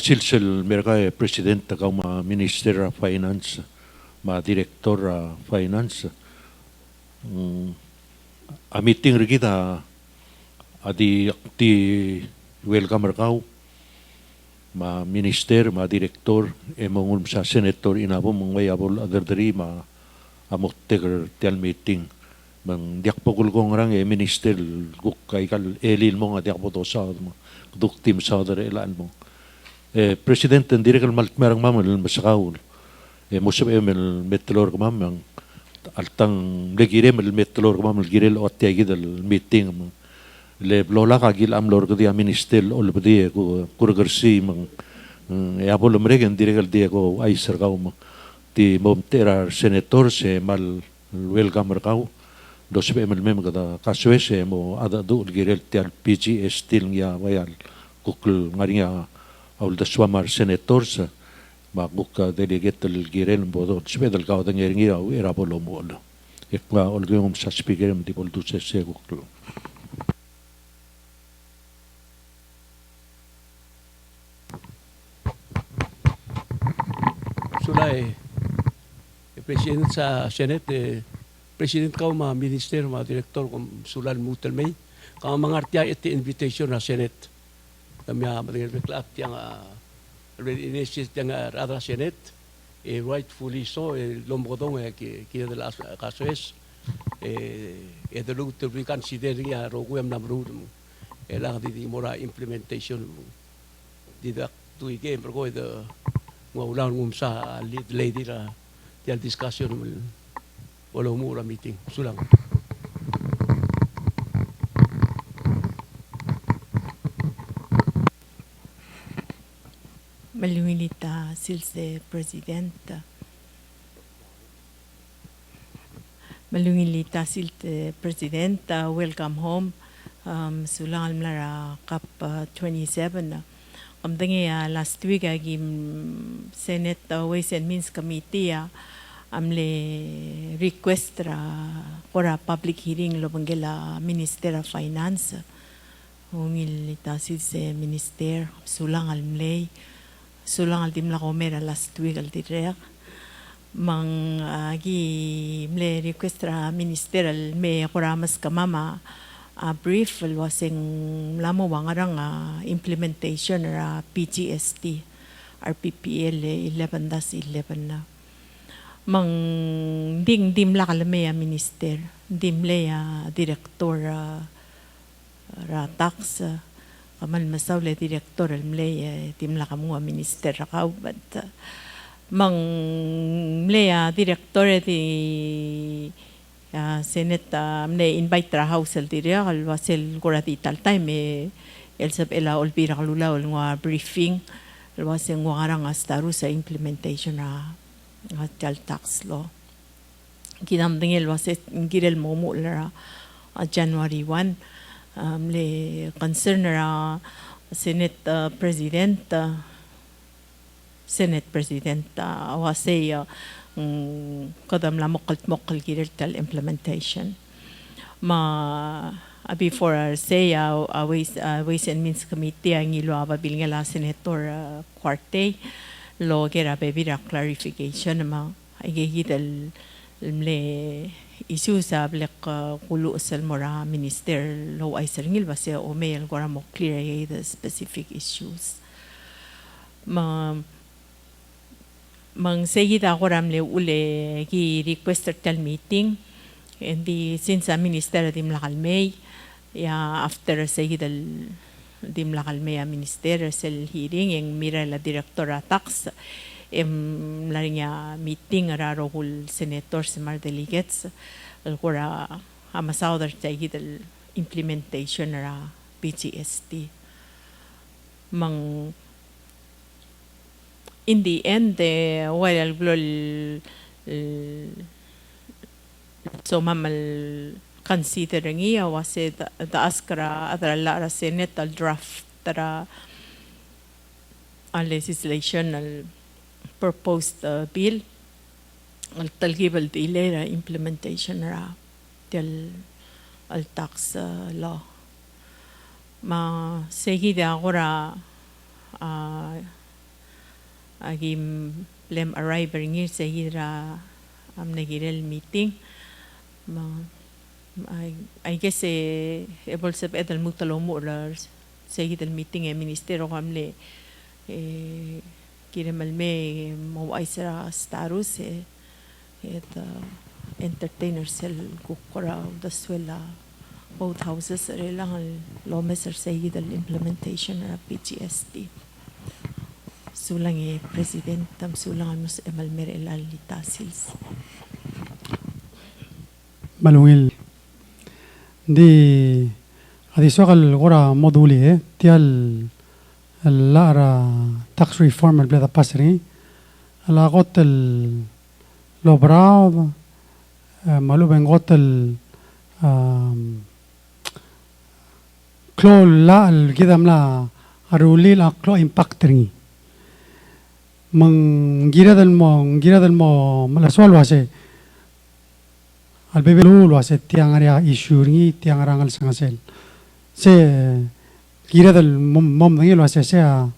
silsil mereka president tagaw ma minister of finance, ma director finance. A meeting rin kita adi welcome merkaw ma minister, ma director, mong sa senator inabo mong mayabol other dari ma amoktegar tial meeting. Mang diak pokul kong rang minister kuk kay kal elil mo nga diak po to sa duk tim sa other elan mo. President and direkal maltmerang mamal masakaul. Musab metlor ko mamang altang legirem metlor ko mamal girel o tiagid meeting mo. Le lola kagil amlor ko dia minister ol badi ko kurgersi mang apol mereka direkal dia ko ay serkaw mo. Ti momtera senator se mal welcome merkaw. Dos mem kada kaswese mo ada du girel tial PGST ya wayal kukul ngaringa awal da swamar senators magbuka delegate del girel bodo spedal ka da ngeringi aw era bolo mo ekwa olgum sa speaker mo di boldu se kukul. Sulay president sa Senate President ka mga minister, mga direktor, kung sulan mutal may, kung mga artiya iti invitation na Senate. Kami mag-reklaat yung already initiated yung other Senate, rightfully so, lomodong kinadala kaso es, edalog to reconsider nga rogwem na marunong. Lang di mora implementation. Didak tuwi game, pero ito, nga ulang sa lead lady na yung discussion walau mura meeting sulang. Malumilita silse presidenta. Malumilita silse presidenta. Welcome home. Sulang almlara kap 27 na. Kamdangi last week agim Senate Ways and Means Committee amle request para public hearing lo banggela Minister of Finance humil itasid se minister sulang almlay sulang aldim la komera last week al direk mang agi mle request minister al me kuramas kamama brief wasing lamo wangarang implementation PGST RPPL 11-11 na mang dim la kalame minister dimle direktor tax kamal masawle direktor almle dimla kamu minister kaubat mang mle direktor di senate mle invite ra house al direk al wasel kurati tal time elsab ela olpira kalula ol nga briefing waseng wangarang astaru sa implementation tal tax law. Kinamdingil wasit girel momo lara January 1 le concern ra Senate President wasay kadam la mokal girel tal implementation before say Ways and Means Committee ang ilo ababil nga la Senator Quarte lo kera bebira clarification ma igigidal mle isu sa blek kulu sal mora minister lo ay serngil base o mail gora mo clear the specific issues mang seguida agora mle ule ki request tal meeting and since a minister dim la kalmay ya after seguida dim la kalmea minister sel hearing yung mira la direktora tax laring meeting raro kul senator semar delegates kura amasaw dar tayid implementation ra PGST mang in the end while glol so mamal considering iya wase da askara adra la Senate al draft tara legislation al proposed bill al talgibal dilera implementation ra del al tax law ma seguida agora agim lem arriver ngir sa hira nagirel meeting. I guess able sa edal mutalo mo la sa hidal meeting ministero kamle kiremalme mawai sa starus entertainer sel kukura daswela both houses relang lomes sa hidal implementation of PGST. Sulang president tam sulang mus emalmer elalita sils. Malungil di adiswakal gora moduli tial lara tax reform el bleda pasri la gotel lobrao malu ben gotel klo la al gidam la aruli la klo impactri gira del mo la sualo hace al bebe lo hace tiang area issuing tiang arangal sangasel se gira del mom lo hace sea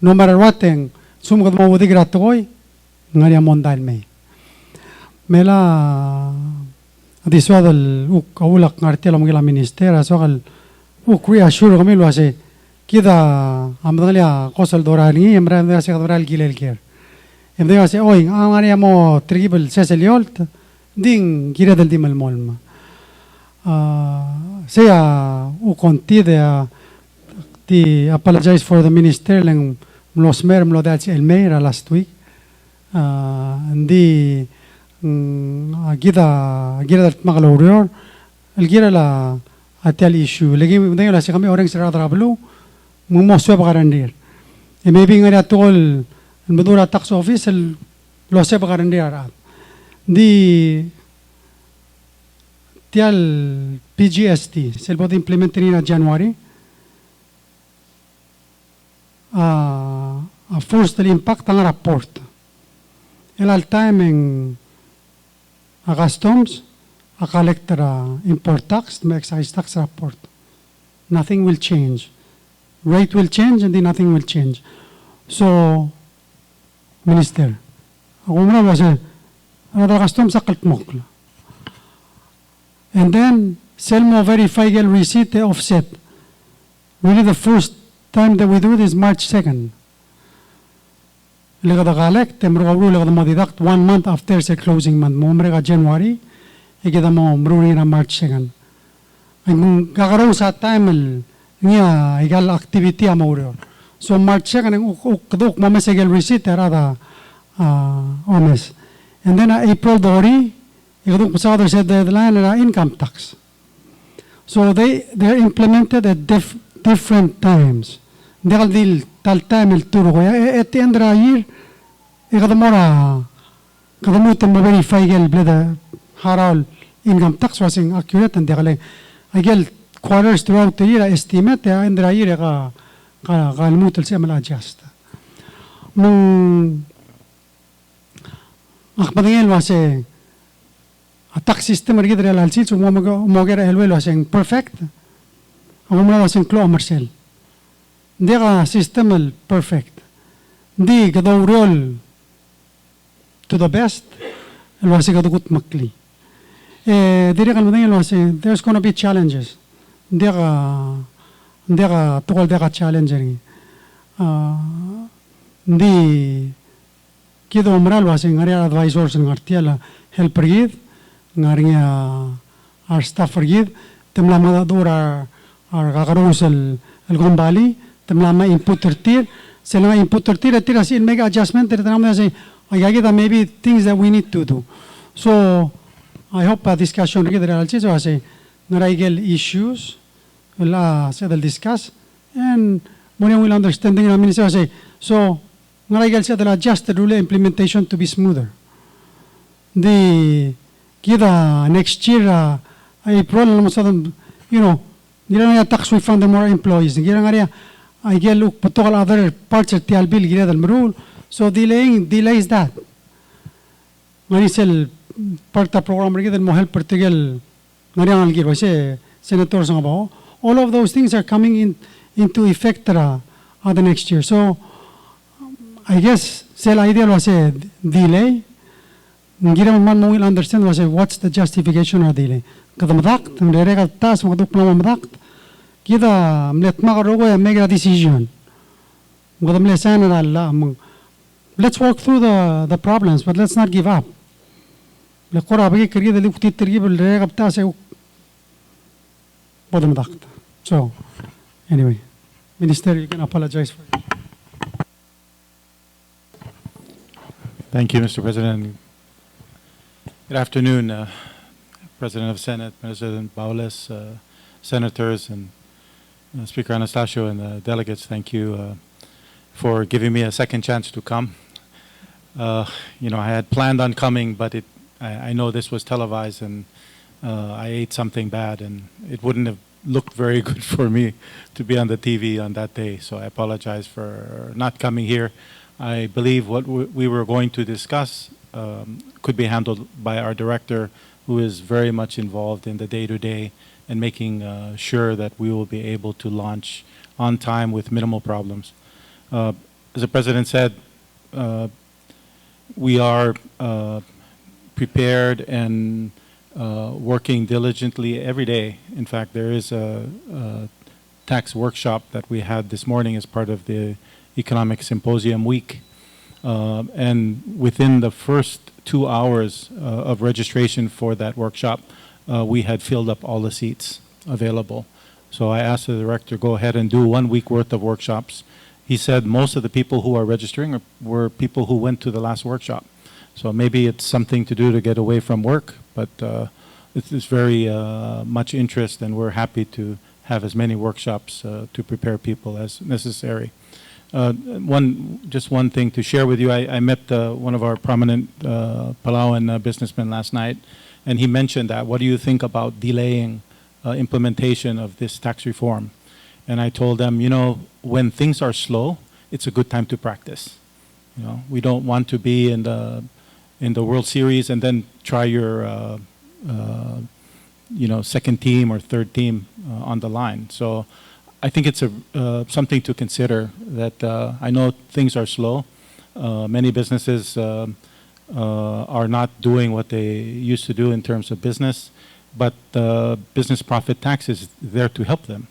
no matter what thing sumugad mo wudi grato koy ngaria mondal mela adiswa del ukawulak ngartela mo gila ministera sogal ukria shuru kami lo hace kida amdalia kosal dorani emra se doral gilel ker emde hace oy ngaria mo tribal seseliot din gira del dimal molma sea u contide ti apologize for the minister leng los mer lo dats el mayor last week di gira del magalorior el gira la atal issue legi de la se kami orang sera drablu mo so bagarandir e maybe ngara tol المدير tax office lo se bagarandir di tial PGST se può implementare in January a force l'impact ang rapport e al timing a customs a collector import tax excise tax report nothing will change rate will change and then nothing will change so minister ako muna ba siya another customs akalt mokla and then sell more verify receipt offset really the first time that we do it is March 2nd لقد collect مرغبرو لقد ما deduct 1 month after the closing month mo مرغا January ikida mo mruri na March 2nd ang gagaraw sa time niya igal activity amawro so March 2nd ang ukdok mamasegel receipt arada honest and then April dori ikadok pasado sa deadline na income tax so they're implemented at different times dekal dil tal time el turo ko at the end of the year ikadamora kadamutan mo verify gel bleda haral income tax was accurate and dekal agel quarters throughout the year estimate end of the year ka kalmutal se mal adjust nung akpadangel wase a tax system rigid real alsil so mo gera elwel wase perfect amomla wase clo commercial dega system perfect di gadawrol to the best wase gadugut makli dire kalmadangel wase there's going to be challenges dega tukal dega challenging di kido umral wase ngari advisors ngartiala helper gid ngari our staff gid temla madura our gagarusel el gombali temla ma inputter tir selama inputter tir asin mega adjustment tenamna say agagida maybe things that we need to do so I hope a discussion gid realchi so say ngaraigel issues la sedal discuss and when will understanding I mean say so ngaraigel sedal adjusted rule implementation to be smoother the kida next year April you know gira tax refund the more employees gira ngaria I get look potential other parts of the bill gira the rule so delays that ngari sel parta program gira mo help particular ngaria ngal gira se senators nga ba all of those things are coming into effect the next year so I guess sel ideal was a delay. Ngira man mo will understand was a what's the justification of delay. Kada madakt, nirega tas magduk na madakt. Kita mlet makarogo ya make a decision. Kada mlesan na Allah. Let's work through the problems, but let's not give up. Lekora bagi kerja dali kutit tergi belrega tas ya. Bodo madakt. So anyway, Minister, you can apologize for it. Thank you, Mr. President. Good afternoon, President of Senate, President Baules, senators, and Speaker Anastasio, and delegates. Thank you for giving me a second chance to come. You know, I had planned on coming, but I know this was televised, and I ate something bad, and it wouldn't have looked very good for me to be on the TV on that day. So I apologize for not coming here. I believe what we were going to discuss could be handled by our director, who is very much involved in the day-to-day and making sure that we will be able to launch on time with minimal problems. As the President said, we are prepared and working diligently every day. In fact, there is a tax workshop that we had this morning as part of the Economic Symposium Week. And within the first 2 hours of registration for that workshop, we had filled up all the seats available. So I asked the director, go ahead and do 1 week worth of workshops. He said most of the people who are registering were people who went to the last workshop. So maybe it's something to do to get away from work, but it's very much interest, and we're happy to have as many workshops to prepare people as necessary. Just one thing to share with you. I met one of our prominent Palawan businessmen last night, and he mentioned that, what do you think about delaying implementation of this tax reform? And I told them, you know, when things are slow, it's a good time to practice. You know, we don't want to be in the World Series and then try your you know, second team or third team on the line. So I think it's something to consider, that I know things are slow. Many businesses are not doing what they used to do in terms of business, but business profit tax is there to help them.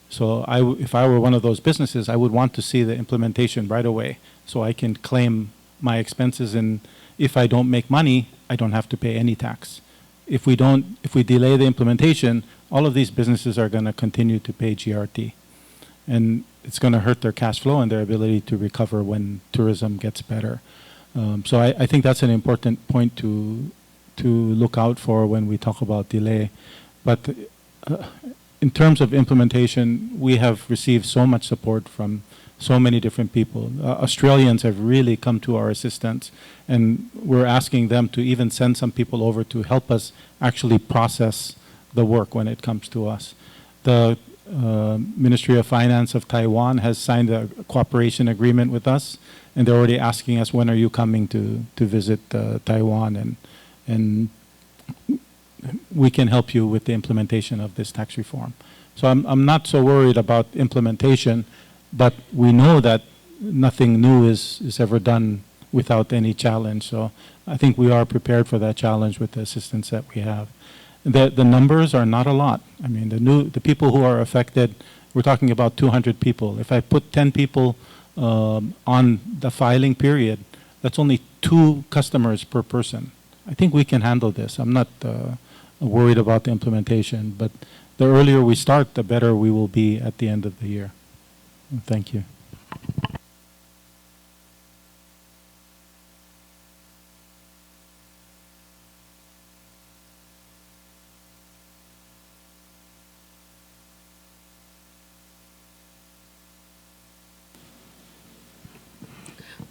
So if I were one of those businesses, I would want to see the implementation right away, so I can claim my expenses, and if I don't make money, I don't have to pay any tax. If we delay the implementation, all of these businesses are going to continue to pay GRT. And it's going to hurt their cash flow and their ability to recover when tourism gets better. So I think that's an important point to look out for when we talk about delay. But in terms of implementation, we have received so much support from so many different people. Australians have really come to our assistance, and we're asking them to even send some people over to help us actually process the work when it comes to us. The Ministry of Finance of Taiwan has signed a cooperation agreement with us, and they're already asking us, when are you coming to visit Taiwan, and we can help you with the implementation of this tax reform. So I'm not so worried about implementation, but we know that nothing new is ever done without any challenge. So I think we are prepared for that challenge with the assistance that we have. The numbers are not a lot. I mean, the people who are affected, we're talking about 200 people. If I put 10 people on the filing period, that's only 2 customers per person. I think we can handle this. I'm not worried about the implementation, but the earlier we start, the better we will be at the end of the year. Thank you.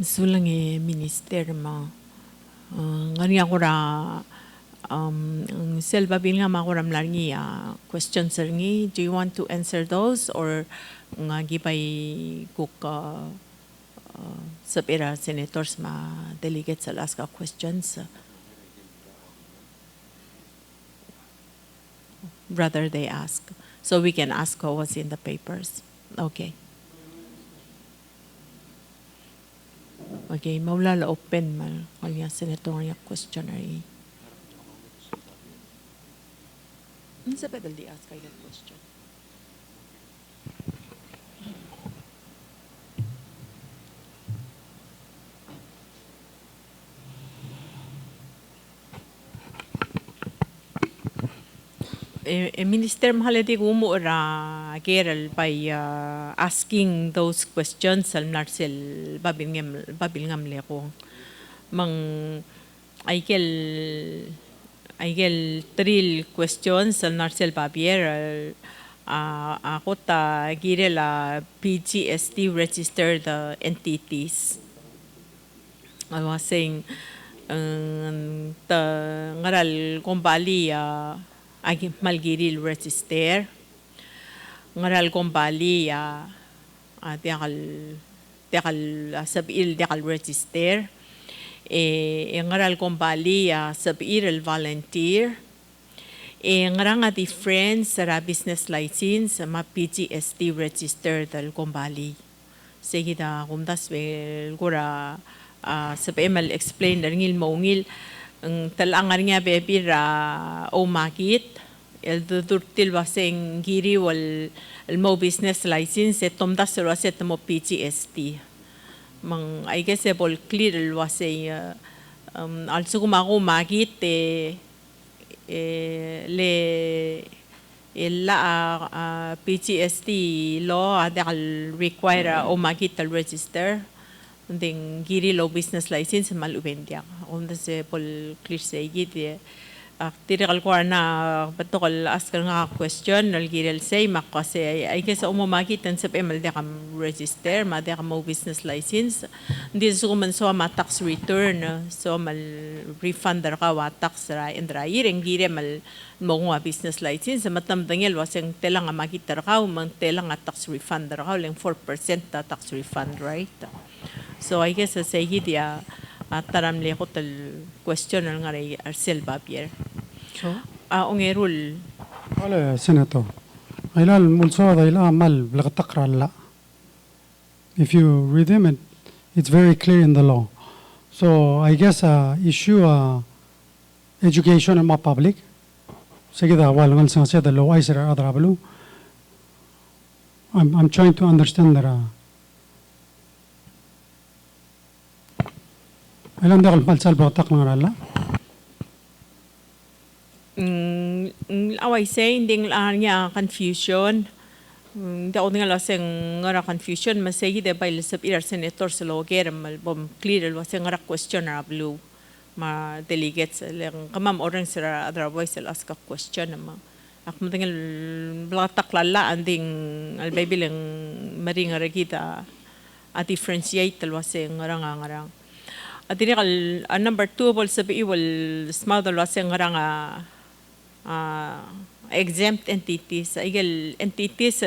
Sulang minister mo ngani akora selva bil nga makoram larngi questions ngi. Do you want to answer those, or nga gipay kuk sapira senators ma delegates will ask questions? Rather they ask, so we can ask what was in the papers. Okay. Okay, maulala open mal kanya senator niya questionary. Ano sa pedal di ask kayo question? Minister mahalati umura Gerald by asking those questions al narsel babil ngam le ko mang I gel trill questions al narsel babier ako ta girela PGST registered entities. I was saying ta ngaral kumbali agi malgiril register ngaral kumbali tiakal sabil tiakal register ngaral kumbali sabil el volunteer ngaranga difference sa business license ma PGST register dal kumbali sige da kumdas wel gura sa PML explain ngil maungil ang talangar nga bebira o makit el durtil waseng giri wal el mo business license tomdas waset mo PGST mang I guess bol clear wasay also kumako makit le illa PGST law adal require o makit al register ding giri low business license malubendia onda se pol clear se gidi tirakal ko na patokal ask nga question nal girel say makase I guess umo makitan sa PML de kam register ma de kam business license hindi so man so ma tax return so mal refund ka wa tax ra indra ireng gire mal mo nga business license matam dangel waseng telang nga makita ka man telang nga tax refund ka leng 4% tax refund right. So I guess sa hidia taram le ko tal question nga ray Arcel Babier. So ongerul wala senator ilal mulso da ila mal blaqtakra la. If you read them it's very clear in the law. So I guess issue education in my public. Sige da wal ngal sa the law ay sira adrablu. I'm trying to understand that ilan dakal malsal batak ng rala? Away say hindi niya confusion. Hindi ako nga laseng ngara confusion masay de bay lisap irar senator sa loger mal bom clear waseng ngara question na blue ma delegates lang kamam orang sira otherwise sila ask a question ma. Ako matingal blatak lala anding albaby lang maring ngara kita a differentiate waseng ngara. At number 2 wal sabi wal smadal waseng nga exempt entities igel entities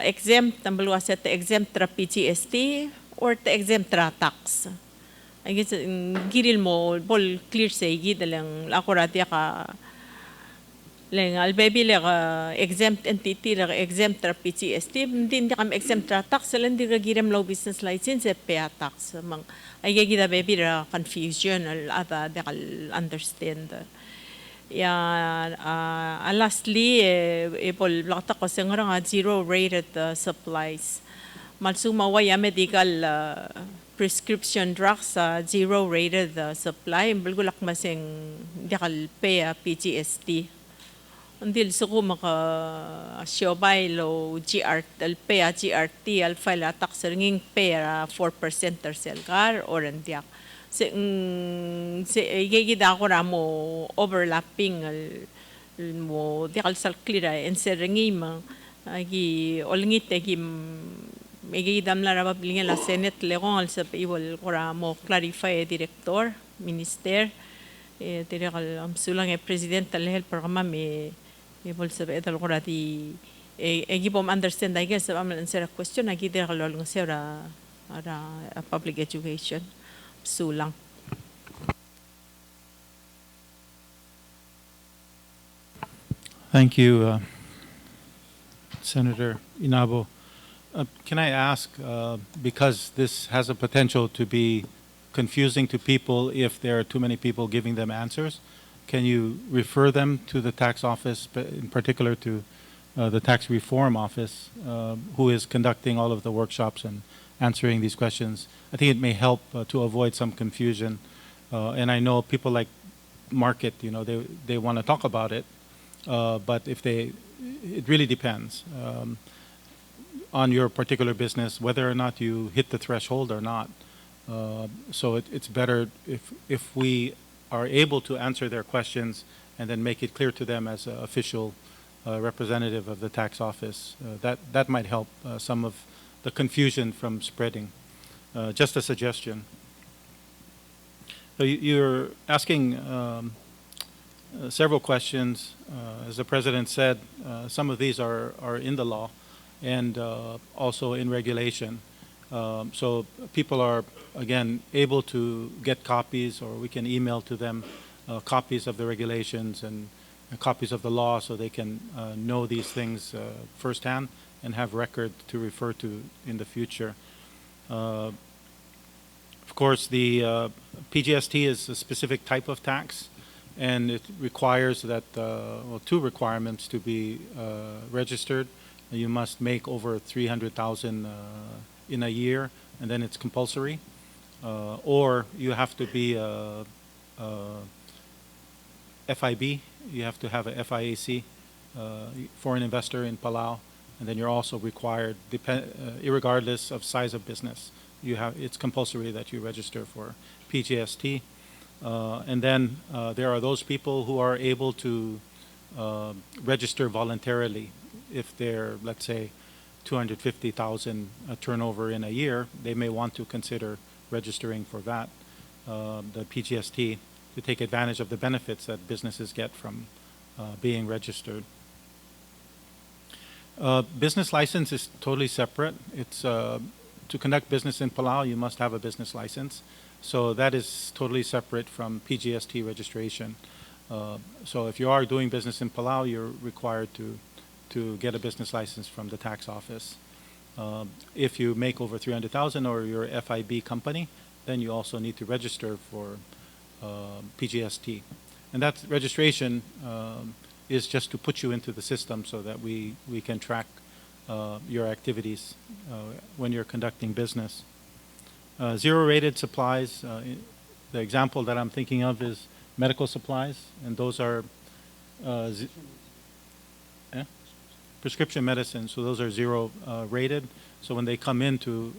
exempt tambal waset exempt tra PGST or ta exempt tra tax I guess giril mo bol clear say gidalang akurati ka leng albaby le exempt entity la exempt tra PGST hindi kam exempt tra tax lang di girem low business license pay tax mang ay gida baby ra confusion ata dekal understand lastly pol lakta ko sengra nga zero rated supplies malsuma waya medical prescription drugs zero rated supply bulgulak maseng dekal pay PGST Andil suko maka siobay lo GRT al file tax ringing pera 4% tercel car or andiak se igigida ko ramo overlapping mo dikal sal clear en ringing agi olngit agi igidam la rabablinga la senate legon al sa iwal ko ramo clarify director minister tirakal amsulang president al help programa me Ibol sabi ito ko rati gibom understand I guess amal answer question agi der kalol ng sera public education sulang. Thank you, Senator Inabo. Can I ask, because this has a potential to be confusing to people if there are too many people giving them answers. Can you refer them to the tax office, but in particular to the tax reform office, who is conducting all of the workshops and answering these questions? I think it may help to avoid some confusion. And I know people like market, you know, they want to talk about it, but it really depends on your particular business, whether or not you hit the threshold or not. So it's better if we are able to answer their questions and then make it clear to them as an official representative of the tax office. That might help some of the confusion from spreading. Just a suggestion. So you're asking several questions. As the President said, some of these are in the law and also in regulation. So people are, again, able to get copies, or we can email to them copies of the regulations and copies of the law, so they can know these things firsthand and have record to refer to in the future. Of course, the PGST is a specific type of tax, and it requires that, well, two requirements to be registered. You must make over 300,000 in a year, and then it's compulsory. Or you have to be a FIB, you have to have a FIAC, foreign investor in Palau, and then you're also required, irregardless of size of business, it's compulsory that you register for PGST. And then there are those people who are able to register voluntarily. If they're, let's say, 250,000 turnover in a year, they may want to consider registering for that, the PGST, to take advantage of the benefits that businesses get from being registered. Business license is totally separate. It's to conduct business in Palau, you must have a business license. So that is totally separate from PGST registration. So if you are doing business in Palau, you're required to get a business license from the tax office. If you make over 300,000 or you're a FIB company, then you also need to register for PGST. And that registration is just to put you into the system so that we can track your activities when you're conducting business. Zero-rated supplies, the example that I'm thinking of is medical supplies, and those are prescription medicine, so those are zero rated. So when they come into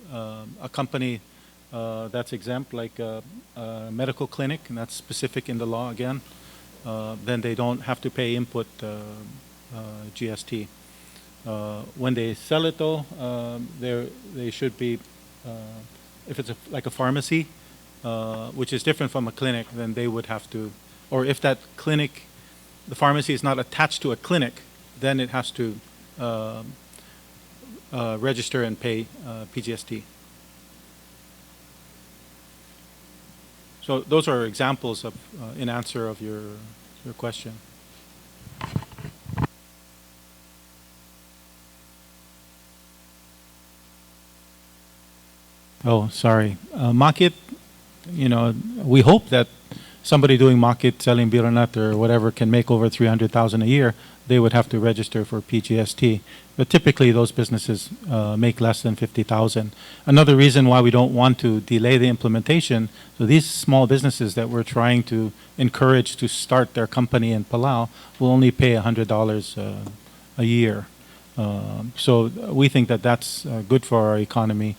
a company that's exempt, like a medical clinic, and that's specific in the law again, then they don't have to pay input GST. When they sell it though, they should be, if it's like a pharmacy, which is different from a clinic, then they would have to, or if that clinic, the pharmacy is not attached to a clinic, then it has to register and pay PGST. So those are examples of, in answer of your question. Oh, sorry. Market, you know, we hope that somebody doing market, selling bironat or whatever can make over 300,000 a year. They would have to register for PGST. But typically those businesses make less than 50,000. Another reason why we don't want to delay the implementation, so these small businesses that we're trying to encourage to start their company in Palau will only pay $100 a year. So we think that that's good for our economy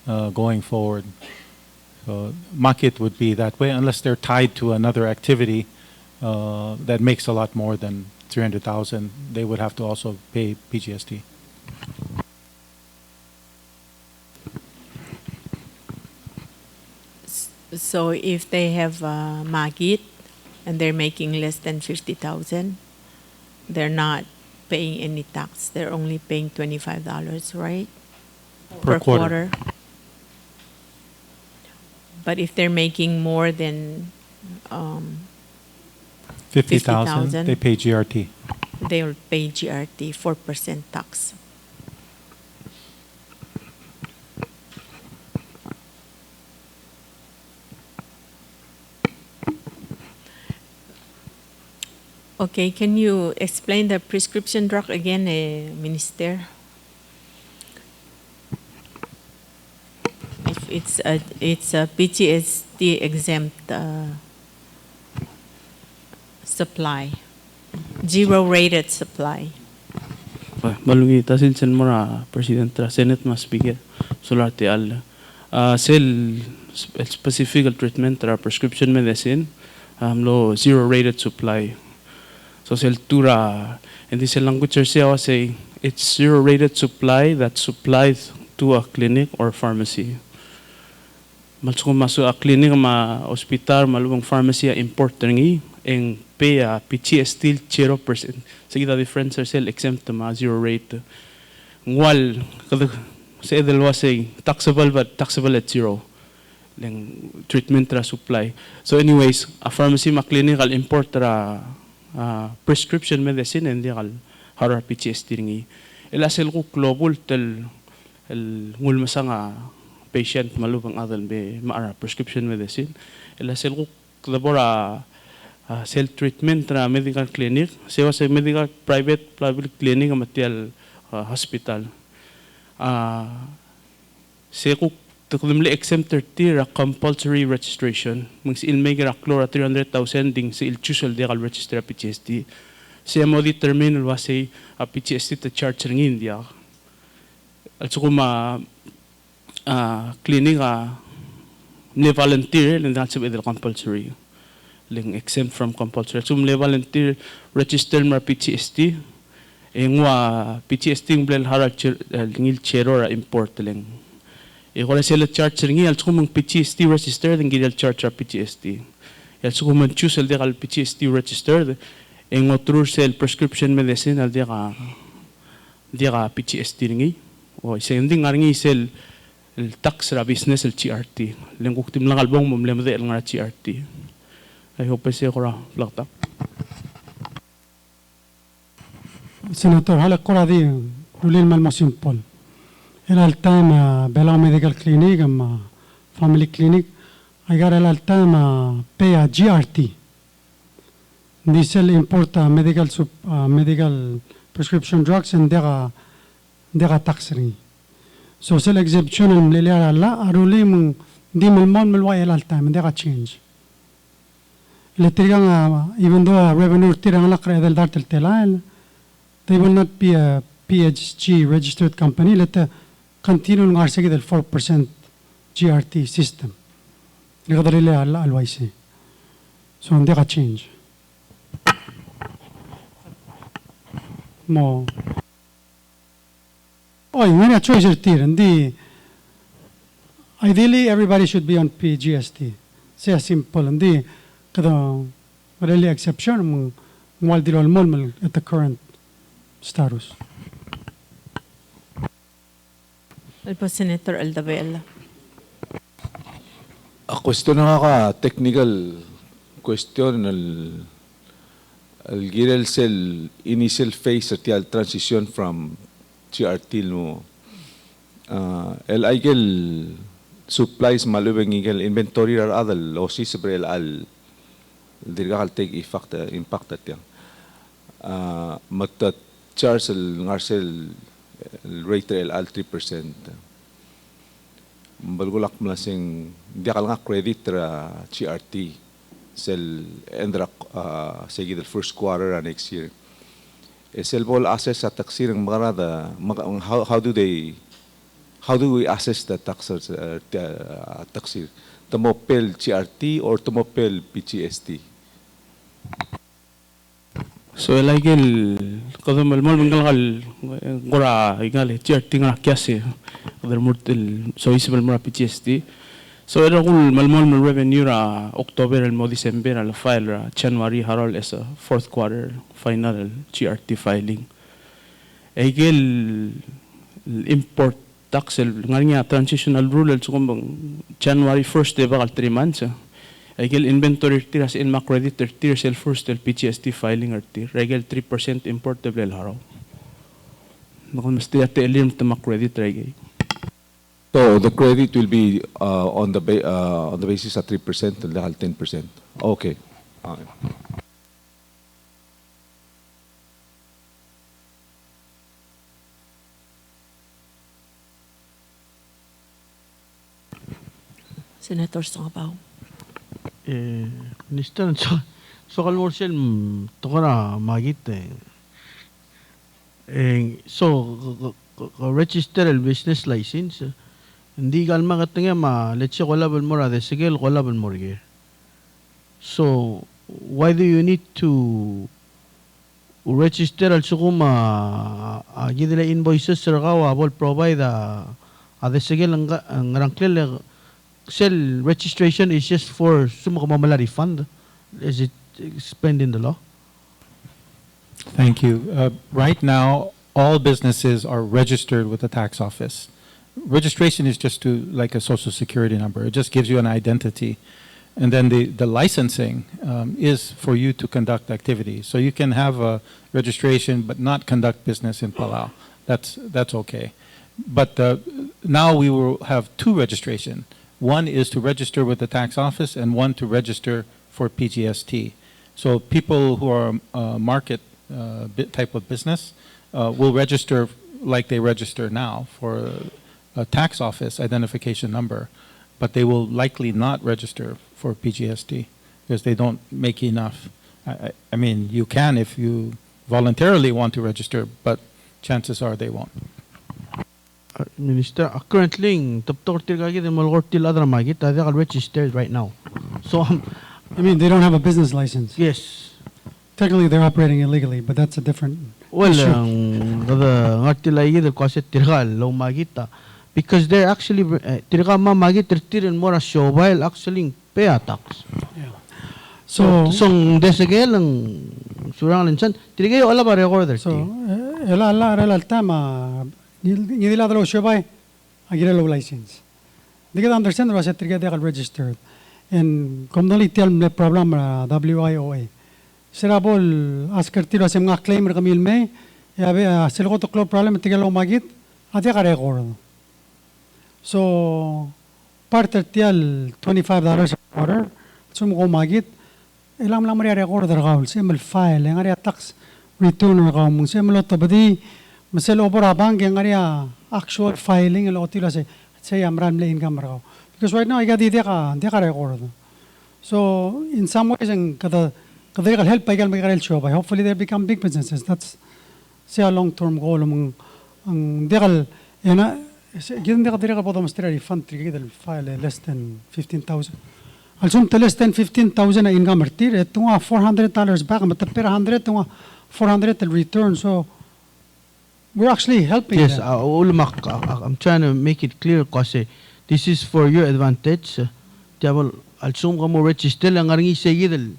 going forward. So market would be that way unless they're tied to another activity that makes a lot more than 300,000. They would have to also pay PGST. So if they have market and they're making less than 50,000, they're not paying any tax. They're only paying $25, right? Per quarter. But if they're making more than 50,000, they pay GRT. They'll pay GRT, 4% tax. Okay, can you explain the prescription drug again, Minister? If it's a PGST exempt supply, zero rated supply. Malungi tasin sen mora President tra Senate mas bigyan sularte al sel specific treatment tra prescription medicine lo zero rated supply. So sel tura and this language siya say it's zero rated supply that supplies to a clinic or pharmacy. Malsuko masu a clinic ma hospital malubang pharmacy import ngi en pay PGST 0%. Sige the difference sel exempt ma zero rate. Ngwal kada sa edalwa say taxable but taxable at zero. Leng treatment tra supply. So anyways, a pharmacy ma clinical import tra prescription medicine and kal harar PGST ngi. Ila sel ko global tel el ngul masanga patient malubang adal be maara prescription medicine. Ila sel ko labora self treatment na medical clinic. Sewa sa medical private public clinic matial hospital. Seko tukdumli exempt 30 ra compulsory registration. Mang si ilmay gira klora 300,000 ding si ilchusal di kal register PGST. Siya mo determine alwasay PGST ta charge ng India. At so kuma clinic ne volunteer and that's with the compulsory. Ling exempt from compulsory. So le volunteer register ma PGST. Engwa PGST ng hara ngil chero ra import ling. E kung sila charge ringi al sumang PGST register ng gidal charge ra PGST. Al sumang choose al dekal PGST register engwa through sel prescription medicine al deka PGST ringi. O isa hindi nga ringi sel el tax ra business el CRT. Lengkuk tim lang albong mumlem de el nga CRT. I hope I say ko ra plakta. Senator, halak ko di rulin mal mas simple. Al time Bela Medical Clinic family clinic I got al time pay a GRT. Diesel import medical prescription drugs and dega tax ring. So sel exemption mlele ala aruli mung di malmon malway al time dega change. Electric even though revenue tirang la kre del dartel telal, they will not be a PHG registered company. Let continue ng arsegi del 4% GRT system. Ngadalile ala always. So hindi ka change. Mo. Oh, yung choice tir. Hindi. Ideally, everybody should be on PGST. Say simple. Hindi. Kada really exception mong wal dilol mo at the current status. Alpo Senator Aldabella. A question na ka technical question al girel sel initial phase at al transition from GRT no el igel supplies malubeng igel inventory ar adal o sisbrel al dirgal take effect impact at yang matat charge el ngarsel rate al 3%. Balgulak malasing diakal nga credit ra GRT sel endra sige the first quarter next year. Sel bol assess sa taxir ng marada how do we assess the taxers taxir? Tumopel GRT or tumopel PGST? So ilagil kada malmal mengal gora igal GRT nga kyase kada murtil so isibal mura PGST. So era kul malmal mal revenue ra October al mo December al file ra January harol as a fourth quarter final GRT filing. Igel import tax nga transitional rule so kung January 1st de bakal 3 months. Igel inventory tiras in macredit tir sel first el PGST filing tir regel 3% importable el haraw. Nakon mas tiya elim ta macredit regel. So the credit will be on the basis of 3% and 10%. Okay. Senator Songabaw. Minister, so kalmorsel to ko na magit so register el business license hindi gal makatanga ma let's say kolabal mo ra de sigel kolabal mo ri. So why do you need to register al sukuma gidila invoices sir ka will provide de sigel ang rangklel cell registration is just for sumukamamala refund. Is it explained in the law? Thank you. Right now, all businesses are registered with the tax office. Registration is just like a social security number. It just gives you an identity. And then the licensing is for you to conduct activities. So you can have a registration but not conduct business in Palau. That's okay. But now we will have two registration. One is to register with the tax office and one to register for PGST. So people who are market type of business will register like they register now for a tax office identification number, but they will likely not register for PGST because they don't make enough. I mean, you can if you voluntarily want to register, but chances are they won't. Minister, currently, taptortil kagi de malortil adra magit, they are registered right now. So, I mean, they don't have a business license. yes. Technically, they're operating illegally, but that's a different Well, issue. ngartil ay de kasi tirgal lo magita because they're actually tirga ma magit tirtirin mora show while actually pay a tax. So, So desegel ang surang linsan tirga wala ba recorder. ela el tema, ni de la de los shobai, agire lo license. They get understand was it they are registered. And comme dans l'itel le problème WIOA. Sera bol asker tiro sem nga claim kamil me, ya be sel go to club problem tigalo magit, ate ka record. So part tiel $25 a quarter, sum go magit, elam lam ria record der gaul, sem el file, ngaria tax return ga mung sem lo to badi, masel obora bank ngaria actual filing lo tilo say amran le income ra. Because right now I got the deka record. So in some ways and kada help I can show by hopefully they become big businesses. That's say a long-term goal among degal ena given the deka bottom stray fund trigger file less than 15,000. Also less than 15,000 income retir it $400 back but per 100 to 400 return. So we're actually helping Yes, them. I'm trying to make it clear kasi this is for your advantage. Tiabal alsum ka mo register lang ngaringi segid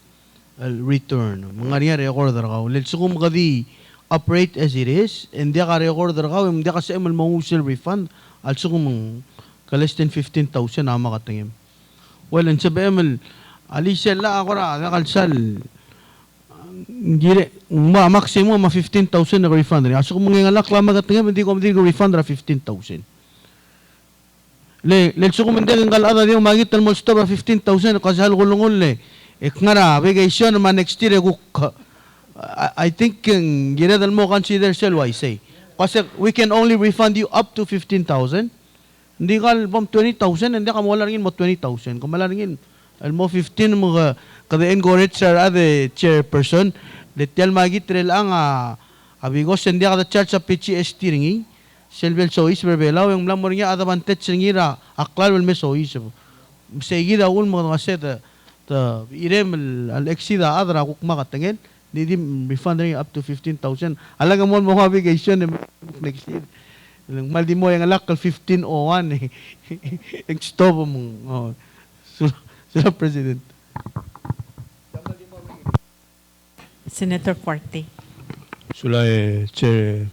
al return. Mangaringa recorder ka. Let's kum kadi operate as it is and dia ka recorder ka hindi ka sa emal mangusil refund alsum ka less than 15,000 na makatangim. Well, and sabi emal alisel la ako ra nakalsal gire maximum ma 15,000 na refund rin. Aso kung mangingalak lang magatangim hindi ko refund ra 15,000. Let's go mende ng galada di magit tal most of 15,000 kasi hal gulungol le ngara vacation man next year I think gina dal mo consider sel why say kasi we can only refund you up to 15,000 hindi kal bom 20,000 hindi ka mo rin mo 20,000 kung malaringin al mo 15 mo kada encourage sir the chairperson letel magit rel ang abigos hindi ka charge sa PGST ringi Selbel sois berbelaw yung lang mo rin advantage ngira aklal wel me sois seguida ul mo kasi ta irem al exida adra kuk makatengin di refund rin up to 15,000 alaga mo mo vacation next year lang maldi mo yung alakal 1501 yung stop mo sila president Senator Cuarte. Sula chair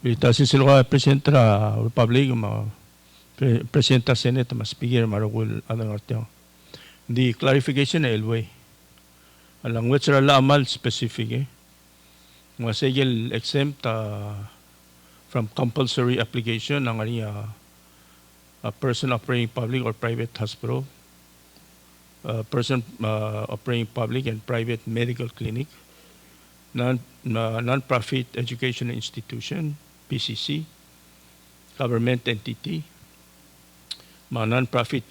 Itasin sila presidente la Republic presidente Senate mas speaker marugul adang artyo. The clarification na elway. Alang wet sila amal specific Mga segel exempt from compulsory application ng a person operating public or private hospital, person operating public and private medical clinic, non-profit educational institution, PCC, government entity, mga non-profit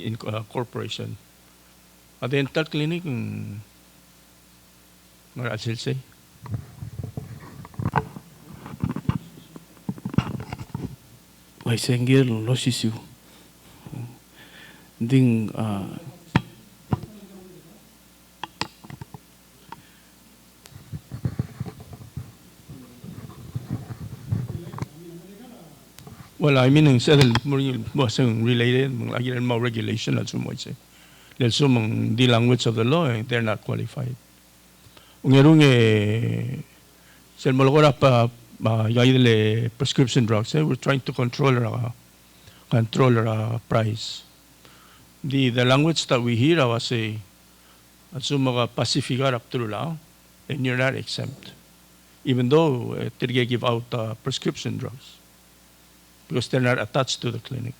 corporation. A dental clinic, mga asilsay. Wai senggir lo sisu. Ding Well, I mean, sa wasang related, mga agiran mga regulation at sumoy say. Dahil sumang the language of the law, they're not qualified. Ungerung sa malakora pa gayile prescription drugs, we're trying to control our price. The language that we hear was say, at sumaga pacificar up through law, and you're not exempt, even though they give out prescription drugs. Because they're not attached to the clinic.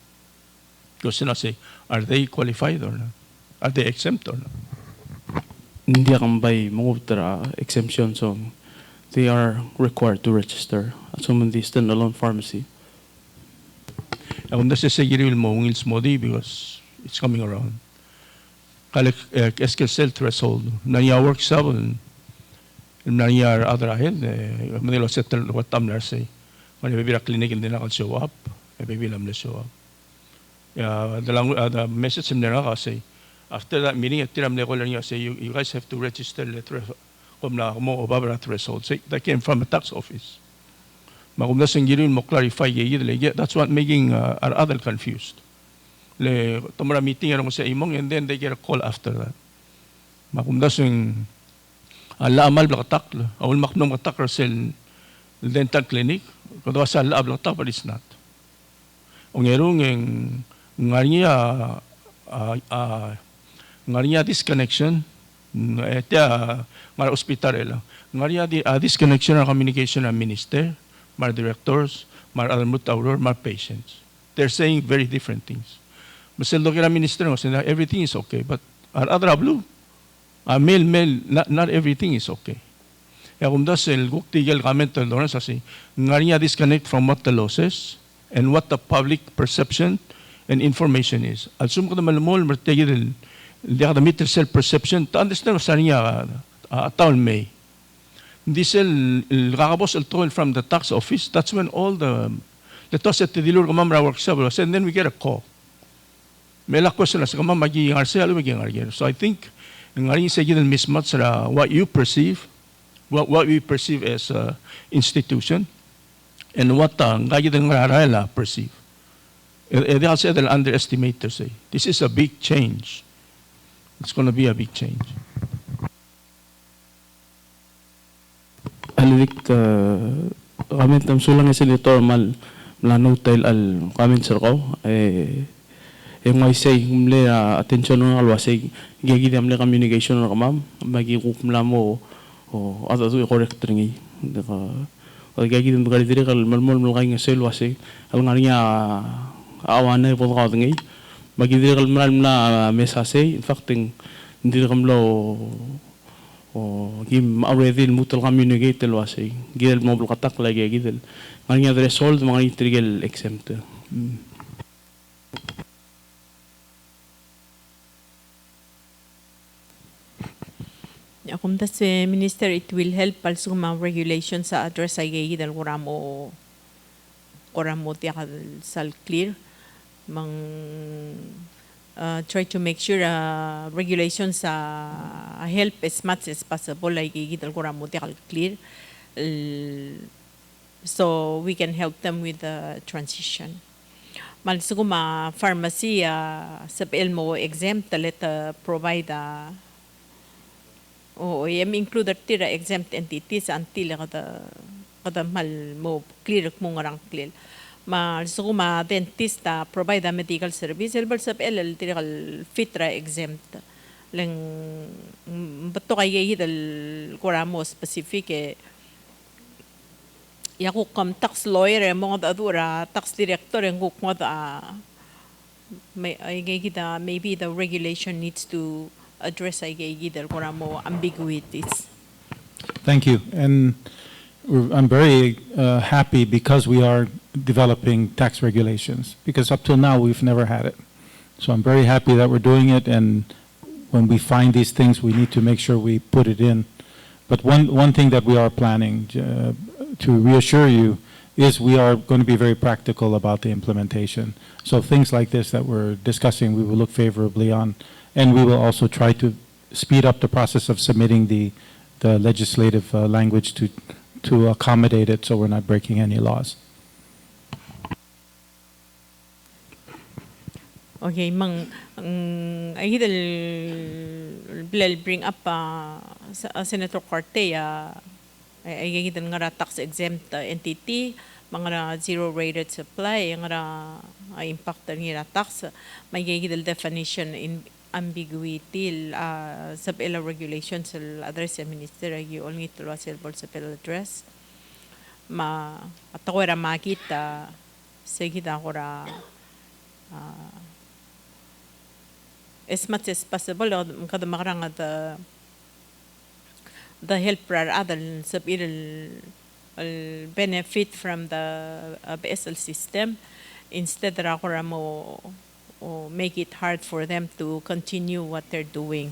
Because say, are they qualified or not? Are they exempt or not? hindi akan bay mga exemption, so they are required to register at some the standalone pharmacy. Kung nasasagiri mo ngils modi because it's coming around. Kalik eskel threshold nanya work sabon nanya other ahead manilo settle what tam say. When maybe a clinic and then I show up, maybe I'm not show up. Yeah, the message in there say after that meeting at Tiram Negolan say you guys have to register the threshold. Say that came from a tax office. Clarify that's what making our other confused. Le tomara meeting sa imong and then they get a call after that. Makumdasing ala amal blakatak awal maknong matak sel dental clinic. Kada sa laab lang ta, but it's not. Ungerung ngariya disconnection, ete mara hospital lang. Ngariya disconnection ng communication ng minister, mara directors, mara other mutawror, mara patients. They're saying very different things. Maselo kira minister ngo saying everything is okay, but our other blue, male, not everything is okay. Kung dasel guktigel comment doon sa si ngariya disconnect from what the law says and what the public perception and information is. At sum kada malmol mertigel di kada meter self perception to understand sa niya taon May. Hindi sel kakabos el toll from the tax office. That's when all the tos at dilur kamamra workshop and then we get a call. May la question sa kamam maging arse alu maging arger. So I think ngariya sa gidel mismatch sa what you perceive, what we perceive as institution, and what the perceive. They also underestimate to say. This is a big change. It's going to be a big change. Alik comment ng sulang senator mal notail al comment sir ko yung ay say humle attention ng alwasay gigi damle communication ng kamam magikukumla mo o ada tu correct ringi o gagi dum gali dire kal malmol mulkai ngasel wase al ngarinya awana po ka ngi magi dire kal mal na message in fact hindi kamlo o gim already mutal communicate wase gidel mo katak lagi gidel ngarinya the result mga itrigel exempt. Kung das minister, it will help also mga regulations sa address ay gayidal kuramo tiyak sal clear mang try to make sure regulations sa help as much as possible ay gayidal kuramo tiyak clear so we can help them with the transition. Malis ko ma pharmacy sa PL mo exempt let provide I'm included tira exempt entities until kada mal mo clear mo ngarang clear. So ma dentist provide a medical service elbal sa PL tira fitra exempt. Lang bato kay hidal kuramo specific yaku kam tax lawyer mo da dura tax director ang mo da may maybe the regulation needs to address more ambiguities. Thank you. And I'm very happy because we are developing tax regulations, because up till now we've never had it. So I'm very happy that we're doing it, and when we find these things, we need to make sure we put it in. But one thing that we are planning to reassure you is we are going to be very practical about the implementation. So things like this that we're discussing, we will look favorably on, and we will also try to speed up the process of submitting the legislative language to accommodate it so we're not breaking any laws. Okay, I will bring up Senator Corte, ay nga tax exempt entity, mga zero rated supply, nga impact nga tax, may definition in ambiguity sa PELA regulations sa address sa minister ay only to available sa PELA address. At ako makita sige ako as much as possible kada makarang the helper other sa benefit from the BSL system instead ako mo make it hard for them to continue what they're doing.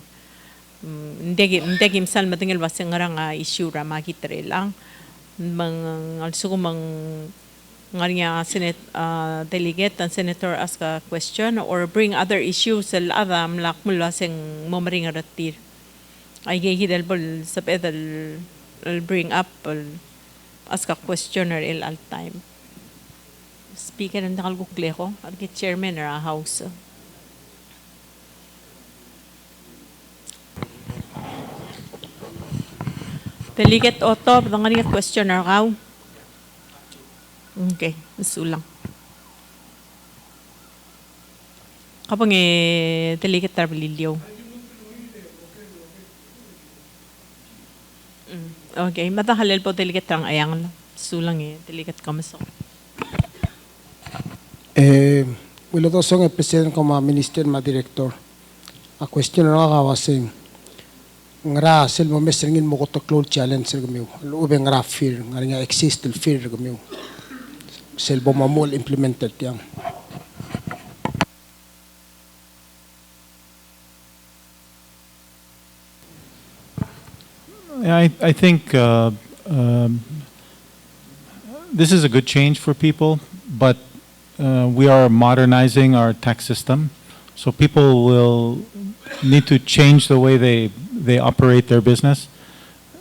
Hindi misal matingil basta nga issue ra makita lang also nga Senate delegate and senator ask a question or bring other issues sa adam lak mula sing momring ratir ay gihidal sa pedal bring up ask a question or all time. Speaker ng nakalgukle ko at chairman or house. Delegate Otto, nga question or how? Okay, masulang. Kapag delegate Tarbalilio. Okay, matahalal po delegate ang ayang sulang delegate kamasok. Wilo to song president ko ma minister ma director. A question na kawasing. Ngra sel mo mesringin mo ko to cloud challenge gamiw. Ube ngra fear, nga exist till fear gamiw. Sel bo mamol implemented yang. I think this is a good change for people, but we are modernizing our tax system, so people will need to change the way they operate their business.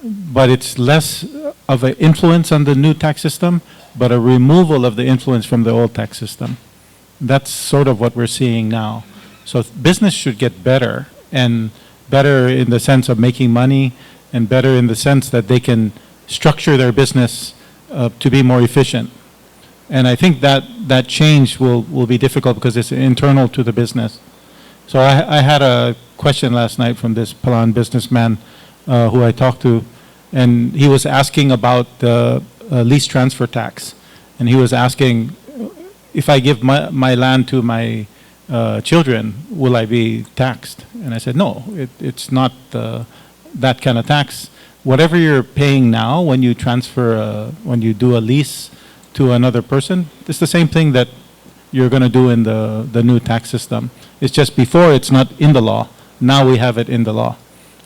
But it's less of an influence on the new tax system, but a removal of the influence from the old tax system. That's sort of what we're seeing now. So business should get better, and better in the sense of making money, and better in the sense that they can structure their business to be more efficient. And I think that change will be difficult because it's internal to the business. So I had a question last night from this Palan businessman who I talked to, and he was asking about the lease transfer tax. And he was asking, if I give my land to my children, will I be taxed? And I said, no, it's not that kind of tax. Whatever you're paying now when you transfer, when you do a lease to another person, it's the same thing that you're going to do in the new tax system. It's just before it's not in the law. Now we have it in the law.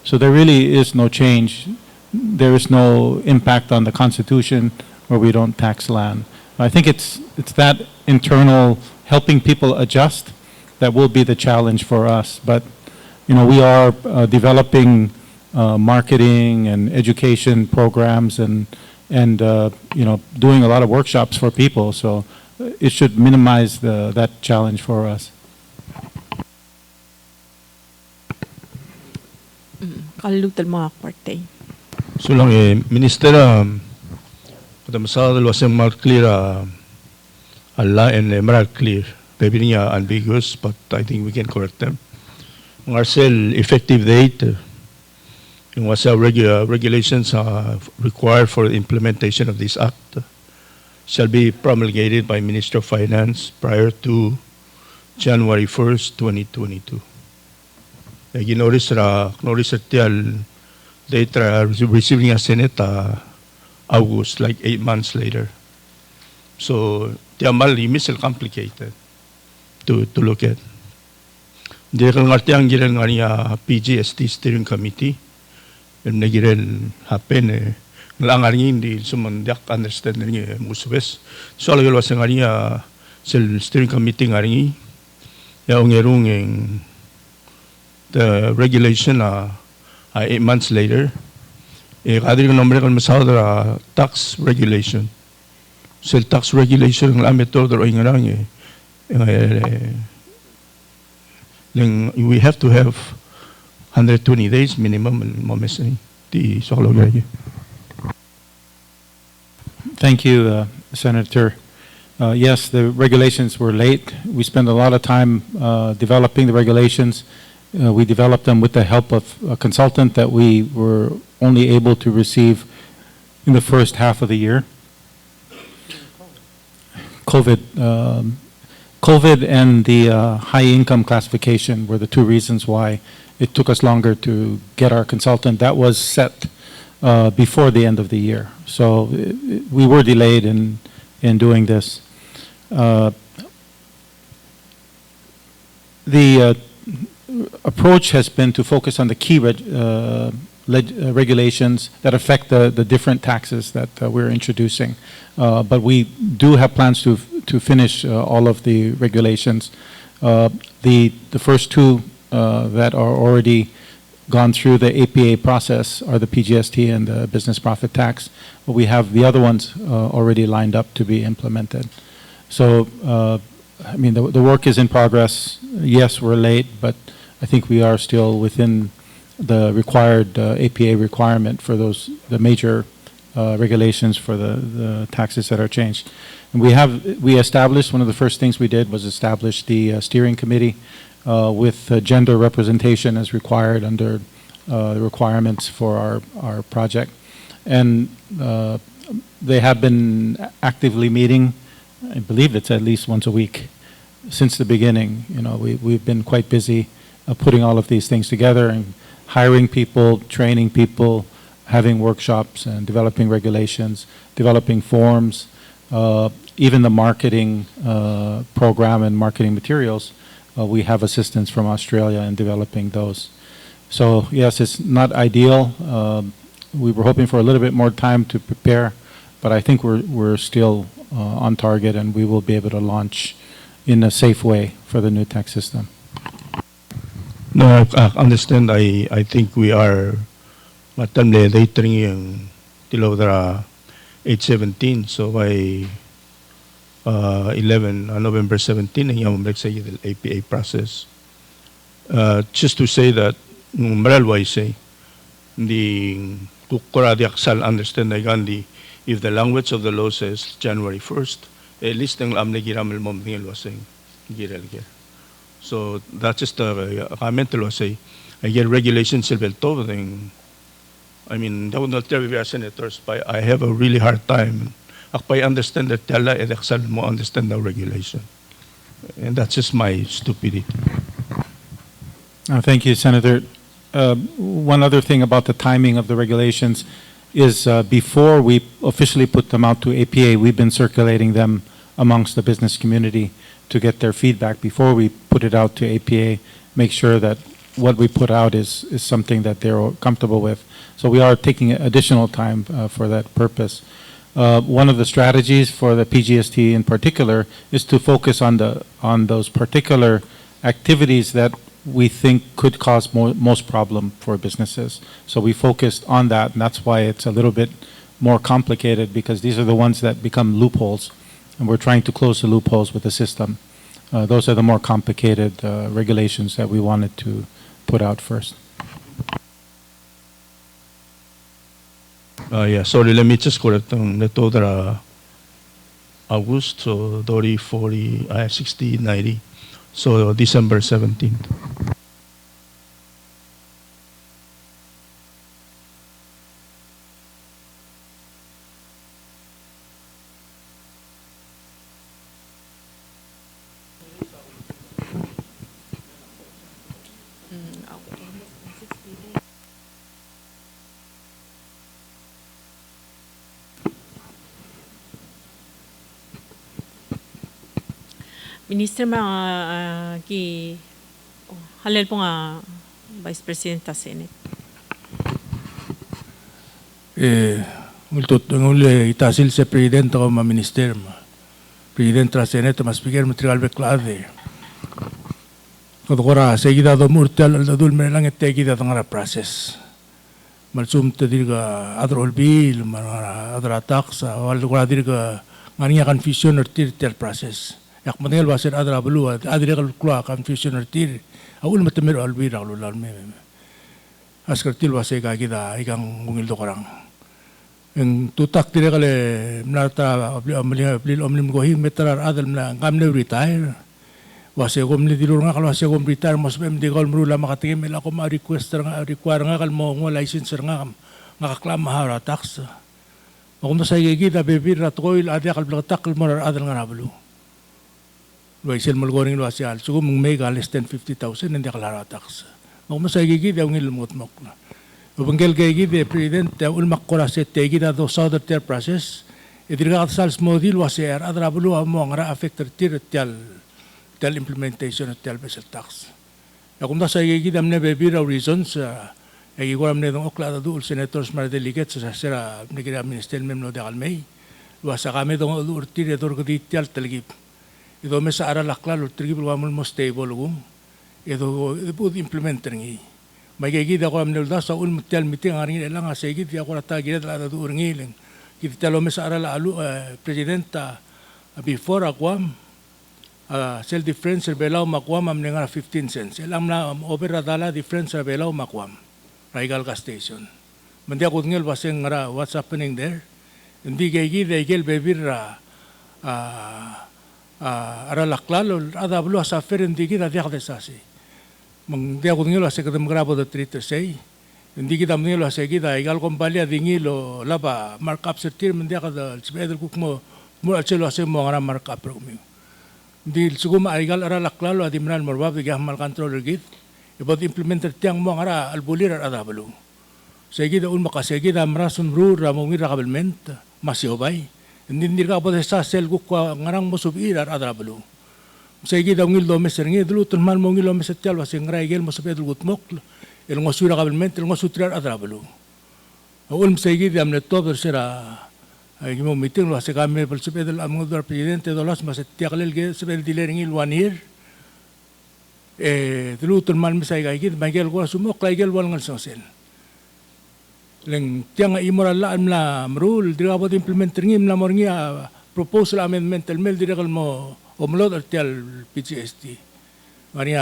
So there really is no change. There is no impact on the Constitution where we don't tax land. I think it's that internal helping people adjust that will be the challenge for us. But we are developing marketing and education programs and doing a lot of workshops for people. So it should minimize that challenge for us. Kalutal mga kwarte. So lang Minister, masada was more clear, Allah and more clear. Maybe niya ambiguous, but I think we can correct them. Marcel effective date, yung wasa regulations required for the implementation of this act shall be promulgated by Minister of Finance prior to January 1st, 2022. Notice tiyal date receiving a Senate August, like 8 months later. So tiyamal misel complicated to look at. Dia kang artiang girel ngania PGST steering committee. Em negirel happen langaring di sumandak understanding musubes. Soalnya lo ngania sel steering committee ngaringi ya ongerung the regulation 8 months later. Kadir ng nombre kan masahod tax regulation. Sel tax regulation ng ametod o ingarang we have to have 120 days minimum di sokalogay. Thank you, Senator. Yes, the regulations were late. We spent a lot of time developing the regulations. We developed them with the help of a consultant that we were only able to receive in the first half of the year. COVID and the high income classification were the two reasons why it took us longer to get our consultant. That was set before the end of the year. So we were delayed in doing this. The approach has been to focus on the key regulations that affect the different taxes that we're introducing. But we do have plans to finish all of the regulations. The first two that are already gone through the APA process are the PGST and the business profit tax. But we have the other ones already lined up to be implemented. So, I mean, the work is in progress. Yes, we're late, but I think we are still within the required APA requirement for the major regulations for the taxes that are changed. And we established, one of the first things we did was establish the steering committee with gender representation as required under the requirements for our project. And they have been actively meeting. I believe it's at least once a week since the beginning. You know, we've been quite busy putting all of these things together and hiring people, training people, having workshops and developing regulations, developing forms, even the marketing program and marketing materials. We have assistance from Australia in developing those. So yes, it's not ideal. We were hoping for a little bit more time to prepare, but I think we're still on target, and we will be able to launch in a safe way for the new tax system. No, I understand. I think we are matamle datering yung tilodra 8/17. So by 11 November 17 yung say the APA process. Just to say that maralway say the kukuradi aksal understand gandhi if the language of the law says January 1st, at least ang amnegiramel mom ngil wasing girel. So that's just a comment to say. I get regulations silbel thing. I mean, that would not tell we are senators, but I have a really hard time. I understand that tella edaksal mo understand the regulation, and that's just my stupidity. Thank you, Senator. One other thing about the timing of the regulations is before we officially put them out to APA, we've been circulating them amongst the business community to get their feedback before we put it out to APA, make sure that what we put out is something that they're comfortable with. So we are taking additional time for that purpose. One of the strategies for the PGST in particular is to focus on those particular activities that we think could cause most problem for businesses. So we focused on that, and that's why it's a little bit more complicated, because these are the ones that become loopholes, and we're trying to close the loopholes with the system. Those are the more complicated regulations that we wanted to put out first. Yeah, sorry, let me just correct the August, so 30, 40, 60, 90. So December 17th. Minister, Halil po nga Vice President sa Senate. Ultot ngule itasil sa presidente ko ma minister ma. Presidente sa Senate ma speaker material beklade. Kodokora seguida do murtal al dul melang etegida tangara process. Malsum te dirga adrol bil mara adra taxa wal kora dirga ngania confusion or tir process. Yak manel wasir adra bulu adri kal kula confusion or tir. Awul matemir albira lulal me. Askar til wase ka kita ikang ngungil do korang. Ang tutak dire kale mnata ablil omlim gohi metrar adal na ngamne retire. Wase gomli dilur nga kal wase gom retire mas bem di kal mrula makatingin mela ko ma request nga require nga kal mo license nga kaklam mahara tax. Makum sa gigida bebir rat koil adi kal blak takal mo adal nga nablu. Waisil malgoring lo asial sugo mong mega less than 50,000 hindi kalara tax. Makum sa gigida ang ilmot mok na. Ubangel kay gide president ulmak kora set gida do southern tier process idirga sals modil waser adra bulu amo ngara affected tier tel implementation of tel basal tax. Akum da sa gida amne bebira reasons ay igor amne dong okla do senators mar delegates sa sera nigira minister memno de almay wasa kami dong ur tier dor gdi tel telgip. Ido mesa ara lakla lo trigib lo amul mo stable gum. Ido pud implementer ngi. Magigid ako amnel da sa ulm tel meeting aring lang sa igid ako rata gid la do urngileng. Kita talo mesa ara la alu presidenta before akwam self difference belaw makwam am nga 15 cents. Elam na over dala difference belaw makwam. Raigal ka station. Mandi ako ngel waseng ngara what's happening there. Hindi gigid gel bebira ara laklalo ada blu sa fer hindi gid adia kadesasi. Mang dia ko ngilo sa kadam grabo da treater say hindi kita ngilo sa kita igal kompalia dingilo laba markup sa tir mandia ka da spedel kuk mo achelo sa mo ngara markup ro mi di suguma igal ara laklalo adi manal morbab di gamal controller git ibot implementer tiang mo ngara albulir ada balu sa kita un makasegi da marasun rura mo ngira kabelment masiobay hindi ka pa sa sel kuk ngarang mo subir ada balu Segi daw ngil do meser ngil dulu tulman mo ngil do meser tial wasing raigel mo sapedul gutmok el ngosura kabelment el ngosutrar adrablu awul segi dam ne tober sera ay mo meeting lo sa kami pel sapedul among do presidente do las mas tiaklel ge sapedul diler ngil 1 year dulu tulman mesay gaigid magel ko sumok raigel wal ngal sosel leng tiang imoral la amla rule dirabot implementer ngim na morngi proposal amendment el mel direkal mo omlod artial PGST. Maria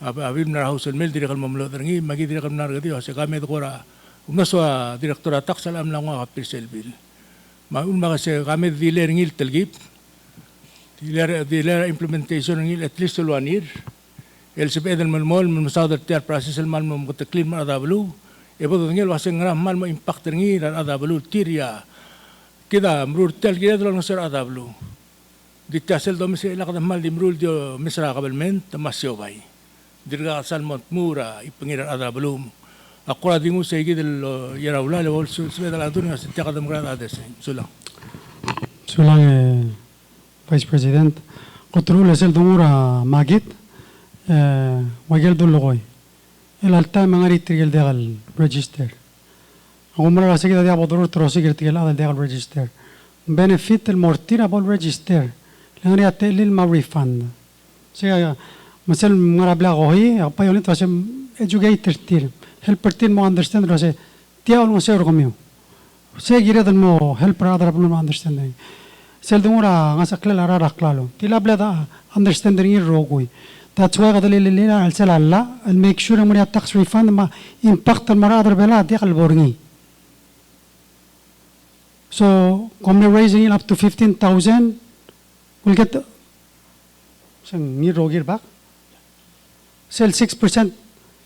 abim na house mel direkal momlod ngi magi direkal na gadi sa kami to kora umnaswa direktora tax alam lang nga kapil bill. Maun mga sa kami diler ngil telgip. Diler implementation ngil at least 1 year. El sepedal malmol masad artial process el mal mo clean man adablu. Ebo ngil waseng ram mal mo impact ngil adablu tiria. Kita mrur tel gid lang sa adablu. Ditasel do mesi ilak mal dimrul dio misra kabelment masyo bay. Dirga sal mont mura ipangiran ada belum. Ako dingu sa igid yarawla le wol suweda la dunya sa tiaka demokrat ades. Sulang. Sulang Vice President Kotrul esel dumura magit wagel dulugoy. El alta mangari tigel degal register. Ako mara sa kita dia bodrur trosi tigel ada degal register. Benefit el mortira bol register. Langari ate lil ma refund. Saya masal ngarabla gohi apa yolit wase educator tir helper tir mo understand wase tia ol mo se orgomio. Se gira dan mo helper adra mo understand. Sel dumura ngasakla ara raklalo. Tilabla da understanding rogoi. That's why kadali lila al selalla and make sure mo tax refund ma impact al mara adra bela dia kalborngi. So, come raising it up to 15,000 we'll get some new rogir back. Sell 6%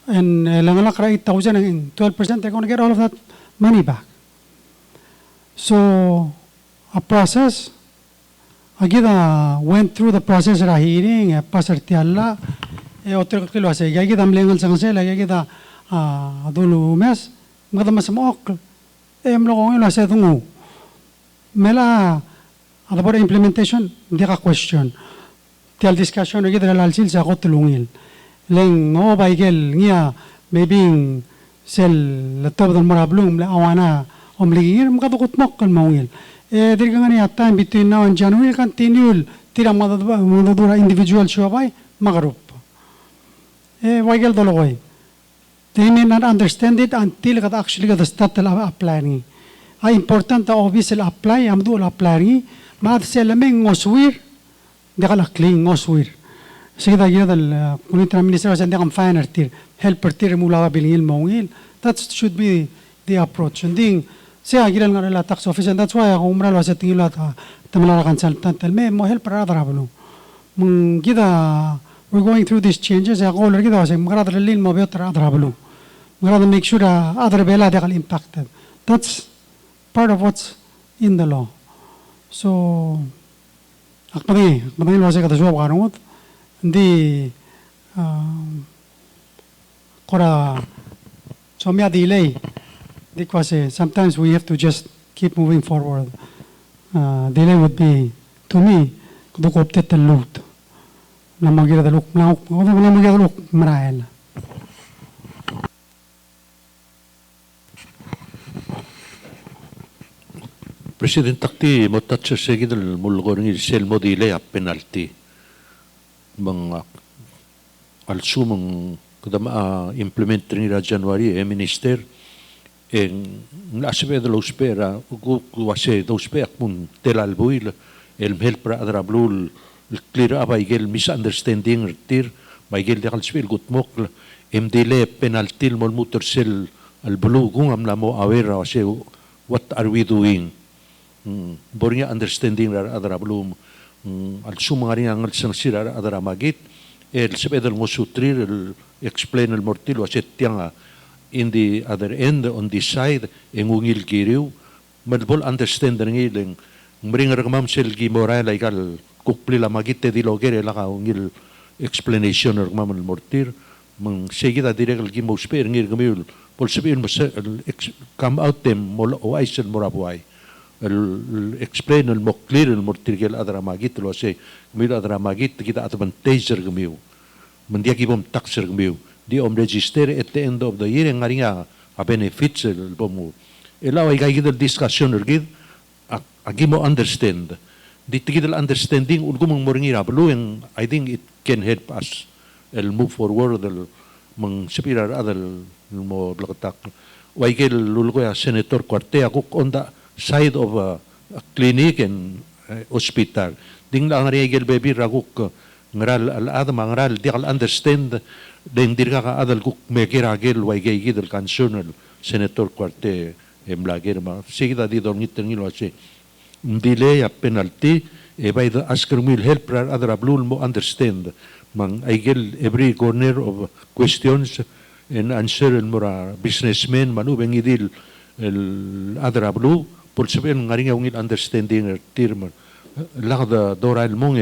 and langalakra 8,000 and 12%, they're going to get all of that money back. So a process, agida went through the process of hearing, pasar tialla, otro kilo ase, agida mlengal sangsel, agida dulu mes, magda masamok, mlokong ilo ase tungu. Mela about implementation, hindi ka question. Tial discussion, agida lalsil sa ako tulungil. Leng no baigel ngia maybe sel latob dal marablum la awana omligir makatukot mok kan maungil. Diri ka ngani time between now and January continue tira madadura individual shobay magarup. Baigel dologoy. They may not understand it until kat actually kat start applying. Important obviously apply amdu applying. Maat selameng ngoswir dekala kling ngoswir. Sige da gida kunitra minister sa ndekam finer tir helper tir mula bilingil mongil. That should be the approach. And ding siya gilan nga la tax office, and that's why ako umralo sa tingila tamala consultant me mo helper radar hablo. Mung gida we're going through these changes. Ako lagi gida sa mga radar lin mo better radar hablo. Mga make sure other bela dekal impacted. That's part of what's in the law. So akpagi lo sa kata suwa kanungot. Hindi kora somya delay because sometimes we have to just keep moving forward. Delay would be to me kudukoptet talut na magira daluk na magira daluk marael. President takti mo tatsa segidal mulgorngi sel mo delay a penalty. Mga alsumang kadama implement rin nila January minister nasa pedalo spera kuwase do spera kung telalbuil help para adrablul clear up igel misunderstanding tir maigel dekal spel gutmok dile penalty mo motor sel albulu kung amla mo aware wase what are we doing bornya understanding ra adrablum al sumari ang sira adara magit sebedal mo sutrir explain el mortil wa settianga in the other end on this side engungil kiriu malbol understand ngileng mringar kamam sel gi moral igal kukpli la magit te dilogere la ka ungil explanation er kamam el mortir mang seguida direct gi mo sper ngir gamil pol sebin mo come out them mol o aisel morabuai explain el moklir el mortir gel adra magit lo se mil adra magit kita advantage gemiu mendia gibom taxer gemiu di om register at the end of the year ngaringa a benefits el bomu elaw ay gid discussion gid agimo understand di tigidal understanding ulgumong moringira blueng I think it can help us el move forward el mang sepirar adal mo blakatak way gel lulgoya senator Cuarte ako on the side of a clinic and hospital. Ding lang regel baby raguk ngaral al-adam ngaral di kal understand din dir ka adal kuk mekiragel way gay gidel concern Senator Cuarte emlager ma sigida di don ngit ngilo se delay a penalty by the asker will help other ablul mo understand mang igel every corner of questions and answer el mura businessmen manubeng idil el other ablu por sabihin ngaringa ungil understanding term lakda doral mong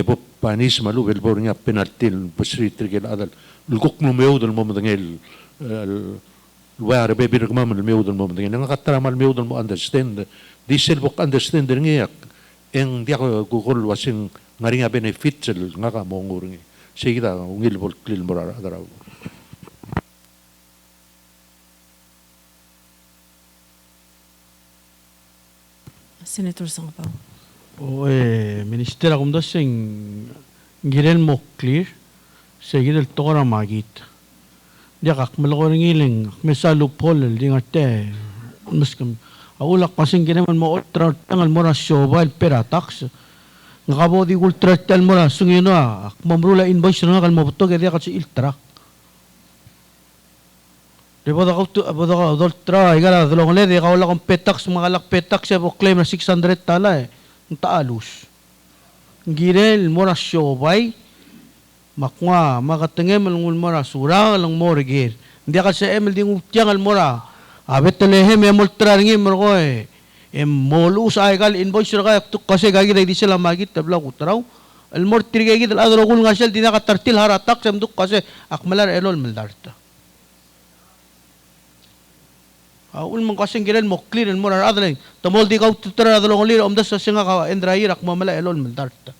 bo panis malu el bornya penaltil pasri trigel adal lugok no meudal mo madangel where baby regmam el meudal mo madangel nakatara mal meudal mo understand diesel bok understand ngayak eng dia google wasing ngaringa benefits el ngaka mongurngi sigida ungil bol klil morar adaraw. Senator Sangpaw. Minister akum dasing giren mo clear segidel tora magit. Dia kak malakor ngiling mesa loophole ding arte muskam awulak pasing gineman mo ultra tangal mora shobal pera tax ngakabo di ultra tel mora sungino ak mamrula invoice nga kal mobuto dia kasi iltra. Di ba daw ultra igala dalong le di ka wala kong petax mga lak petax sa claim na 600 tala ang taalus girel mora shobay makwa makatengem ang mora surang lang morgir hindi ka sa emel ding utiyang al mora abet telehem em ultra ngim mo molus ay gal invoice ra ka kasi gagi di sila magit tabla utraw al mor tirigay dal adro kul ngasel di nakatartil haratak sem duk kasi akmalar elol meldarta. Ulmang kasing giren mo clear mo na adalay tamol di ka tutra adalong lir omdas sa singa ka endrayer ak mamala elol meldarta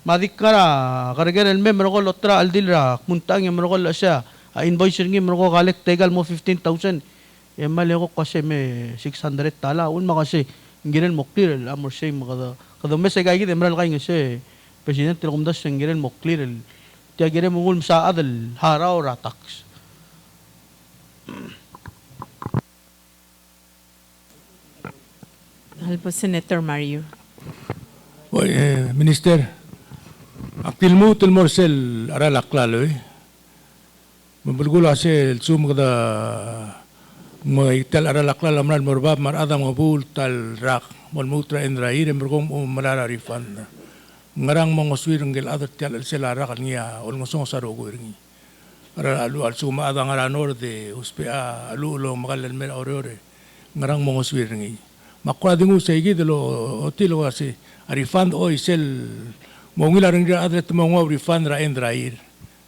Madikara, karagyan el member ko lotra aldilra, muntang yung ko siya, invoice rin yung ko collect tegal mo 15,000. Yung mali ko kasi may 600 tala. Un makasi, ngiren mo clear, amor siya mga kada mes ay kaya kita, maral kayo siya, President, tinakumdas yung ngiren mo clear, tiya giren mo ngulm sa adal, haraw rataks. Halpo Senator Mario. Oy, Minister, aktil mo sel aralak lalo Mabulgula sel sumagda mga ital aralak lalo amran morbab marada mga bul tal rak molmutra endra ire mergom malara refund. Ngarang mga swirang gel adat tal sel arak niya ol ngosong sarogo ringi. Ara alu al suma ada ngaranor de uspea alu lo magal mer orore. Ngarang mga swirang Makwadingu sa igi dalo otilo kasi a refund o isel mongila ring adre tumongo refund ra endrair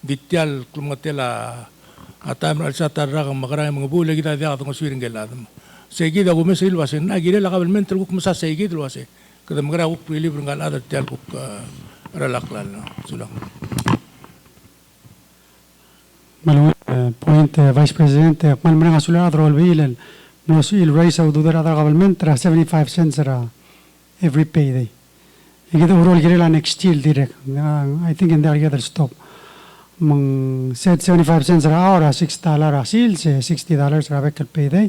ditial klumatela atam al satara kang makarang mga bula kita dia atong swiring geladam sa igi da gumesil wasen na gire la kabel mental kuk masa sa igi dalo wase kada magara kuk pili bringal adre tial kuk ralaklal sulang Malum point Vice President akmal mranga sulat rol bilen nos il raise au dudar adar government tra 75 cents every payday. Igito urol girela next year direct. I think in there other stop. Mang said 75 cents ra hour, $6 asil, $60 ra vehicle payday.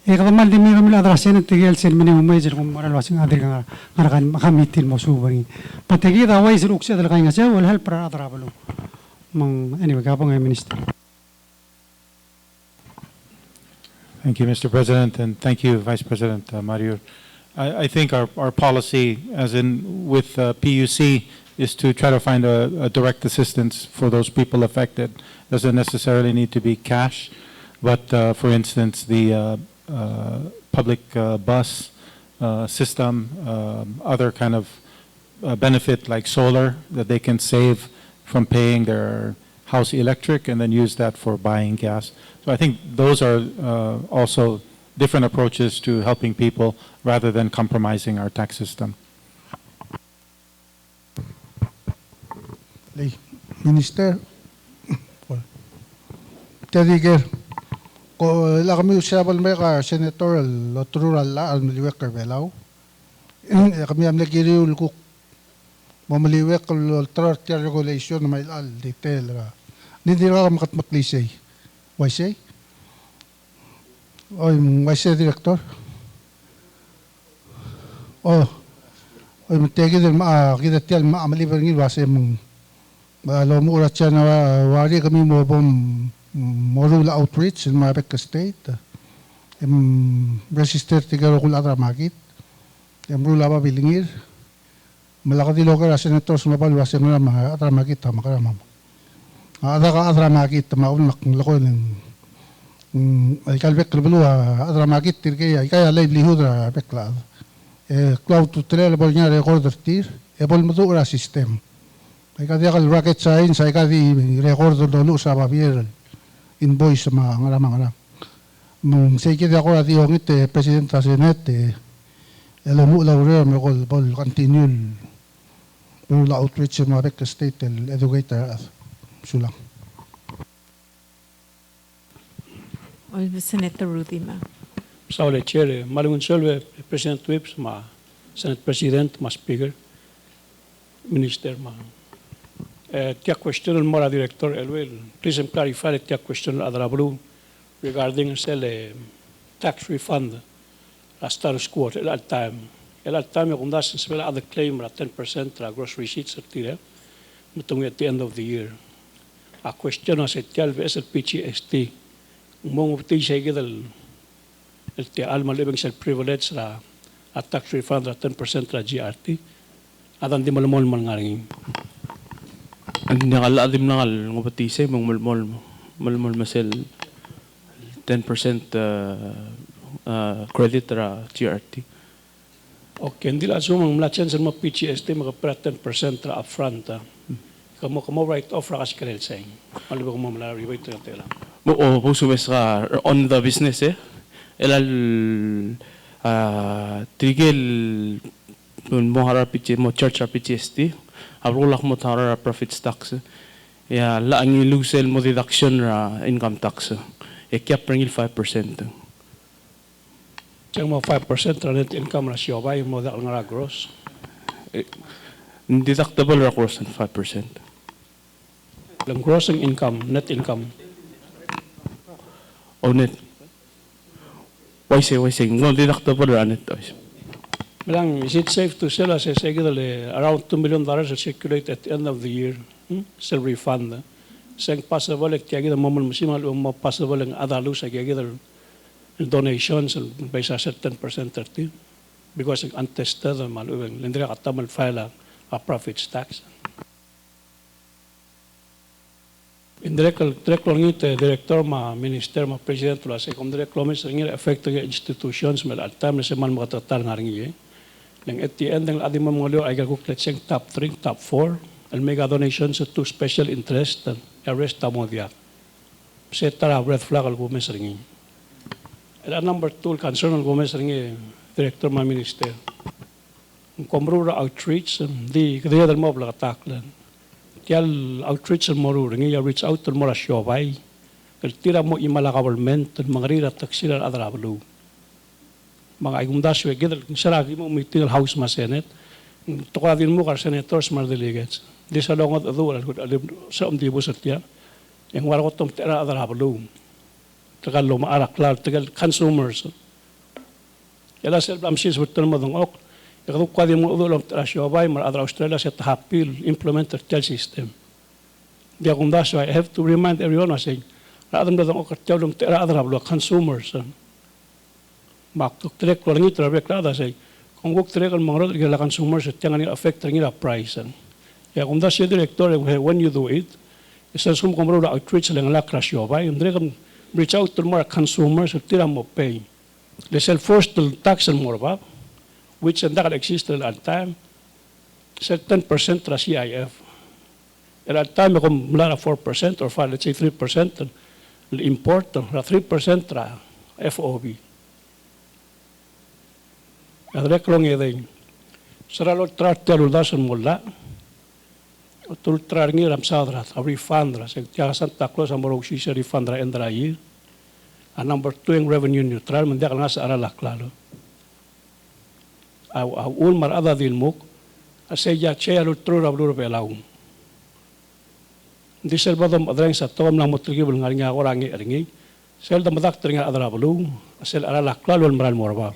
Ikamal di mi kamila adra senate tigel sen minimum wage kung moral wasing adir nga ngarakan makamitin mo subari. Pategi da wise rukse dal kay nga siya will help ra adra balo. Mang anyway kapang minister. Thank you, Mr. President, and thank you, Vice President Mario. I think our policy, as in with PUC, is to try to find a direct assistance for those people affected. Doesn't necessarily need to be cash, but for instance, the public bus system, other kind of benefit like solar that they can save from paying their house electric and then use that for buying gas. So I think those are also different approaches to helping people rather than compromising our tax system. Minister, Tediger, ko la kami usabal may ka senatorial lotrural la al maliwek karbelaw. Kami am nagiriul ko mamaliwek lotrural regulation na may al detail ra. Hindi ra makatmatlisay. Why say? Oy, why say director? Oh, oy mategi din kita tial maliwek ngil wase mong Alam mo urat siya na wari kami mo bom morula outreach in Mabeka State. Register tigaro kula makit. Rula ba bilingir. Malakati local senator sumapal wase mo na mga atramakit makaramam. Ada ka atramakit maulak lako ng ay kalbek kalbulu atramakit tirkay ay kaya livelihood ra bekla. Cloud to trail bol niya recorder tir. Bol mo to ura system. Ay kadi akal rocket science, ay kadi record dolo sa papier invoice sa mga ngaramang. Say kidi ako at yung ite, President sa Senate, alam mo laurel, may bol continue la outreach sa mga Becca State educator sulang. Senator Rudy Ma. Saule Chair, malungun solve President Whips, ma Senate President, ma Speaker, Minister, ma. Tia question mora director elwel please clarify tia question adrablu regarding tax refund status quo at time yung das sila other claim 10% gross receipts at tira mutung at the end of the year a question as tia PGST mong upti siya gidal tia alma living self privilege a tax refund 10% GRT adan di malmol man ngaring Ang nakaladim na kal ngupatisay mong malmol masel 10% credit ra GRT. Okay, hindi lang sumang mlatyan sa mga PGST mga 10% ra upfront. Kamo write off ra kasi kanil saying. Malibag mo malari-wait na tela. Oo, kung sumes ka on the business elal trigel mo harap mo church PGST abrulak mo tara profits tax. Ya la ang ilusel mo deduction ra income tax. Kaya pringil 5%. Siyang mo 5% ra net income ratio ba yung mo dakal nga gross. Deductible ra gross than 5%. Lang gross ang income, net income. O net. Why say, no deductible ra net. Bilang, is it safe to sell as a around $2 million to circulate at the end of the year? Still refund. Sayang possible, kaya kita moment masimal mo possible ang adalo sa kaya kita donations by sa certain percent 30 because ang untested maluwing lindra katamal file a profits tax. Indirect lang ito, director, minister, president, wala sa direct lomis rin effect ng institutions, may at time na sa man makatatar nga rin yun. Nang at the end ng ating mga liyo ay gaguklet siyang top 3, top 4, and mega donations to special interest, and arrest tamo diya. Sa tara, red flag al gumes rin yun. At number 2, concern al gumes rin yun, director, minister. Ang kumrura outreach, di kaya dal mo blakataklan. Kaya outreach ang marunong, yung reach out ang mara siyobay. Kaya tira mo imala government, mga rirat sila adrabalo. Mga agumdasyo, kung saragi mo umitingal House ma Senate, tukadin mo ka senators, mga delegates. Di sa longot ado, sa umdibos at yan, yung wala ko itong tira adrabalo. Tagal lumaarak lalo, tagal consumers. Kaya sila amsis, wala mo itong ok. Yung kadi mo ulang trasiyobay, mga Australia sa tahapil, implement the tel system. Di akong daso, I have to remind everyone, saying, raadam na itong okatyaw ng tira adrabalo, consumers. Maktuk trek ko lang ito, rabek rada, say, kung wag trek ang mga rod, consumers, at yung affect rin yung price. Kaya kung daso yung director, when you do it, isa sum kung marunong outreach lang lang trasiyobay, yung direct reach out to mga consumers, at tira mo pay. They sell first to tax and more ba? Which ang dakal exist at time, certain percent ra CIF. At time, kung mula na 4% or let's say 3%, import, ra 3% ra FOB. At reklong yun, saralo tratya ludasan mula, tultrar ngiram sadra, a refund ra, sa tiyaga Santa Claus, ang marong sisa refund ra endra year. Number 2, yung revenue neutral, mandakal nga sa aralak lalo. Aul marada din mo, asaya chaya lutro rablo belaw. Di sel badam adrang sa tom lang motrigibul nga orangi aringi. Sel dam dakter nga adrablo, sel arala klalo maral morba.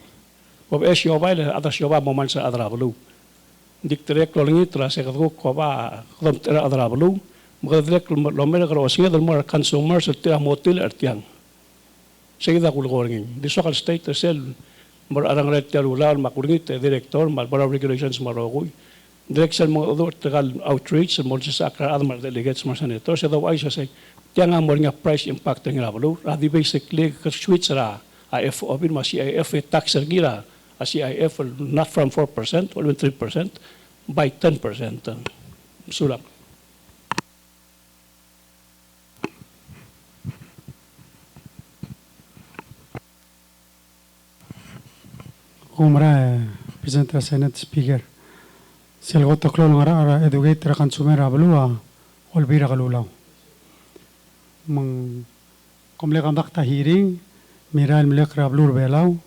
Ob es yobay le adas yoba moman sa adrablo. Diktere klolingi tra se ko ba dam tra adrablo, magadrek lo mera kro singa dal mar consumers at motil artiang. Sige da kulgoring. Di sokal state sel marang red ulan makulingit director para regulations marogoy direction mo tagal outreach mo sa akra admar delegates mga senators so daw ay siya say tiang mo nga price impact ng rabalo radi basically ka switch ra IF open ma CIF tax gira a CIF not from 4% or 3% by 10% sulak. Kumara, President of Senate Speaker. Silgot to klol ngara educate ra consumer abalua olbira kalulaw. Mang komle conduct hearing miral milek rablur belaw.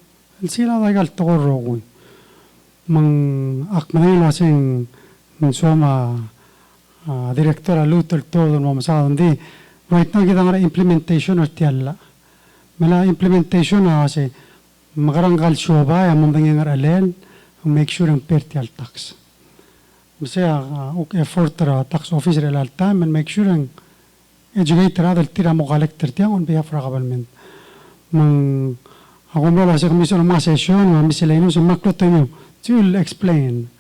Sila dagal tokor rogoy. Mang akmanay lasing soma director alutul todo mo masadandi right now kita ngara implementation or tialla. Mela implementation kasi magaranggal siya ang mga alel make sure ang pertial tax. Masaya effort ra tax officer al time and make sure ang educator adal tira mo collector tiang on behalf of government. Mang ako mo sa commission mga session mga miscellaneous maklo tayo to explain.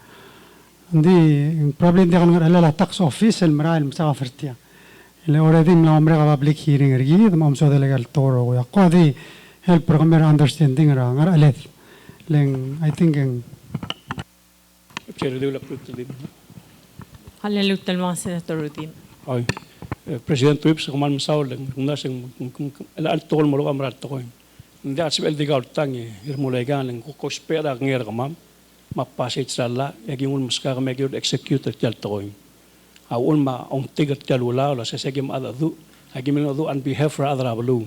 Hindi probably hindi ka nga alala tax office el maral sa offertia. Ile already na umre ka public hearing ergi mo so legal toro ko ako di help programmer understanding ra ngar alet leng I think ang Hallelujah mga Senator Rudim. Ay, President Whips, kuman masaw lang, kung nasang, alaan tol mo lo kamrat to ko. Hindi at sibel di gaw tangi, irmulay galing, kukospera ngera ka ma'am, passage sa la yagi un mas ka meg execute tel toy a un ma on tigat tel ula la se segim ada du agi men du on behalf for other ablu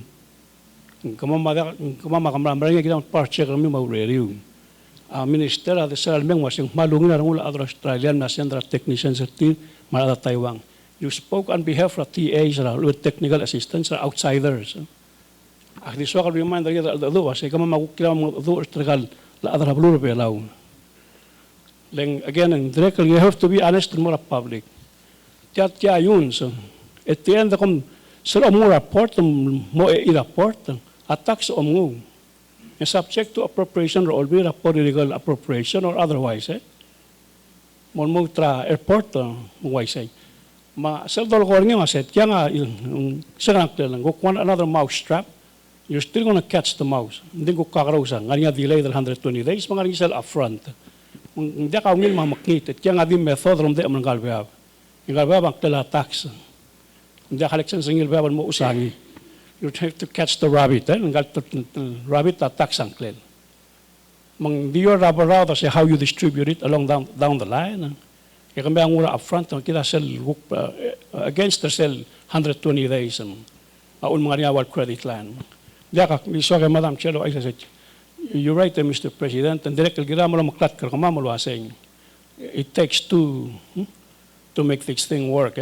kama kamra yagi down part check mi ma review a minister de sal meng wasing malungin ang ula other Australian na sendra technicians at mara Taiwan. You spoke on behalf of TAs with technical assistants outsiders. Akdi so kal remind dari da do was kama makukila mo do tragal la adra blur be law. Then again and directly you have to be honest and more public. Tia yun so at the end kom sila mo report mo i-report attacks on mo. Subject to appropriation or be report illegal appropriation or otherwise mo tra airport mo say ma sel dol ko nga set kya nga sa lang go another mouse trap. You're still going to catch the mouse. Hindi ko kakarosa. Nga nga delay del 120 days, mga rin sila upfront. Hindi ka ungil mga makita. Kaya nga din method rom di ang galbiyab. Yung galbiyab ang tala tax. Hindi ka leksan sa galbiyab mo usangi. You have to catch the rabbit. Ang rabbit na tax ang klel. Mang di yung rubber route kasi how you distribute it along down the line. Kaya kami ang mura upfront. Kita sell against the sell 120 days. Aun mga rin credit line. Madam Chair, I said, you're right, Mr. President, and directly giramo lang maklat ka kamamalo saying, it takes two to make this thing work.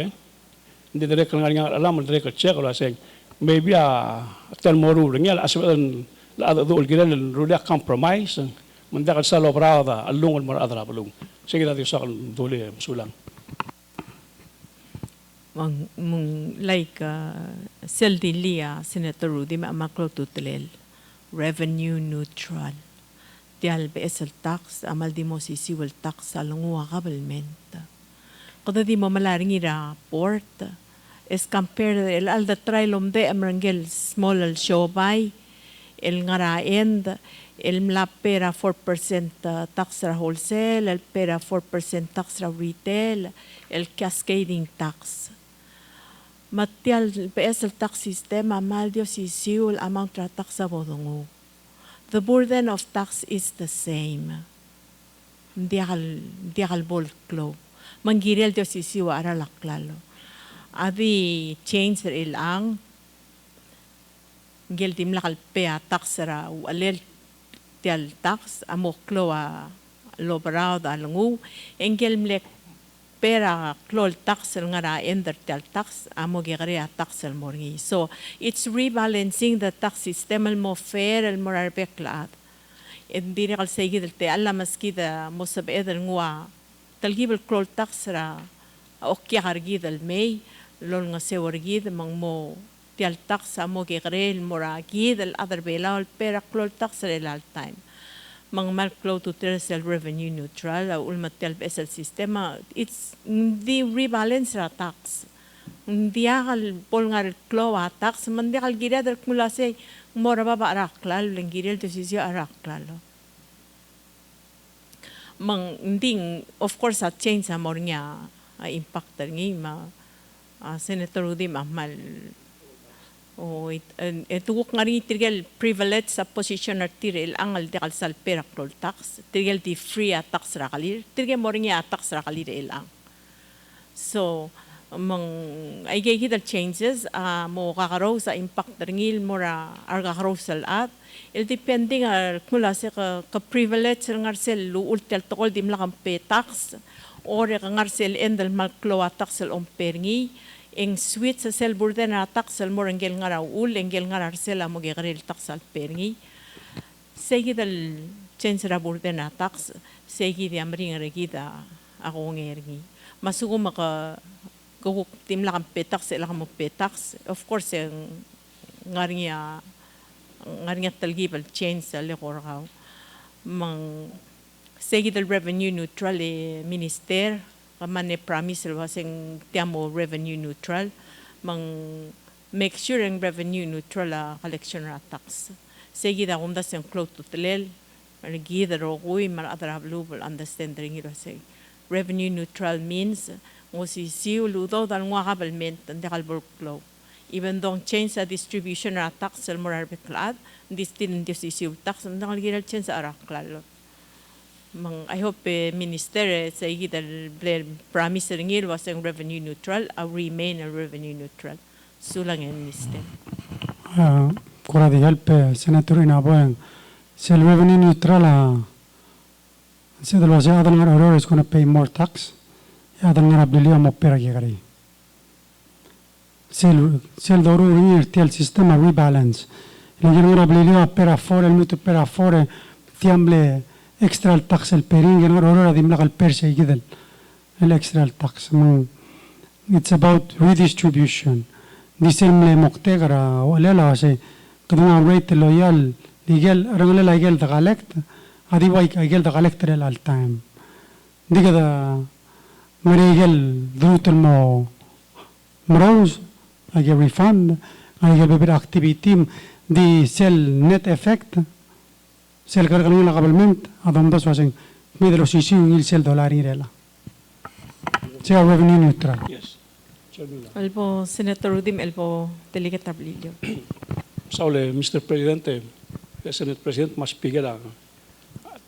Hindi directly nga alam mo directly check ko saying, maybe tell more ruling yan, as well la dool giran rule compromise, manda ka sa lobrada alungon mo adra balung. Sige dati sa dole sulang. Like Seldilia, Senator Rudy Maklo Tutelel, revenue neutral. Tial beesel tax, amal di mo sisiwal tax sa lungua kabalment. Kada di mo malaring i-report, es compare el alda trilom de amrangel small al showbay, el ngaraend, el mlapera 4% tax ra wholesale, el pera 4% tax ra retail, el cascading tax. Matial PSL tax system amal dio sisiul amount ra tax sa bodongo. The burden of tax is the same. Diakal bolklo. Manggirel dio sisiu ara laklalo. Adi change ilang gel tim lakal pea tax ra alel tial tax amoklo lobrao da lungu engel mlek pera klol tax nga ra ender tel tax amo gigrea tax el morgi. So it's rebalancing the tax system el mo fair el morar beklat. Hindi kal sige del te alla maskida mo sabe del ngwa talgib el klol tax ra okya hargid el may lol nga se wargid mang mo tel tax amo gigrea el moragid el other bela el pera klol tax el all time. Mang malklo to tercel revenue neutral au ulmatel besel sistema it's the rebalance ra tax dia kal pol ngar klo tax man dia kal gira der mula se mora baba araklal lengirel to sisio araklalo mang ding of course a change sa mornya impact ngi ma senator Rudy mal o etuok nga rin tirgel privilege sa position na tirel angal de kalsal pera klol tax tirgel di free a tax rakalir tirgel mo rin a tax rakalir ilang so mang ay kita changes mo kakaraw sa impact ringil mo ra kakaraw sa lahat il depending mula sa ka privilege ng arsel luul tel tokol dim lakang pe tax or ng arsel endal malklo a tax el omperngi eng sweet sa sel burden na tax al morengel nga raul engel nga arsela mo gegrel tax al perngi segi dal change ra burden na tax segi di amring regida ako ngergi masugo maka guguk timla kam petax ela kam petax of course ngarinya talgibal change sa lekorgaw mang segi dal revenue neutral minister kamane promise wasing tiamo revenue neutral mang make sure ang revenue neutral collection ra tax segi da umda sen close to telel margi da rogoy mar adra global understanding iro say revenue neutral means mo si ludo dal ngwa kabalment and kalbor flow even though change sa distribution ra tax el morar beklad this tin si tax and ngal giral change sa araklalo I hope minister sa igidal promise ringil was ang revenue neutral, remain revenue neutral. Sulang yan minister. Kura di help senator inabo yang sel revenue neutral said was the other error is going to pay more tax. Other than ability mo pera gari. Sel doru ringil tel sistema rebalance. Lagi ability pera fore el mutu pera fore tiamble extra tax el perin yang error di mlak el perse igidal el extra tax. It's about redistribution. Disemle moktegara wala la se kadung rate loyal legal rangla legal the collect adi wai legal the collector all time diga da legal drutel mo mrows I get refund I get beber activity di sell net effect sell karganu la government adom das wasen me de los isi il sell dollar irela sea revenue neutral. Yes. Alpo Senator Rudim, alpo Delegate Abililio. Saule, Mr. Presidente, Senate President mas pigil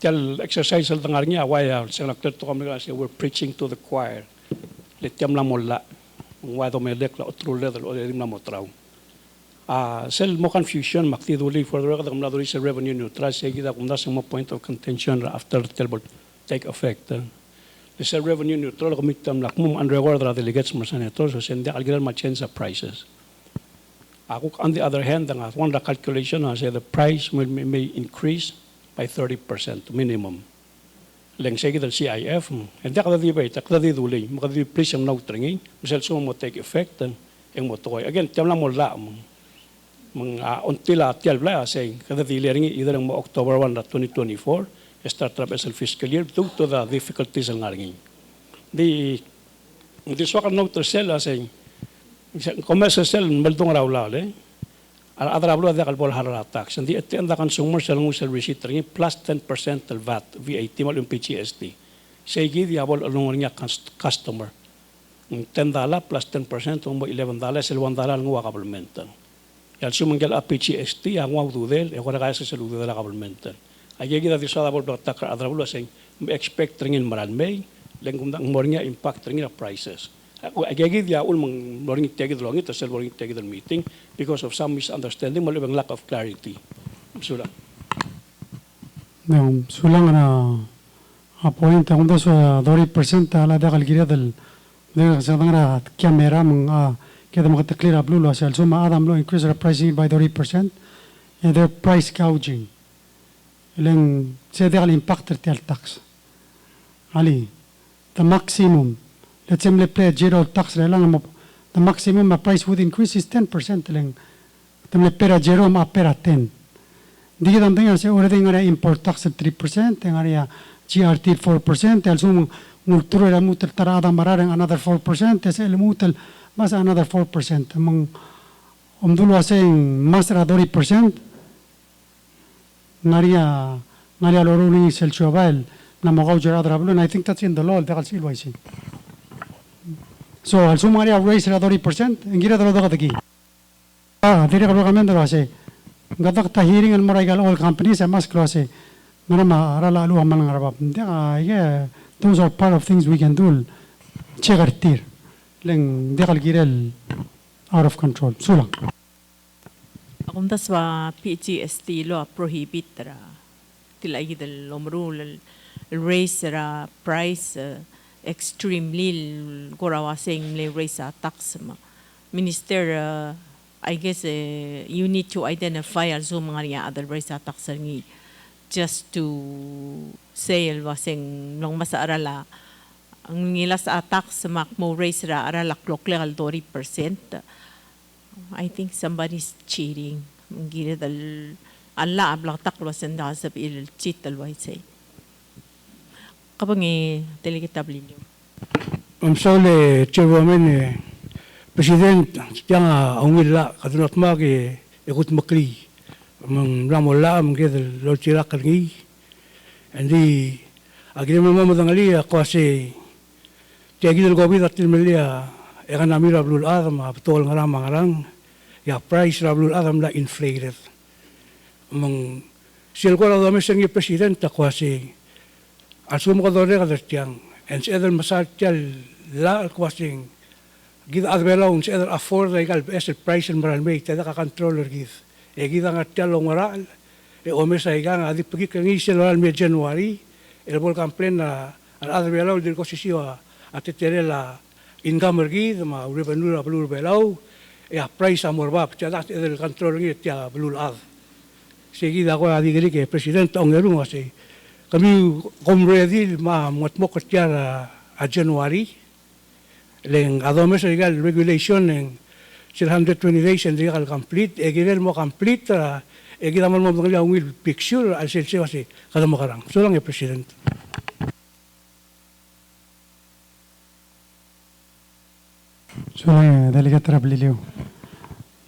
tel exercise al dangar niya waya senator to kami kasi we're preaching to the choir. Letiam la molla why do me lekla otro level o dim la motraw. Sel mo confusion maktiduli for the record ng laduri sa revenue neutral say gida kung nasa mo point of contention after the table take effect. Sa revenue neutral kumitam lak mum unreward ra delegates mo senator so sende algiral ma change sa prices. Ako on the other hand ang one the calculation say the price may increase by 30% minimum. Leng say gida CIF hindi ka di ba takda di duli makadi price ang nautringi musel so mo take effect ang mo toy again tiam lang mo la mga untila tial bla say kada di leringi either ang October 1 2024 start up as a fiscal year due to the difficulties ng ngaringin. Di swakar no tersel asing commercial sel meldong raw lale. Adra blo da kalbol harala tax. Di enda consumer sel ngusel receipt ringi plus 10% del VAT mal yung PGST. Say gidi abol along ringi customer. $10 plus 10% mo $11 sel $1 ngwa governmental. Yal sumanggal a PGST ang wa dudel e kora kaya sa ludo la governmental. Ay gida di sa dabol takar adra blo asing expect ringin maral may lengkum dang mornya impact ringin prices. Ay gida ul mang morning tegid long ito sel morning tegid meeting because of some misunderstanding malibang lack of clarity. Sula. Sulang na point ang dos 20% ala da kalgira del sa dangra camera mga kaya mga clear up lulo sel suma adam lo increase the pricing by 30% and their price gouging. Ilang sede al impact tel tax. Ali the maximum let's say play zero tax lang mo the maximum price would increase is 10% lang tamle pera zero ma pera 10 digi dam tinga se ore tinga import tax 3% tinga ya GRT 4% also multuro era mutel tarada mararang another 4% se el mutel mas another 4% among umdulo asing mas ra 20% Naria loruni sel chuabal na magaujer adra and I think that's in the law dagal silwaisi. So al sumaria raise ra 30% ngira dalo daga dagi. Dire ka programmento ase. Gatak ta hearing al moraigal all companies and mas klase. Ngara ma ara la lu amal ngara bab. Yeah, those are part of things we can do. Chegartir. Leng dagal girel out of control. Sulang. Kung tas ba PGST lo prohibit ra tilay del lomrul raise ra price extremely gorawasing le raise tax ma minister I guess you need to identify also mga other raise tax ngi just to say wasing long masarala ang ngilas tax mak mo raise ra arala clock legal 30%. I think somebody's cheating. Gila dal Allah ablang taklo senda sa il cheat dalway say. Kapag delegate abililyo. Sole chairwoman president yang angwila kadunot magi ikut makli mang ramola ang gidel lo tira kangi andi agire mama madangali ako si tiagidel gobi datil melia ekan nami rablul adam betul ngarang ya price rablul adam la inflated mang silko la dame sengi president ako si Asumo ka dore ka dertiang. And si eder masal tial la kwasing gid adbelaw si eder afford ay kal es price maral may tada ka controller gid. E gid ang tial maral e omesa igang adi pagi kang isel maral may January el bol complain na al adbelaw dir ko sisiwa atitere la income gid ma revenue la blur belaw e a price amor bab tada eder controller gid tia blur ad. Sige ako adi gid ke president ong eru ngasi kami komredil ma motmo kerja a January leng adomes legal regulation leng 120 days and legal complete egidel mo complete egidamon mo mga will picture al selse wasi kada mo karang so lang president. So delegate Rablilio.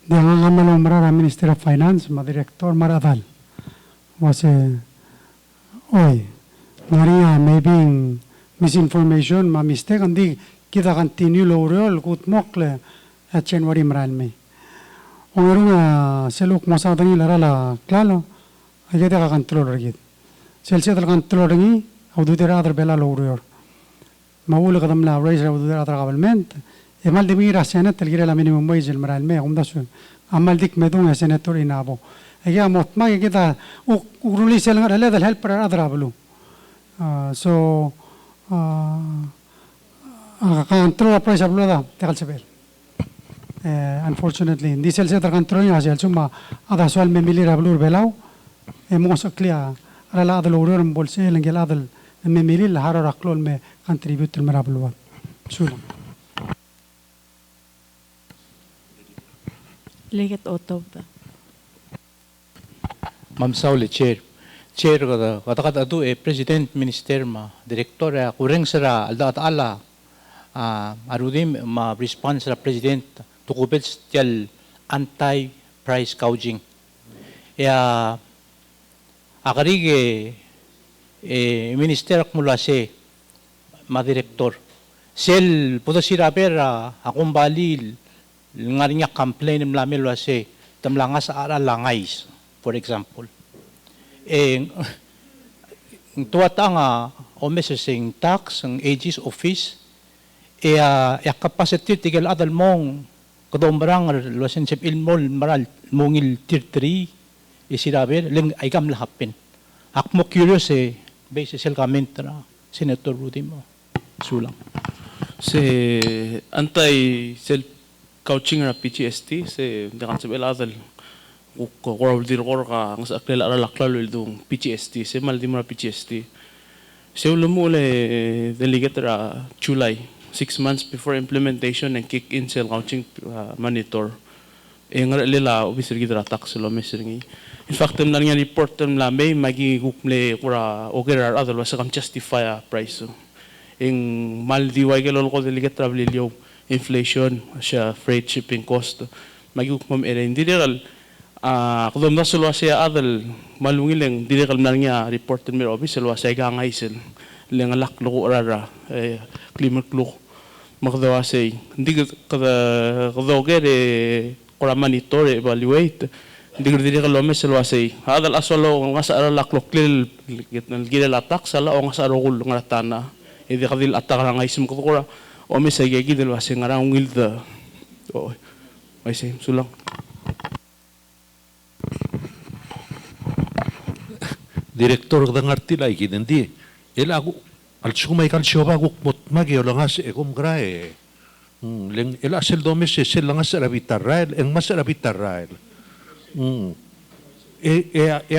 Di ang ngamal umrara Minister of Finance, ma Director Maradal. Was oy, ngaria maybe misinformation, ma mistake, hindi kita continue lowrol kut mokle at January maral may. Ang nga seluk mo sa tangi larala klalo, ay kita ka controller git. Selse tal controller ngi, au dutera adar bela lowrol. Maula kadam la raise au dutera adar government. Emal de mira senet el gira la minimum wage el maral may, um dasun. Amal dik medung senator inabo. Aya motma kita uruli sel ngar le dal helper adra blu. So control price ablu da takal sebel. Unfortunately this sel se control ya sel suma ada soal me milir ablu belau mo so clear ala adal urur bolse lengel adal me milil haro raklol me contribute mer ablu. Sula. Legat otob. Ma'am Sauli, Chair. Chair, katakat adu President, Minister, Direktor, kureng sara alda at ala, arudim response sa President tukupit stial anti-price gouging. Akarige Minister akmula si Direktor. Sel puto siraper akong balil nga rin niya complain mlamil wasi tamlanga sa langais. For example, tuwata nga omesesing tax ang ages office capacity tigil adal mong kadombarang relationship ilmol maral mongil tier 3 isirabe leng ay kam lahapin akmo curious basis sel comment na Senator Rudy mo sulang se anti self coaching na PGST se dakan sa adal ko dir ka ang sa aklela araklalo dong PGST se mal di mo PGST se ulumule delegate ra July 6 months before implementation and kick in sel coaching monitor nga lila officer gidra tax lo mesringi in fact tem lang report tem la may magi gukle kura ogerar other was kam justify price ing mal diway gelo ko delegate travelio inflation siya freight shipping cost magi gukmom hindi legal kung nasulo siya adal malungileng dili kalm niya report in my office selwa siya gangaisen leng laklo ko rara klimat lo makadawa siya hindi kadaw kura monitor evaluate hindi dili kalom selwa siya adal asolo nga sa laklo klil gila latak sala o nga sa rokul nga tana hindi kadil atak ngaisen ko kura o may siya gidil wasi nga rang wilda ay siya sulang. Direktor ng artilay hindi ela ako al sumay kal shoba gukmot magi olangas ekom grae leng ela sel domes sel langas rabitarrael eng mas rabitarrael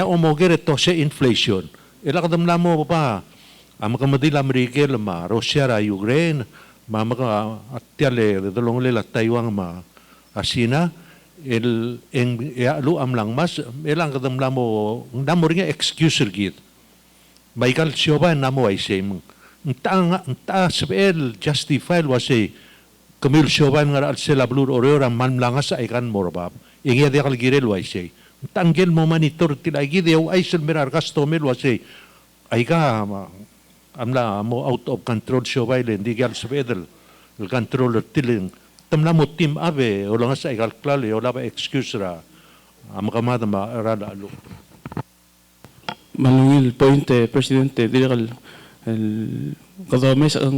omogere to se inflation ela kadam lamo pa amakamadil Amerikel ma Russia ra Ukraine maka atiale dolong lela Taiwan ma Asina lu amlang mas elang kadam lamo namo ringa excuse git baikal sioba namo ay same ta sebel justify wasi kamil sioba nga al sela blur orora manlangas ay kan morbab ingia de kal girel wasi tanggel mo monitor tilagi de ay sel mirar customer wasi ay ka amla mo out of control sioba ile di gal sebel el controller tiling tamla mo team ave o lang sa ikalklali o laba excuse ra amakamada ma rada alu malungil point presidente dili kal Kadomes ang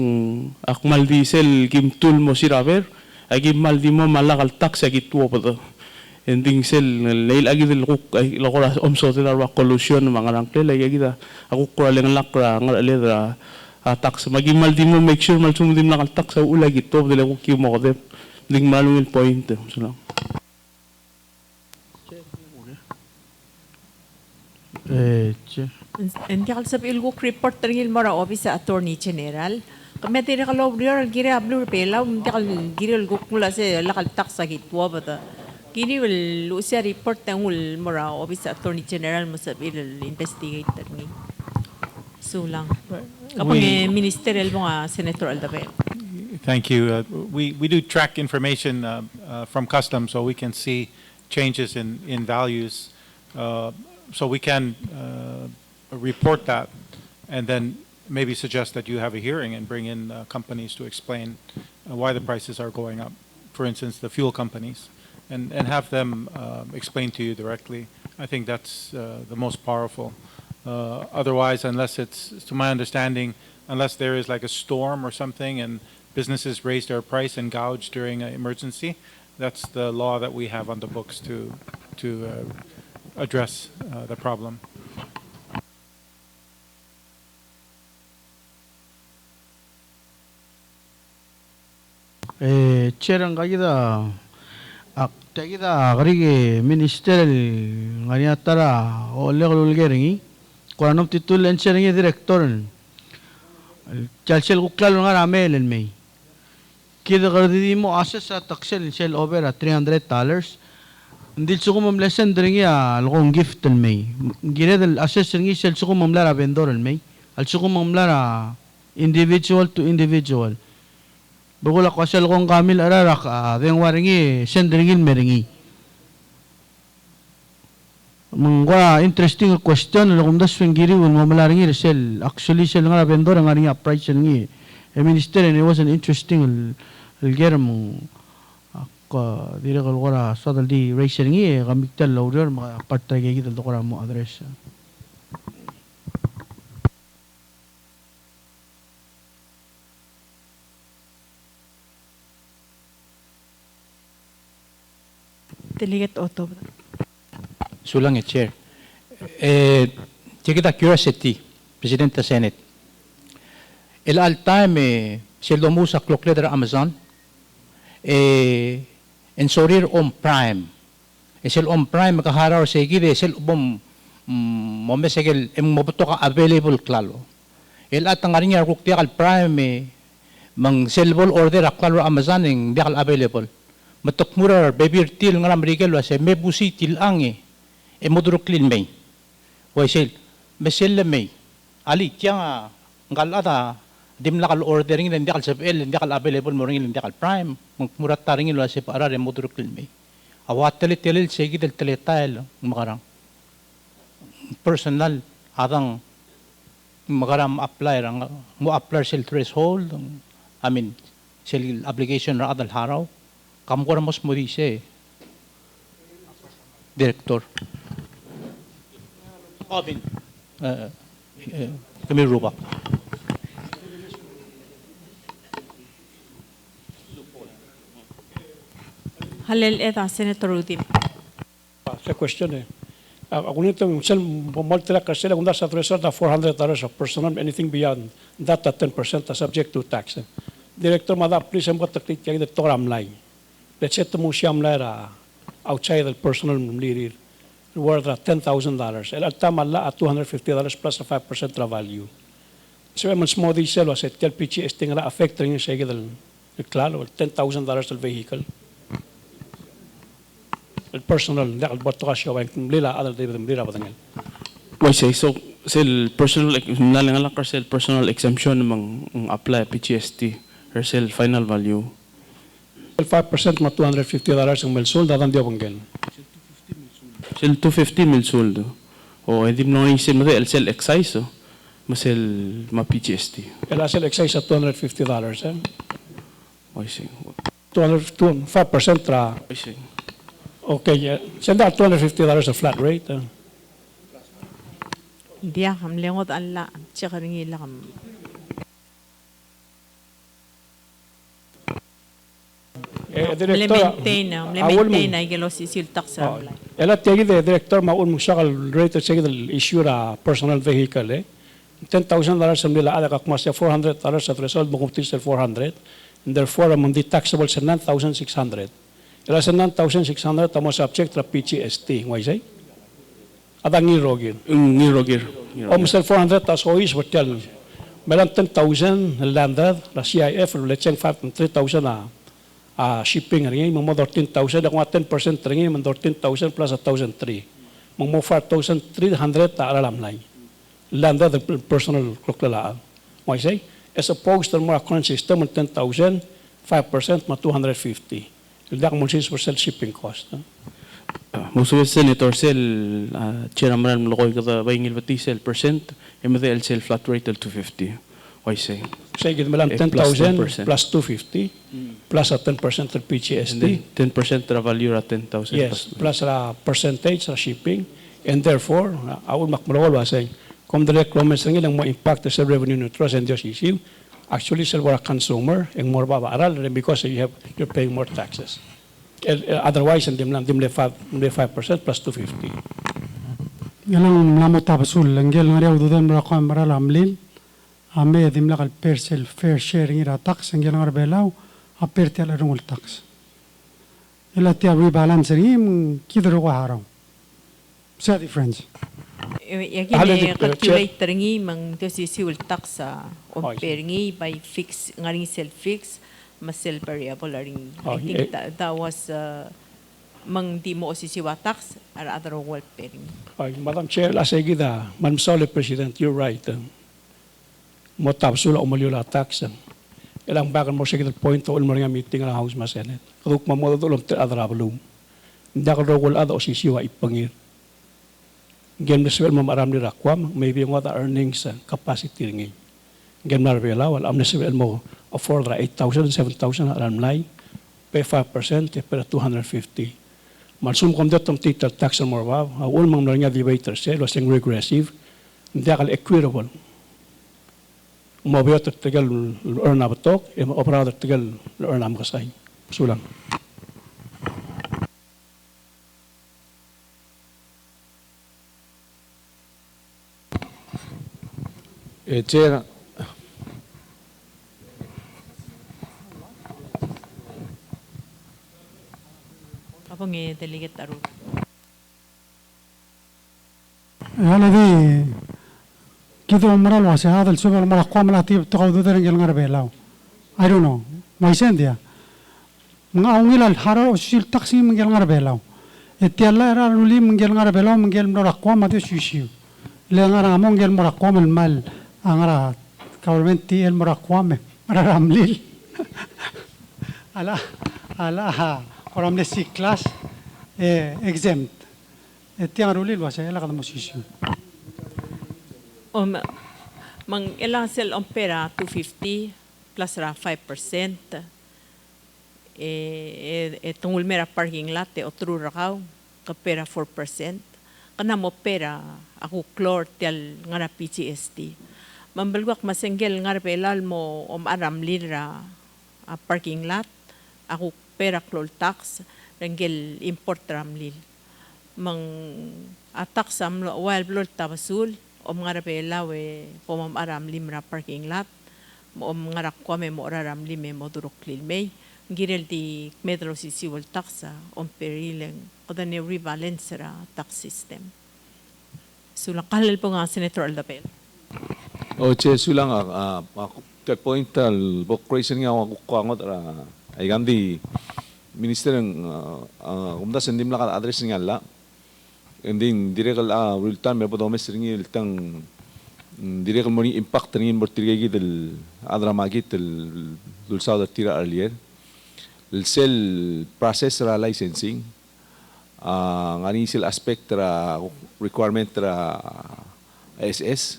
akmal diesel kim tul mo siraber, agi mal di mo malakal tax agi tuwa pa to. Ending sel lail agi del kuk ay lokora omso tilar wa collusion mga rangkel ay agi da ako kuraleng lakra ngal ledra tax magi mal di mo make sure mal sumudim nakal tax sa ula gito dele ko kim mo ko ding malungil point so lang. Hindi ka sabi ilgok report ringil mo ra office sa Attorney General. Kami tira ka lo blir gira blue pela hindi ka gira ilgok mula sa lakal tax sa gitwa ba ta. Kini will lucia report ang ul mo ra office sa Attorney General mo sabi investigator ni. So lang. Kapag ministerial mo nga Senator Aldaver. Thank you. We do track information from customs so we can see changes in values. So we can report that and then maybe suggest that you have a hearing and bring in companies to explain why the prices are going up. For instance, the fuel companies, and have them explain to you directly. I think that's the most powerful. Otherwise, unless it's, to my understanding, unless there is like a storm or something and businesses raise their price and gouge during an emergency, that's the law that we have on the books to address the problem. Chair ang kagida tagida karige ministerial ngania tara o legal geringi kuanong titulen seringi director chalsel kuklalo nga ramel may kida kardi mo assess sa taxel shell over at $300 ndil suko mamlesen dringi alkong gift may gire del assess ringi shell suko mamlara vendor may al suko mamlara individual to individual bagula ko asal kong kamil ararak deng waringi sendringin meringi mangwa interesting question na kung das giri un mamalaringi sel actually sel nga vendor nga ringi price ringi e minister and it was an interesting germ ko dire ko ora sadal di race ringi kamiktal lawder mga partay gigit do ko mo address. Delegate Otto. Sulang Chair. Kita curiosity, President of Senate. Al time sila mo sa clock leader Amazon en sorir on prime. Sila on prime makaharaw sa gide sila momesegel moboto ka available klalo. At ang arinya rukti al prime mang sellable order klalo Amazon ng di available. Matok murar bebir til nga Amerikel wa se mebusi til ange modroklin may wa sel mesel may ali tiang ngalada dim lakal ordering hindi kal sel hindi kal available mo ring hindi kal prime murat taring wa se para modroklin may awat telel segi del teletail makarang personal adang makaram apply rang mo apply sel threshold I mean sel application ra adal haraw kamu ko ramos mo dice director Obin kami rupa Halil eta Senator Udim. Sa question ako nito sel multila kasi kung sa threshold na $400 of personal anything beyond that 10% are subject to tax. Director mada please mo taktik kaya dito ramlay. Let's say to mo siyam lera outside the personal leader worth $10,000. El tamala at $250 plus a 5% value. So when small diesel was at PGST nga affecting yung sige del klaro $10,000 del vehicle. El personal dakal boto ka siya yung lila adal de lila patangel. Why say so sel personal nalang ala sel personal exemption mang apply PGST or sel final value. 5% ma $250 ang milsul dadan dia banggen. Sel 250 milsul o hindi mo isin mo el sel excise masel ma PGST. El sel excise at $250 I see. 5% tra. I see. Okay, send out $250 a flat rate. Dia kam lengot alla chakaringi la kam. Director, Maintain na igelo sisil taksa. ela tegi the director maun mushakal related sa issue ra personal vehicle $10,000 ang nila ala kakmas sa $400 at result mo kumtis sa 400 and therefore among the taxable sa 9,600. Ela sa 9,600 tamo subject ra PGST why say? Adang ngirogin. Ngirogir. Almost 400 tas OIS hotel. Meron 10,000 landed la CIF lecheng 3,000 na shipping ringi mo 13,000 ako 10% ringi mo 13,000 plus 1,003 mo 4,300 ta alam lai landed the personal kloklaan why say as opposed to more current system 10,000 5% ma 250 ildak mo 6% shipping cost Musuh senator sel chairman melokoy kata bayingil bati sel percent MDL sel flat rate 250 why say say gid malam 10,000 plus 250 plus a 10% of PGST 10% ra value ra 10,000 yes plus a percentage ra shipping and therefore awul makmulol wa say kung direct comments ng ilang mo impact sa revenue neutral and just issue actually sel wara consumer ang more babaaral because you're paying more taxes otherwise and dimle 5% plus 250 Yalang namo tapasul langgel ngari ududan marakan maral amlil ame dimla kal persel fair sharing ira tax ngel ngar belaw a pertel arungul tax ila tia rebalance rim kidro ko haraw sa difference Yagi calculator ngi mang to siul tax sa oper ngi by fix ngari self fix mas self variable ring I think that was mang di mo sisiwa tax or other world pairing. Madam Chair, lasa gida, Madam Solid President, you're right. Mo tapsula umalyo tax. Ilang bakan mo sige point to ulmo nga meeting ng House ma Senate. Kaduk mo tulong te adrabalum. Hindi ka rogol ada o sisiwa ipangir. Gen meswel mo maram ni rakwam, maybe yung other earnings capacity ngi. Gen marvela wal am meswel mo afford 8,000 7,000 aram lay pay 5% pero 250. Malsum kom datong title tax mo ba? Ul mang nga debater say was regressive. Hindi ka equitable. Mabiyot at tagal earn up talk, opera at tagal earn up kasay. Sulang. Chair, Apong delegate aro. Hala di kito maral wasi hadal subal mara kwamla tib taqawdu darin gel ngar belaw I don't know may sendia mga ungilal haro sil taxi mengel ngar belaw etialla era luli mengel ngar belaw mengel mara kwama de shishiu le ngar among gel mara kwam al mal angara government el mara kwame mara ramlil ala koram le si class exempt etiang rulil wasi ela kada mo shishiu mang ilang sel ompera 250 plus ra 5% tungul mera parking lot otro rakaw kapera 4% kana mo pera ako klor tel ngara PGST mambalwak masenggel ngar pelal mo aram lira parking lot ako pera klor tax renggel import ramlil mang atak sam while blot tabasul mga rapela we pomam aram limra parking lot mga rakwa me mo raram lime mo durok lilmay girel di metro sisiwal taxa perilang kada ne rebalance ra tax system sulang kalal po nga Senator Aldapel Chair, sulang ke point al bokration nga ako kuangot ra ay gandi minister ng kumda sendim la address nga la ending direkal ultan me podomes ringi ultang direkal moni impact ringi mortirigi del adra magit del dulsado tira earlier el cell process ra licensing ngani sil aspect ra requirement ra SS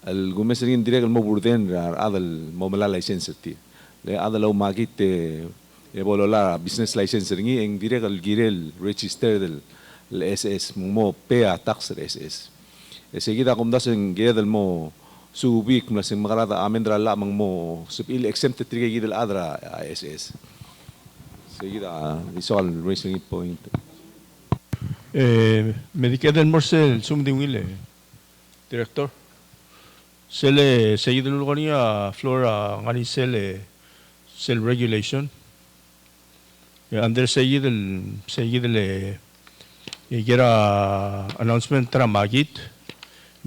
el gumes ringi direkal mo burden ra adal mo mala license ti le adal magit bolola business license ringi eng direkal girel register del SS mo pay tax SS Seguida kung dasin gaya mo subik na sing makarata amin dra lamang mo supil exempted trigay gidal adra ISS. Seguida visual raising point. Medicare del Morcel, sumdingwile, director. Sele, seguido lugar niya, Flora, ngani sel regulation. Under seguido le, igera announcement tra magit.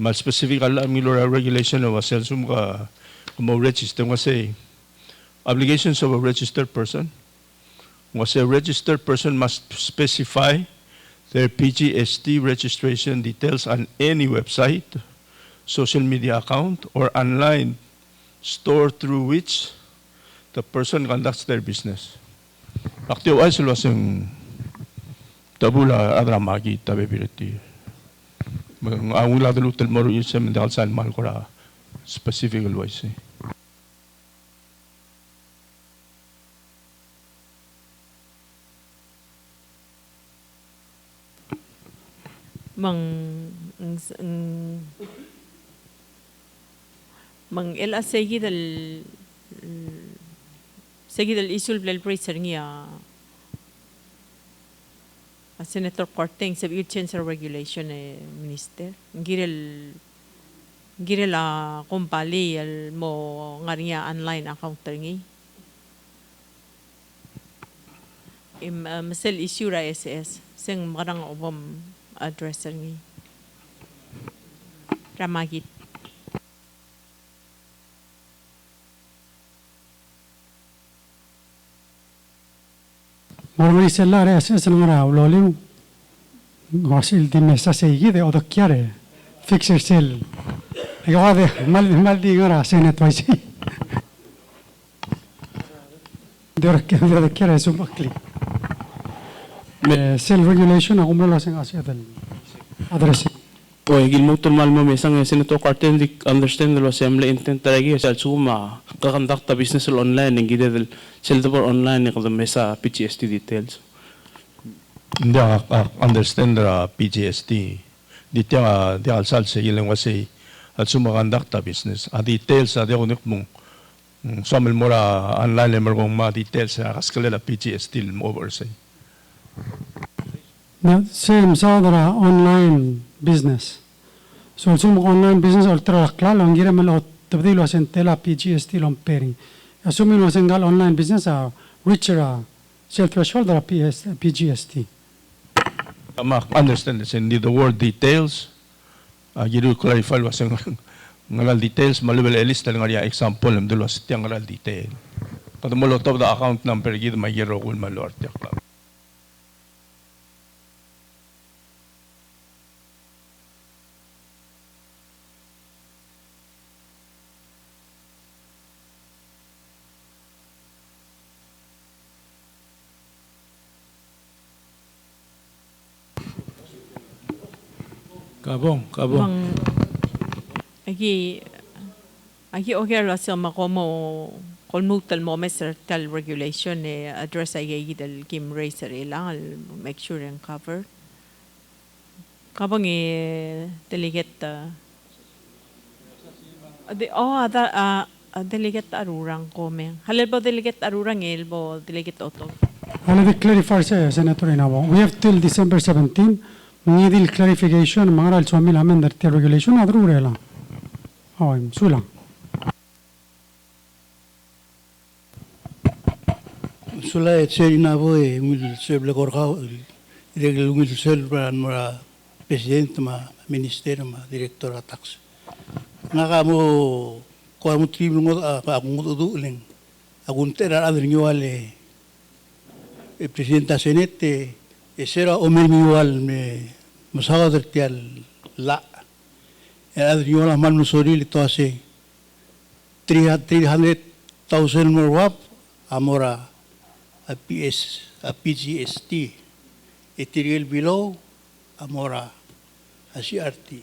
Mal specific ala milora regulation of a sel sumga como register say obligations of a registered person. Was a registered person must specify their PGST registration details on any website, social media account, or online store through which the person conducts their business. Aktiyo ay sila sing tabula adramagi tabibiriti. Ang wala dalutel moro yun sa mendal san mal ko ra specific always. mang ela seguida el isul bel bracer niya a Senator Corteng sa change regulation minister girel a kumpali el mo ngariya online account ngi masel issue ra SS sing marang obam address ngi ramagit Mormoni sellare SS ngara uloliu. Gosil di messa seguide o docchiare. Fixer sel. E guarda mal di ngara senet vaisi. Docchiare su bakli. Cell regulation ako mula sing asya dal address. Oy, gilmutol mal mo mesang Senator Carten di understand the assembly intent taragi sa suma kakandak ta business online ng gidel seldor online ng mesa PGST details. Hindi understand the PGST. Dito di alsal sa ilang wasi at sumakandak ta business. A details adi ako mong samil mura online mo kung ma details sa kaskala PGST mo oversight. Na same sa dara online business. So sumo online business ultra klaro ang gira malo tabdilo asen tela PGST lompering. Assuming was single online business richer self threshold dara PGST. Understand this in the word details. You do clarify was ngal details malubel list lang nga example ng dulo sa tiyang ngal detail. Kada mo lot of the account number gid may giro kung malor tiyak lang. Kabong. Agi okay la sa makomo kolmutal mo meser tal regulation address ay gidal kim racer ilang make sure and cover. Kabang delegate delegate arurang komeng. Halal ba delegate arurang elbo delegate oto. I'll clarify Senator Inabo. We have till December 17. Ngidil clarification mangaral suamil amender the regulation adrurela. Sula. Sula etserina boy mil seble korkao regel mil selbran mara president ma minister ma director tax. Ngaka mo ko mo tribunal mo akong uduling. Akong tera adrinyuale presidenta senete esera omeniwal me masaga tertial la adriyola manu soril to ase 300,000 more wap amora a PGST etiril below amora a CRT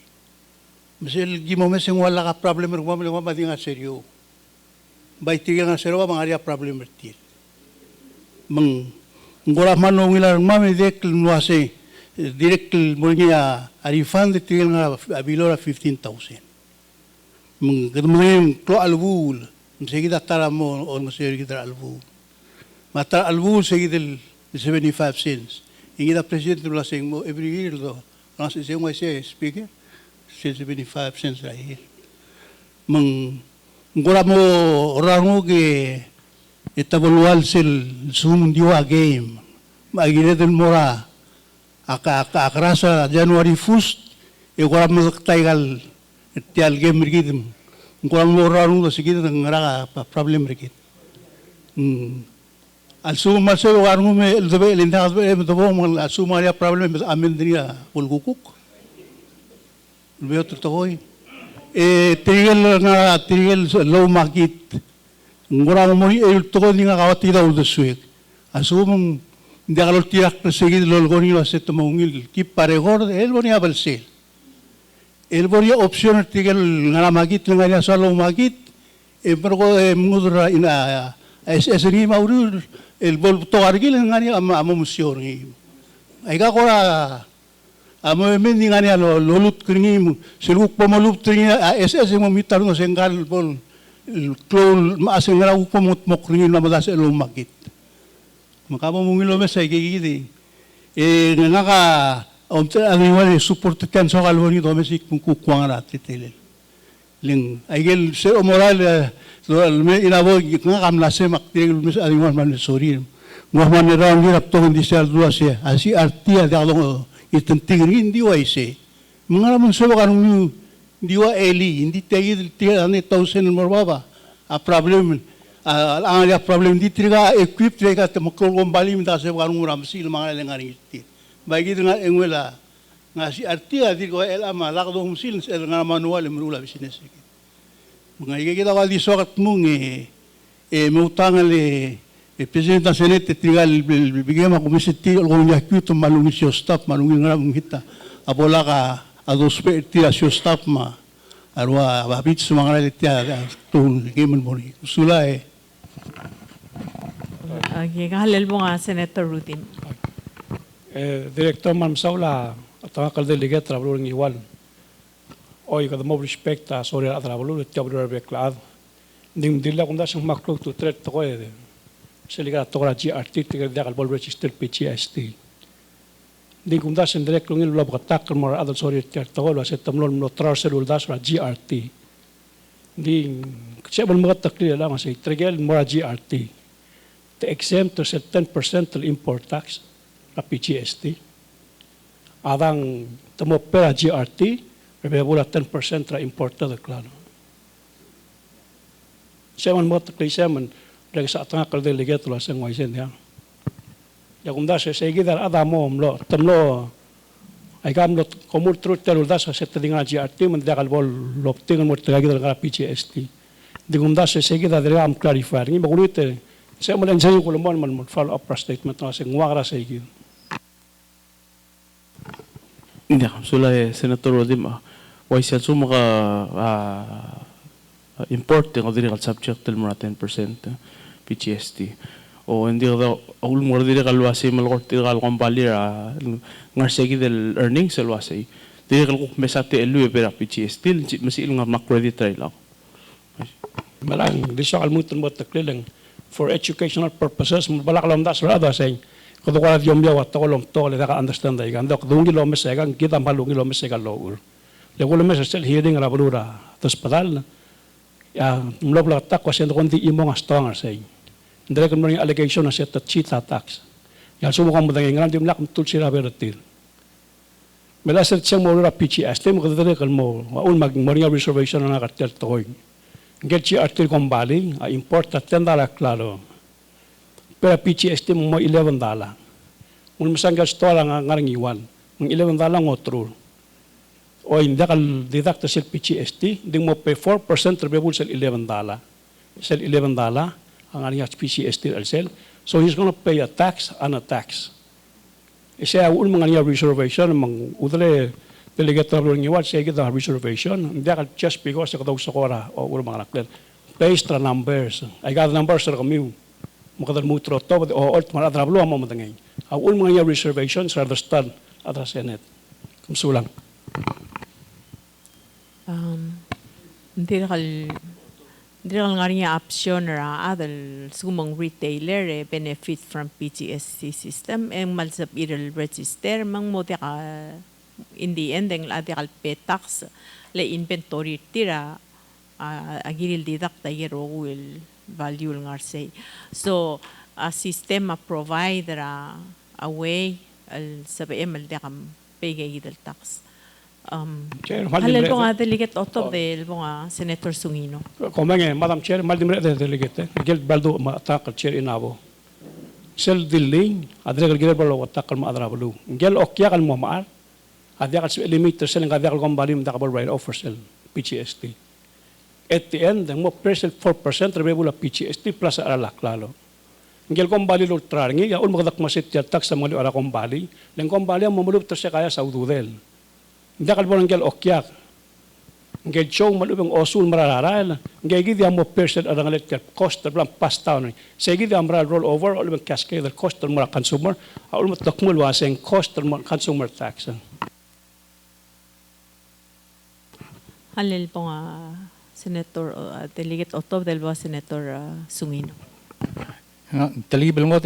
masel gimo meseng wala ka problem mo madinga seryo bay tiga nga serwa mangaria problem ertir mang ngora mano ngilar mami dek nuase direct mo niya a refund the trial nga below 15,000. Mga klo albul, sige tara mo on masiri kita albul. Mata albul sige del 75 cents. Ingida president la sing mo every year do. Nasa sing mo siya speaker 75 cents a year. Ngura mo orang mo ke itabalual sil sunun diwa game. Magile del mora akrasa January 1st ngura mo taygal tial game rigid. Ngura mo orang mo sige ngara problem rigid. Al-suma sa orang mo me elzabe linda be mo al-suma ya problem amin dia ulgukuk. Lubyo totoy. Tigil low market. Ngura mo to ni nga kawati daw deswek. Asumong hindi ka tiyak perseguir lolgoni lo aset mongil ki paregor el bonia balsel. El bonia option tigil nga market nga ya sa low market. Pero mudra ina SSNI maurul el bol to argil nga ni amomusyon ni. Ay ka ko amo mendi nga ni lolut kringi siluk pamalup tringi SS mo mitar no senggal bol klol maasen nga upamot mo kringi na madas elo makit. Makamo mungilo mes ay gigidi. Nga ka ang wali support kan so kalwoni domestic kung kukuang na titilil. Ling aigel se moral me inabo nga kamlase maktigil mes alingon man sorry. Mo man ran dirap to hindi siya dua siya asi artia dalong itantingin hindi wa ise. Mga naman sa kanong hindi wa eli hindi tiya ani 1,000 morbaba. A problem ang ya problem di triga equip triga te makol bali minta sa kanong ramsil mga lengaring iti. Bagi nga engwela nga si artia di ko el ama lakdo humsil el nga manual emrula business. Mga igigita ka di sokat mong mutangal Presidente Senete trigal bigyan mo kumisiti kung niya kyuto malungi siya staff malungi nga mong hita abola ka ados pe tira siya staff ma arwa babit sa mga nalitiya tun gimen mo ni usula kahalal mo nga Senator Rutin. Director Ma'am Saula at ang kaldelige trabaluring iwan. Oy kada mo respect sorry at trabaluring trabaluring beklad. Hindi kung dasang maklog to threat to ko seliga tokra GRT tiga dia kalbol register PGST. Di kung dasan direct lungil lo bakatak mo adal sorry tiar tokolo sa tamlon mo trarsel das ra GRT. Di sebal mo takli lang sa trigel mo GRT. To exempt to 10% to import tax ra PGST. Adang tamo pera GRT rebebula 10% ra import to klano. Seman mo takli seman dari saat tengah kalau dilihat tuh langsung ngaisen ya. Ya kumda saya gidar ada mo mlo temlo ay kam lo komur trut terul das saya teringat GRT mendak albol lo tingan mo tengah gidar ngara PGST. Di kumda saya gidar dari am clarify ini bagulite saya malan saya ko lemon man follow up statement na saya ngwara saya gid. Hindi sula Senator Rodim why siya sumaka importing o diri kal subject til mura 10% PGST o hindi daw ul mura diri kal wasi malkort diri kal kompali ngarsegi del earnings el wasi diri kal mesate elu pera PGST masi il nga credit try lang Malang di siya kalmutan mo taklilang for educational purposes balak lam das rada say kudo ko yom yaw at kolom to le ka understand ay gando dungi lo mesegan kita malungi lo mesegan lo ul le ko lo mesel hearing ra bulura hospital ya mlobla tak ko sendo konti imong astongar say ndere kun mga allegation na set cheat tax ya sumo kam budang ngam dim lak tul sira beratil mela set siyang mo ra PGST mo kadere kal mo ul mag moringa reservation na katel toy get chi artil kombali a import $10 claro pero PGST mo $11 mun misanggal store nga ngarang iwan ng $11 ngotro o hindi ka deduct sa PGST, hindi mo pay 4% rebebul sa $11. Sa $11 ang aning PGST sel. So he's going to pay a tax and a tax. Siya ul mga niya reservation, mga udale delegate ng iwan, siya kita reservation, hindi ka just because sa kataw sa kora o ul mga nakler. Based on numbers. I got numbers sa kami. Makadal mo tro to, o ort mga adrablo ang mamatangay. Ang ul mga niya reservation, sa understand, at Senate. Kumsulang. Hindi nga rin option ra adal sumong retailer benefit from PGST system ang malsap iral register mang mo ka in the end ang adikal petax le inventory tira agiril didak tayero will value ngar say so a system provide ra a way al sabi mal dekam pay gidal tax halal po nga delegate otob del po nga Senator Sungino. Komenge, Madam Chair, maldimre de delegate, gel baldo matakal chair inabo. Sel dilling, adre gel baldo matakal ma adra balu. Gel okya kal mo maar, adya kal limiter sel nga adya kal kombali matakal right offer sel PGST. At the end, mo percent 4% rebula PGST plus aralak lalo. Gel kombali lo traringi, ya ul magadak masit ya tax sa mga ara kombali, leng kombali ang mamulup terse kaya sa ududel. Hindi ka lang ngel okyak. Ngel chong malubang osul marararal. Ngel gidi ang mo percent ang ngalit ka cost ng past town. Sa gidi ang maral roll over, ulubang cascade the cost ng mga consumer, ulubang takmul waseng cost ng mga consumer tax. Halil po nga Senator Delegate Otob del Senator Sungino. Talibal mo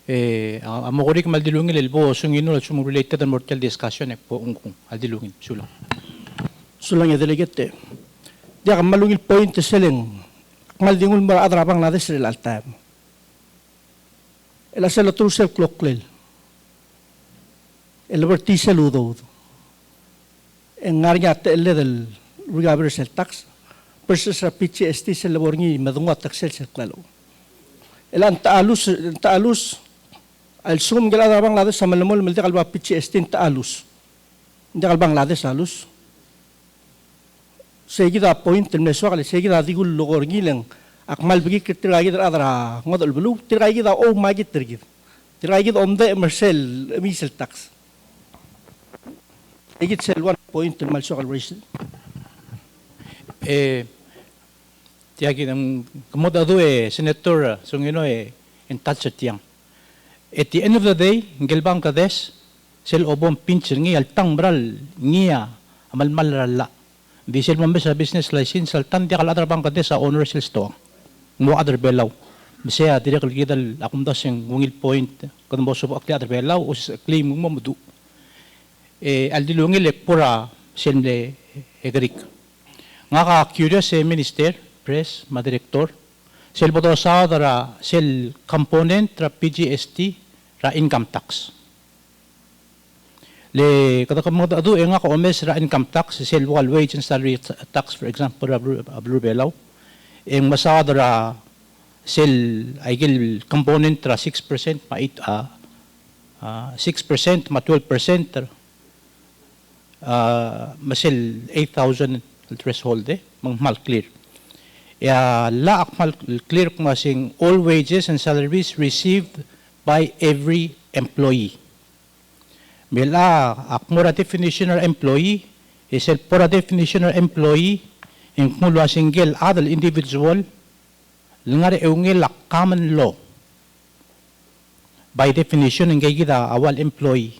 amo ko rin maldilungin ilbo sungino at sumong related and mortal discussion po ungkong aldilungin sulang. Sulang ya delegate. Dia kan malungil point seleng. Maldingul mara adrabang nade sel altam. Ela sel otro sel clocklel. El vertice ludo. En arnya tele del regabres el tax. Persis rapici esti sel laborni madunga taxel sel clalo. El antaalus al sum gala da Bangladesh sa malamol milde kalba PGST taalus. Hindi kalbang Bangladesh alus. Segi da point ne so kali segi da digul logor ngileng akmal bigi kirtiragi da adra ngodol bulu tiragi da o magi tirgi. Tiragi da omde emersel misel tax. Egit sel one point mal so kali race. Tiagi ng kamodado Senator Sungino in touch at yang. At the end of the day, ngel Bangladesh, sel obong pincher ngi altang bral ngia amal malala. Di sel mambes sa business license altan dia kal adra Bangladesh sa owner sel sto. Mo adra belaw. Bisaya dire kal gidal akum das yung ngil point kan mo subo akli adra belaw o claim mo mudu. Aldilungil pura sel le egrik. Nga ka curious minister, press, madirektor, sel boto sa dara sel component ra PGST ra income tax. Le kada ka mga adu nga ko omes ra income tax sel wal wage and salary tax for example ablu belaw. Eng masa dara sel aigil component ra 6% ma 6% ma 12% masel 8,000 threshold mal clear. Ya la akmal clear kung asing all wages and salaries received by every employee. Mila akmura definition of employee is el pura definition of employee in kumulo asing gel adal individual ngare eungil common law. By definition ng gigida awal employee.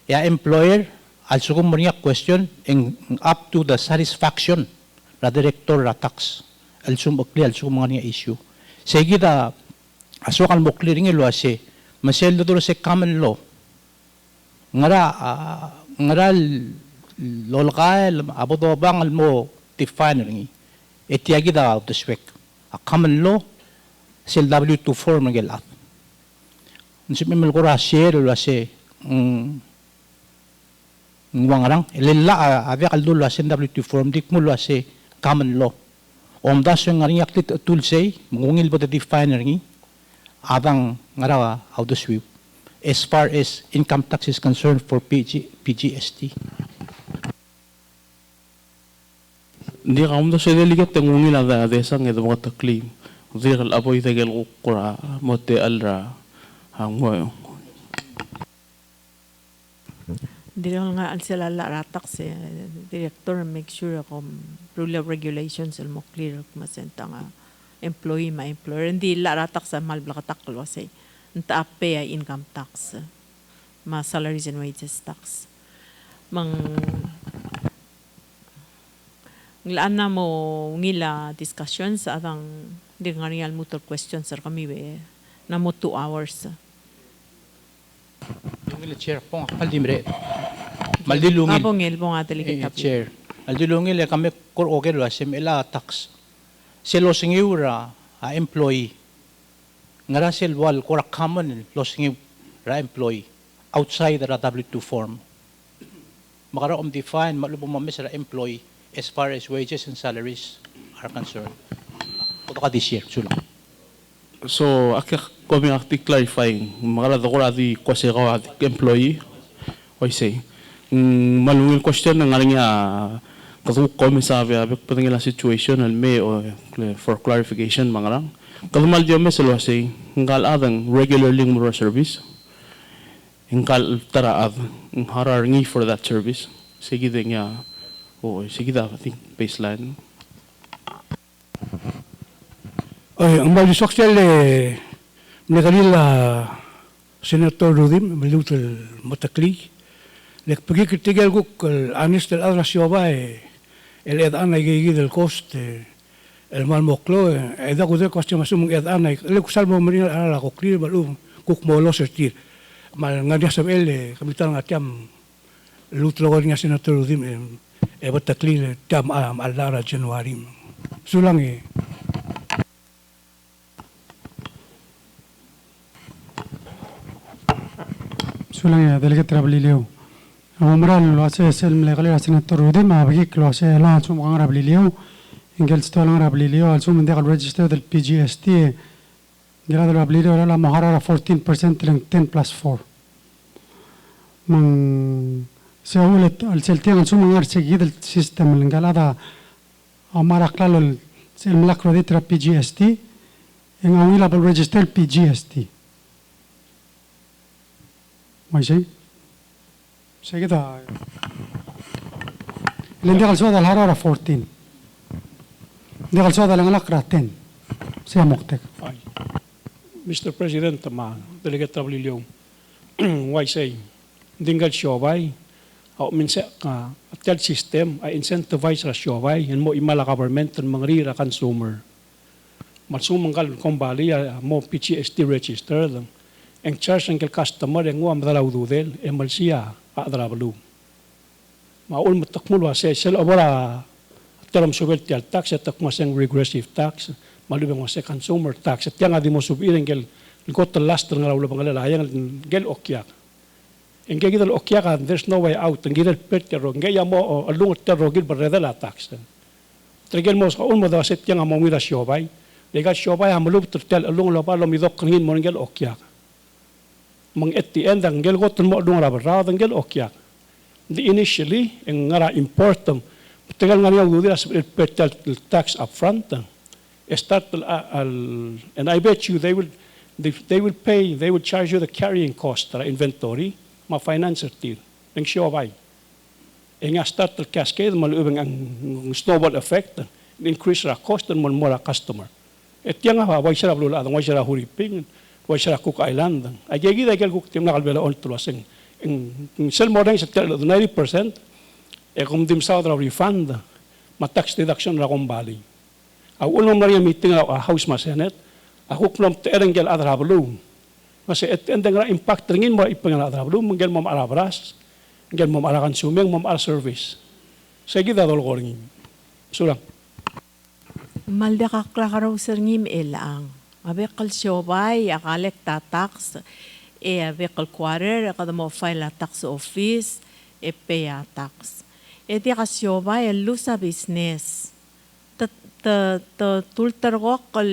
Ya employer al sugum mo question in up to the satisfaction la director la tax. Al sumukli al sumang issue. Sige da asukal mo clearing ilo ase masel do se common law. Ngara lolqal abodo bangal mo define etiagi da out the swek. A common law sel W2 form ngelat. Nsip mel ko ra share lo ase ngwangarang elilla ave kaldulo ase W2 form dik mo lo ase common law. Om das yung ngaring yaklit tool say, mungil ba define ringi, abang ngarawa how to sweep as far as income tax is concerned for PGST. Hindi ka mo sa delegate ang ngungil ang desang ito mga taklim. Hindi ka apoy tagil kukura mote alra ang mo. Hindi nga sila laratak si director make sure ako rule of regulations mo clear masenta nga employee ma-employer. Hindi laratak sa malblakatak kasi nta pay income tax. ma salaries and wages tax. Nglaan na mo ngila discussion sa atang di nga real motor questions sir kami be na mo 2 hours. Yung chair pong kaldimre. Maldilungil. Abongel po nga delegate Chair. Maldilungil kami kur okay lo ila tax. Selo singiura a employee. Ngara wal kurak common lo singiura employee outside the W2 form. Makara define malubong mamis ra employee as far as wages and salaries are concerned. Ito ka this year, sulang. So, kami akti clarifying, makala ko ati kasi ko ati employee, o say, malungil question ng nga niya, katuk kami sabi, abik patingin situation, alme, o for clarification, mga lang. Kalumal diyo may salo say, ngkal adang regularly mura service, ngkal taraad, nghararngi for that service. Sige din niya, sige da, I think baseline. Ay, ang bali social nakalila Senator Rudim, malutul matakli. Lek pagi kitigal ko anis del adra sioba el edan ay gigi del cost el mal moklo eda ko de cost masum edan ay le kusal mo marina ala ko clear balu kuk mo lo sertir. Mal ngadia sabel kapital ngatiam lutlo ko nga Senator Rudim e batakli tam alara January. Sulang Sulang delegate Rablilio. Umral lo hace es el legal senator Rudy ma bigik lo hace la sum gang Rablilio. Ingel stolang Rablilio al sum degal register del PGST. Grado Rablilio la mojarara 14% lang 10+4. Mang se ulet al seltian al sum gang seguid el sistema lengalada amara claro el macro de PGST. En awila por register el PGST. ماشي كده اللي دخل سودا الحرارة 14 دخل سودا الأقرأ 10 سيا مقتك Mr. President, delegate Trablilio, why say, dingal siobay, o minsa ka, atel system, ay incentivize ra siobay, yan mo imala government, ang mga rira consumer. Matsumanggal kong bali, mo PGST register lang. Ang charge ng customer ang uam dalaw dudel emal siya adrablu maul matakmul wa sel abara teram subel tial tax at masang regressive tax malubang wa consumer tax at yang adi mo subirin gel got the last ng law bang lalayang gel okyak en gel okyak there's no way out en gel petero ngaya mo alung terro gil barredala tax trigel mo sa ulmo da set yang mo mira siobay legal siobay amalub tel alung lo pa lo midok ngin mo gel okyak mang at the end ang gel goton mo dung rabarao ang gel okyak the initially ang ngara important tagal nga niya udira sa petal tax upfront start and I bet you they will charge you the carrying cost ra inventory ma financer til ang siobay nga start the cascade malubang ang snowball effect increase ra cost and more customer et yang ha way sira blula ang way sira huriping way sira cook island ay gigi dagel cook tim nakalbela on tulasing ang sell mo rin sa 90% kung dim sa refund ma tax deduction ra kung bali aw ulong na meeting a house ma senate ako kung tereng gel adra blue kasi endang ra impact ringin mo ipang adra blue mangel mo arabras ngel mo ara consuming mo ara service sige dadol ko ringin sulang malda ka klaro sir ngim elang abekal siobay akalek tax abekal quarter kada mo file a tax office pay a tax di ka siobay lusa business tultar ko kal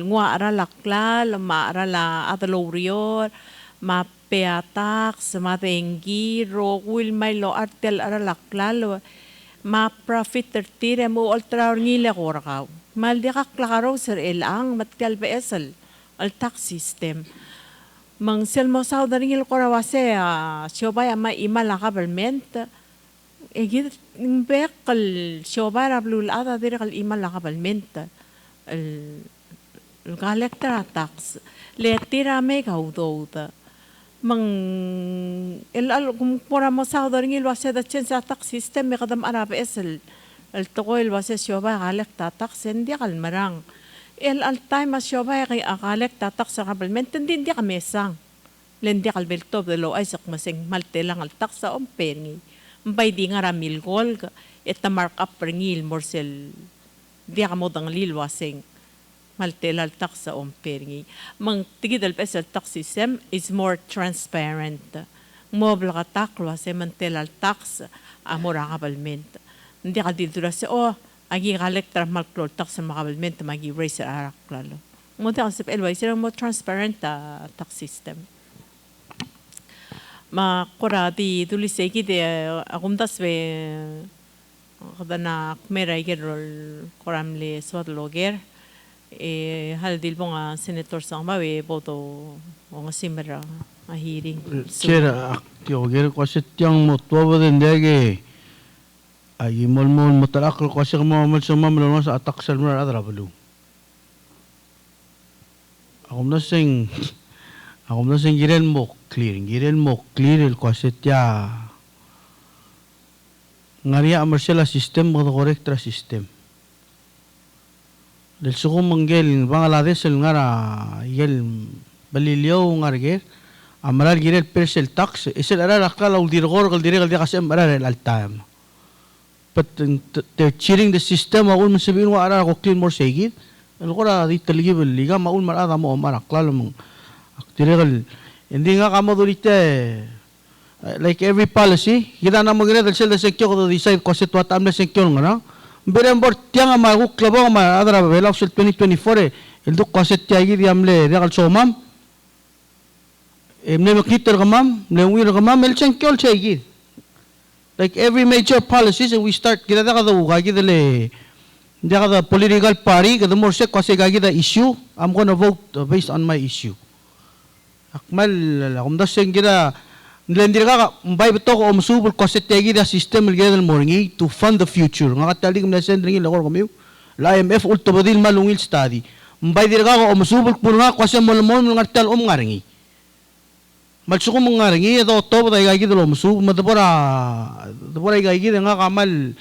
ngwa ara laklal ma ara la adalorior ma pay a tax ma tengi ro will may lo artel ara laklal ma profit tertire mo ultra ngile korakaw mal di ka klaro sir elang matkal beesal al tax system mang sel mo sa daringil korawase siobay ama imala government egid bekal siobay rablul ada dirikal imala government el collector tax le tira me gaudouda kung pura mo sa doon ng ilwase da chen sa tax system may kadam arab esel el toko ilwase syoba galek tax hindi kalmarang al time as syoba kay akalek tax sa government hindi ka mesang lendi kalbeltob de lo ay sak maseng malte lang al tax sa ompengi mbay di nga ramil gol eta mark up ringil morsel di ka mo dang lilwaseng maltelal tax sa omperingi. Mang tigidal pesel tax system is more transparent. Mobile ka taklo sa mantelal tax amora kabalment. Hindi ka dito na sa agi kalektra malklol tax sa makabalment magi raise sa arak lalo. Mo ta sa elwa sila mo transparent tax system. Makura di tulis sa de akumdas be kada na meray gerol koramle swadloger. Hal dil po nga senator sang bawi boto o nga simera nga hearing. Chair, aktiyo gero kasi tiyang motwa din dege ay molmol motalakal kasi mo mal sa atak sa mga adrabalo. Ako na sing giren mo clear kasi tiya ngariya amersela system mo correctra system. Del suko manggel Bangladesh el ngara yel balilyo ngarger amaral girel persel tax isel ara akala ul dirgor gal dirgal di kasem ara el altam but they're cheating the system maul masabin wa ara ko clean more segit el qora di taligib liga maul marada mo mara klalo mong dirgal hindi nga kamo durite like every policy kita na magre del sel de sekyo ko decide ko se tuat amne sekyo ngara Berembor tiang ama ko klabo ama adra bela sul 2024 el duk kaset tiagi di amle regal somam emne makiter kamam lewir kamam el chankyol chegi like every major policies and we start kita kada uga kita le kada political party kada more se kase gagi the issue I'm going to vote based on my issue akmal kumda seng kita Nilendir ka mbay beto ko umsubol ko sa tegi da system el morning to fund the future. Nga katali kum na sendring il akor kamiu. La IMF ulto badil malungil study. Mbay dir ka ko umsubol puno nga ko sa molmol ngartal ngaringi. Malsuko ngaringi ito to ba gagi do umsub madabora gagi nga kamal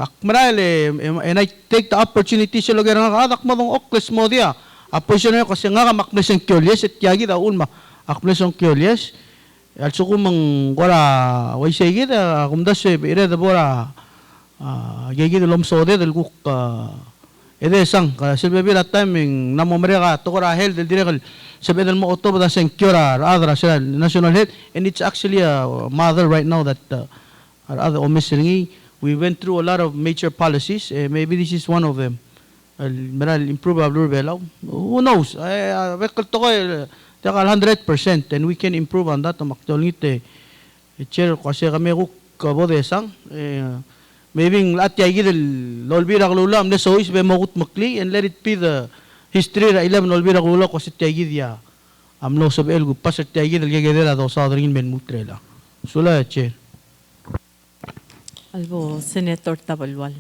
akmarale and I take the opportunity sa lugar nga adak mo dong okles mo dia. Aposyon ko sa nga maknes ang kyolies at yagi da unma aknes ang kyolies. Al suku meng gora wai segit kumdas se ire da bora gegi de lom sode del guk ede sang silbe bi that time namo mereka to gora hel del direk sebe del mo oto da sen kyora adra sa national head and it's actually a mother right now that other omisringi we went through a lot of major policies maybe this is one of them meral improve abdur belaw who knows vekal to ko Takal 100% and we can improve on that. Maktolite chair kasi kami ko kabode sang maybe lahat yagi del lolbira klula amne sois be magut makli and let it be the history ra ilam lolbira klula kasi yagi dia amno sab el gu pas yagi del gegedela do sa dringin ben mutrela sula chair Albo Senator Tabalwal.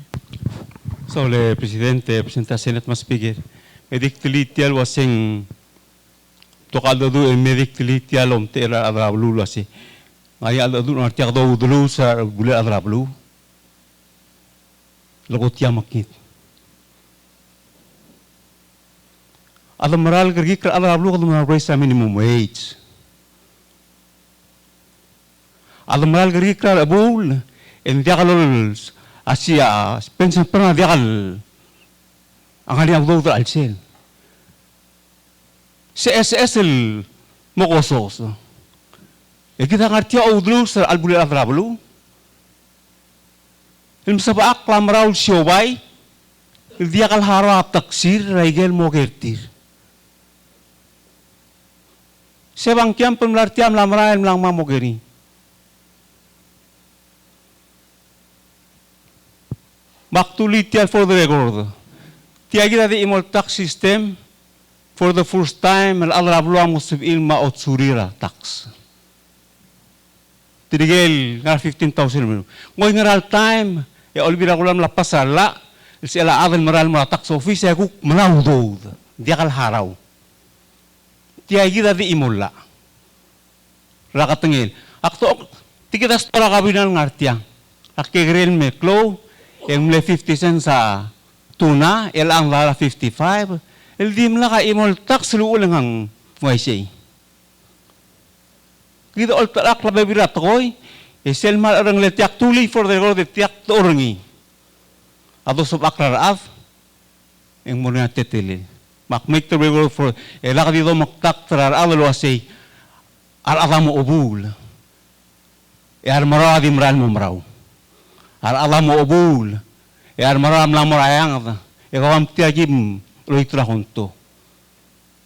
Sole presidente Senate mas speaker medictilitial wasing Tokado do medically tialom tera adrablu lasi. Ngaya adu nartiak do dulu sa bule adrablu. Lagot ya makit. Ada moral kergi ker adrablu kada moral raise minimum wage. Ada moral kergi ker abul en diakalol asia pension pernah diakal. Angali abdo alsel. CSSL mokosos. Kita ngerti dulu ser albuli adrablu. Ilm sabak lamraul siobay. Dia kal harap taksir raigel mogertir. Sebang kiam pemelartiam lamrail melang mamogeri. Maktulitial for the record. Tiagi tadi imol tax system. For the first time, al-adrablu ang musib ilma o tsurira tax. Tidigel, nga 15,000. Ngoy nga real time, ya olbira ko lang lapasala, si ala adal maral mara tax office, ya kuk manawdod, di akal haraw. Tiya gida di imola. rakatengil. Akto tikitas tora kabinal ngartiang. Akigril me klo, emle 50 cents sa tuna, elang lara 55. El dim la ka imol tax luulang ang waisay. Kita ol tarak la bebirat koy, esel mal orang le tiak tuli for the road tiak torangi. Ato sob akraraf, ang muna tetilil. Make the river for elak dito maktak tarar awal wasay ar mo ubul. Ar maradim ran mumraw. Ar mo ubul. Ar maram la morayang. Ikawam tiagim loitra hunto.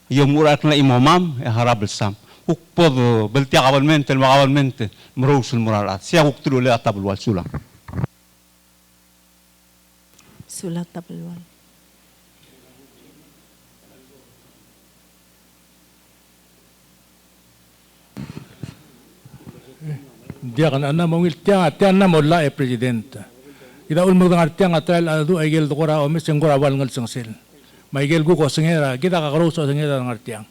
Yung murat na imamam harabel sam. Ukpod belti kabalmente makabalmente mrusul murarat. Siya uktulo le atabul sulang. Sulat tabulwal. Dia kan ana mongil tiang na mola president. Kita ulmog ng tiang atal adu ay gel dokora o mes ngora wal ngal sengsil. May gel gu ko sengera kita ka karoso sengera ng tiang.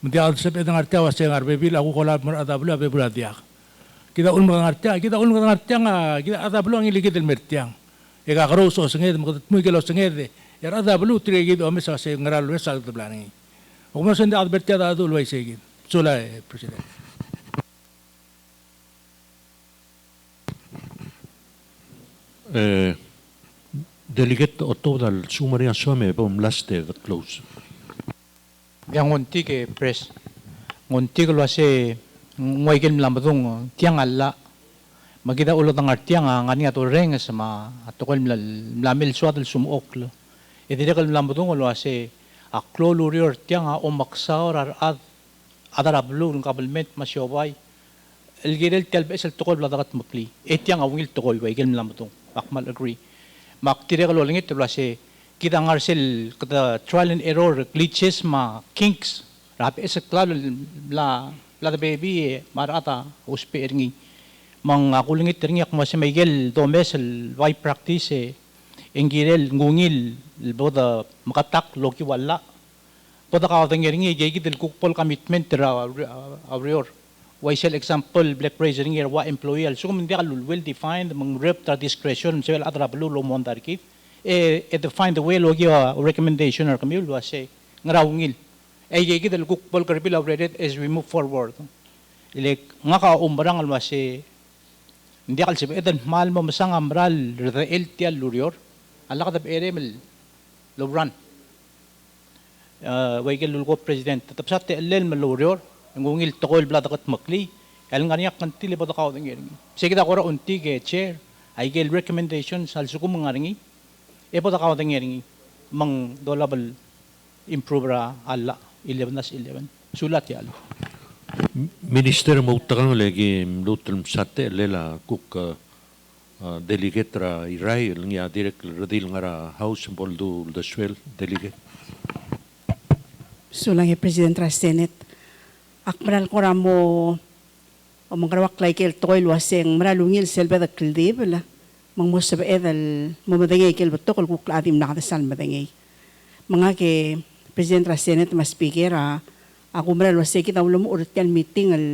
Muntia sep ng tiang wa sengar bebil aku kolab mer adablu abe bula dia. Kita ulmog ng tiang kita adablu ang iligid el mertiang. E ka karoso sengera muy gelo sengera. Ya adablu tregid o mes sa ngara lu sal tablangi. O mo sende adbertia adu lu ay segid. Sula president. Delegate Otto dal sumarian some bom laste the close. Yang ngonti ke press. Ngonti kalau ase ngoigen lambadung tiang alla. Magida ulo ng artiang ngani ato reng sama ato kol mlamil suadal sumok lo. Idire kal lambadung lo ase aklo lurior tiang o maksaor ar adarablu ng kabelment masyobay. Elgirel telbes el tokol bladagat makli. Etiang awil tokol waigel lambadung. Akmal agree. Maktire kalau lengit tu lase kita ngarsel kita trial and error glitches ma kinks. Rapi esa klalo la baby marata uspe eringi. Mang aku lengit eringi aku masih Miguel domesel why practice engirel ngungil boda makatak loki wala. Boda ka eringi gigi del kukpol commitment aurior. Waisel example black praising here wa employee so kung hindi ka well defined mang rep ta discretion so adra blulo mo andar kit find the way logi recommendation or kami lo say ngarawngil gigi del kukpol karbil already as we move forward ilek nga ka umbarang alwa say hindi ka sibe edan mal mo masang amral el tial lurior ala ka eremel lobran waigel lulgo president tapsat ellen malurior ngungil tokol bladakat makli el nganiak kanti le boda kaw ngering sige da kora unti ke chair I gel recommendations al sukum ngaringi e boda kaw ngering mang dolable improve alla 11 sulat ya Minister mo utakang lagi lutul sate lela kuk delegate ra irai nga direct radil ngara house boldu the swell delegate Sulang President ra Senate akmaral ko ramo o mangrawak like el toy waseng maralungil selbe da kildib la mang mo sabe edal mamadangay kel batokol kuk adim nakadasal madangay mga ke President ra Senate mas speaker ako maral waseng kita ulo mo ulit yan meeting al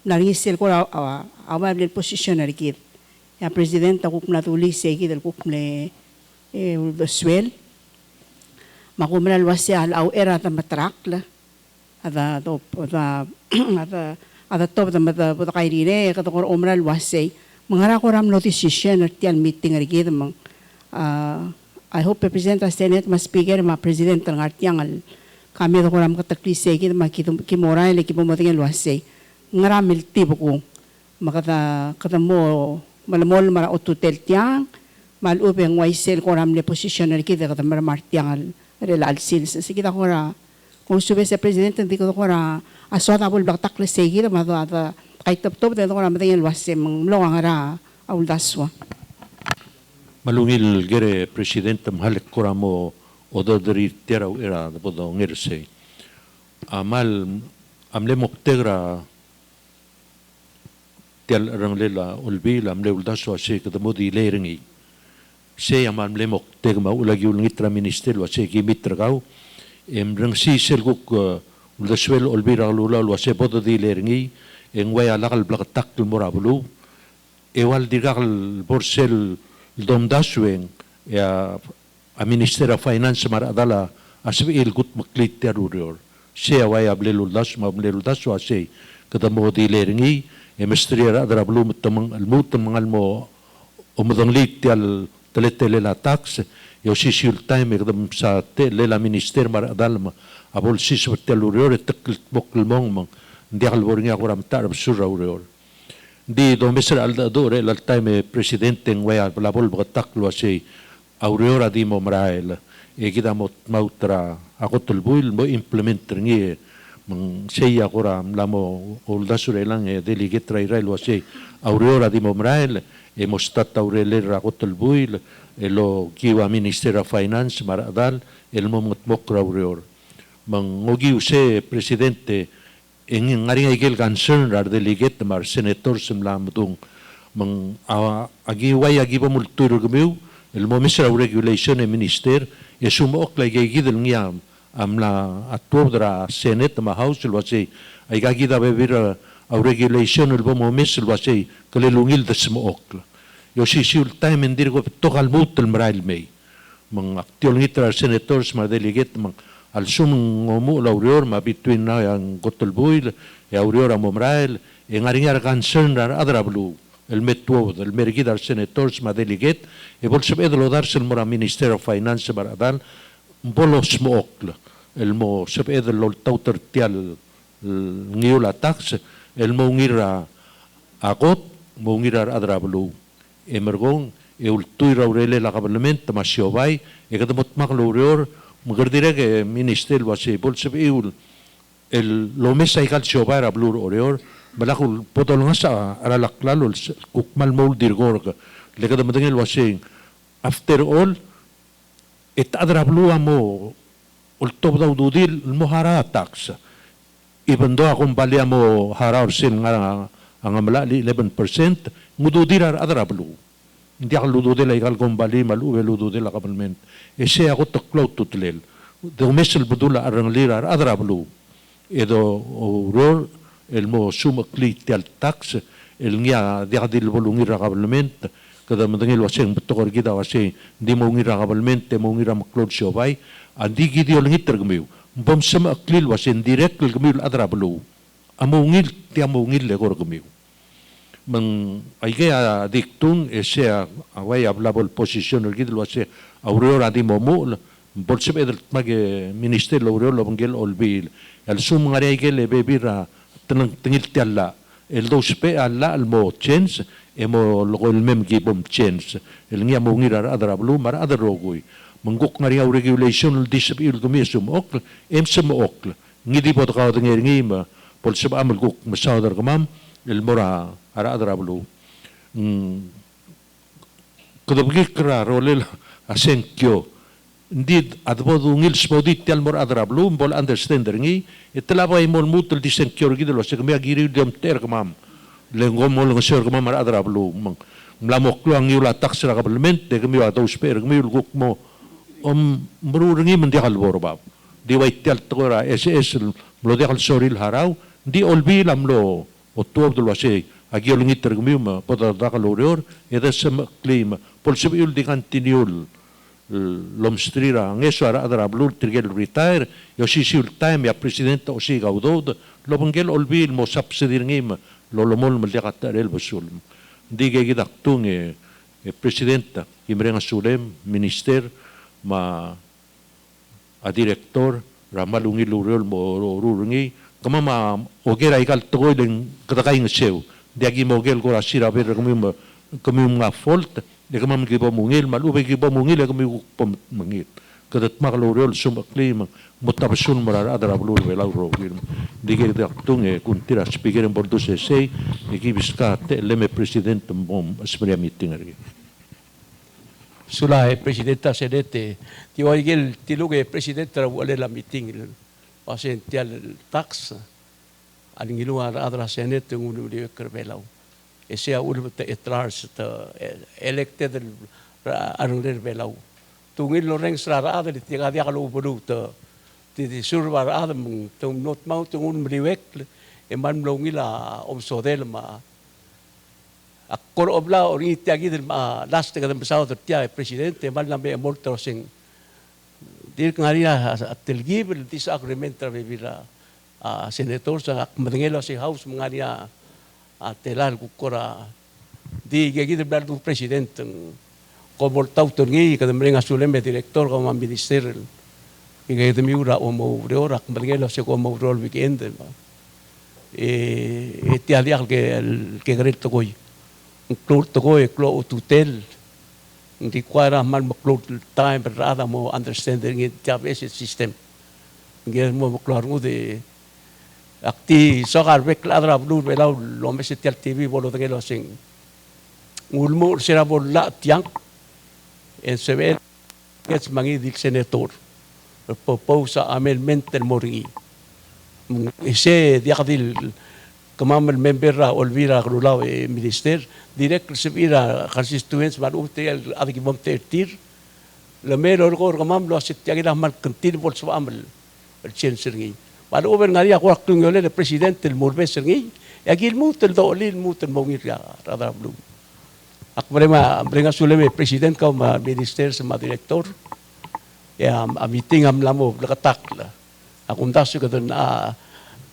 naringisel ko awal el posisyon arikit ya President ako kumnatuli segi dal kuk mle swell makumaral waseng al era ta matrak la ada top da buta kairine kato ko omral wasay mangara ko ram notification at yan meeting arigid mang I hope President of Senate mas speaker ma President ng artiyang al kami ko ram katakli segid ma kimora ile kipumoting wasay ngaram miltibo ko makata mo malamol mara otutel tiyang malubeng waisel ko ram le position arigid kata mara martiyang al relal sils sige ko ra kung sube sa presidente hindi ko ra aswat abul baktak le segi da mado ata kay top da ko ra matingin wasem mlong ara awul daswa malungil gere presidente mahalik koramo ododri tera era bodo ngirse amal amle moktegra tel ranglela ulbil amle uldaswa se kada modi leringi se amle mokteg ma ulagi ulngitra minister wa se gimitragaw rang si selguk uldaswel ulbira lula wa se bodo di leringi en way alakal blakatak morabulu ewal dirgal borsel domdasweng ya a Minister of Finance maradala asbil gut maklit teruror siya way ableluldas mableluldas wa say kada mo dileringi emestria adra blum tamang almut mo umudang lit tial teletele la tax yo sisul time kadam sa tele la minister maradal abol sisul teluror teklit boklmong mang diakal boringa kuram tarab sururor di domesra alda dore la time presidente ngwaya labol bagataklo say aurora di mo marael e kita mautra ako tulbuil mo implement ngi mang seya kuram lamo oldasure lang e delegate rai lo say aurora di mo marael e mostat aurele ako tulbuil e lo kiwa Minister of Finance maradal el mo mokra aurora mang ngogi use presidente en ngari igel concern ar delegate mar senator semlamdung mang agi way agi ba multur gmiu el mo misra regulation e minister e sumo ok lagi gidel ngiam amla atodra senate ma house lo say ay gagida bebir au regulation el mo mis lo say kalelungil de sumo ok yo si sul time endirgo togal mut el mrail mei mang aktiol ngitra senators mar delegate mang al sum ngomu laurior ma between na yang gotolbuil e aurior amomrael en aringar concern adra blue el metwo el mergidar senators ma delegate e bolse bedlo darse el mora Minister of Finance baradal bolos mookla el mo sep edlo tauter tial ngiola tax el mo ngira agot mo ngira adra blue e mergon e ultuira aurele la gablement ma siobay e kadamot maklaurior magardire que minister lo hace bolse beul el lo mesa igal chobara blur oreor balakul potolngasa ara laklalo kukmal mol dirgor le kada madengel lo hace after all et adra blue amo ul top da ududil mohara tax even though akong bali amo haraw sin nga malali 11% ngududir adra blue hindi ako lududil ay kalgong bali maluwe lududil akabalment e siya ako taklaw tutlel domesel budula arang lirar adra blue edo uror el mo sumakli tial tax el ngia diakadil bolungir akabalment kada madangil waseng betokor kita waseng di mo ngira akabalment mo ngira maklod siobay andi gidi olangit tergemiw bom sama aklil waseng direct gemiw adra blue amo ngil ti amo ngil legor gemiw mang aigea dictung ese away hablable position ergid lo hace aurora di momul bolse bedel mag minister lo aurora bangel olbil el sum ngare aigel bebira tengil tialla el dos pe alla el mo chance emo lo el mem gibom chance el ngia mo ngira adra blue mar adra rogui manguk ngari regulation disability commission ok emsem ok ngidi bod ka ngir ngima bolse amal guk masadar kamam el mora ara adra blue kadabgi kra rolel asenkyo ndid adbodu ngil smodit tel mor adra blue bol understander ngi itlaba imol mutul disenkyo gid lo se kemia giri dem ter kamam lengom mol ngasor kamam ara adra blue mlamok lo ang yula tax ra kablement de kemia dos per kemia guk mo mrurngi mendial borbab di wait tel tora ss lo dekal soril haraw di olbi lamlo o tuob do wase agiol ngiter gmium poda dakalorior eda sem claim polsibil di continuul lomstrira ngeso ara adra blur trigel retire yo sisul time ya presidente o si gaudod lo bangel olbil mo subsidir ngim lo lomol maldiqat el basul dige gidaktung presidenta imrenga sulem minister ma a director ramalungi luriol mo rurungi kama ma ogera ikal togoilen katakaing seu diagi mogel ko asira ber kami nga fault de kama gibo mungil malube gibo mungil kami pom mangit kadat makalorol sumakli motabasun marar adara blur belau rogil dige daktung kuntira speaker en bordo se sei ekibiska leme president bom asperia meeting ari sula presidenta senete ti oigel tiluge presidenta wala la meeting pasential tax aling ilua adra senate ngunu di kerbelau esia ul te etrars te elected arung belau tungil loreng srara ada di tiga dia kalau bodu te di surbar adam tung not mau tungun meliwek man ngila omsodel ma akkor obla or itiagi del ma last ka dem sao tia presidente man lambe molto sing dir ngaria atelgib el disagreement tra vivila senator sa madengelo si house ngaria atelal kukora di gigi del blanco presidente como el tautorngi ka dem renga suleme director como ministerial que de miura o mo ora madengelo se como rol weekend ti aliar que greto goy close to go close tutel hindi kuara mal mo close time berada mo understanding it tabes system ngel mo klaro mo de akti sokar bekladra blue belau lo mesetel tv bolo de lo sing ulmo será bolla tiang en se ve gets mangi dil senator proposa amendment el moringi ese diadil kamam el member olvira grulao minister direct recibira constituents man el adgibom tertir le mero gor kamam lo sitiagila mal kantil bol so amal el chensergi man over ngaria ko aktungyole el presidente el murbe sergi agil mut el dolil mut el mongir ya radar blue akbrema bringa suleme president ka ma minister sa director ya a meeting am lamo lakatakla akong daso ka doon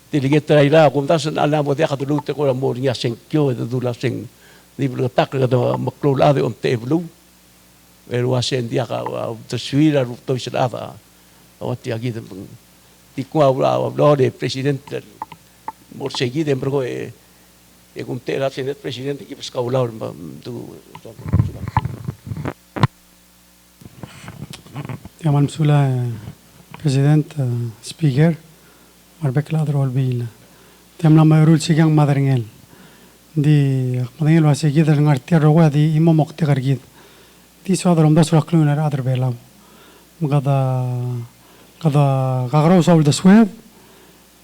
tiligit na ila akong daso na alam mo diya katulute ko mo niya senkyo dula sing di tak ka doon maklulade teblu pero wasen diya ka taswira to sila awat yagi di ko awla de presidente mo seguide pero kung tera senet presidente ki paska ulaw tu Yaman sula President, Speaker, marbek ladro olbil. Temla mayrul sigang madarngel. Di madarngel wasi gid al ngartiar roga di imo mokte gargid. Di swadrom da suraklun ar adr belam. Gada gagro saul da sweb.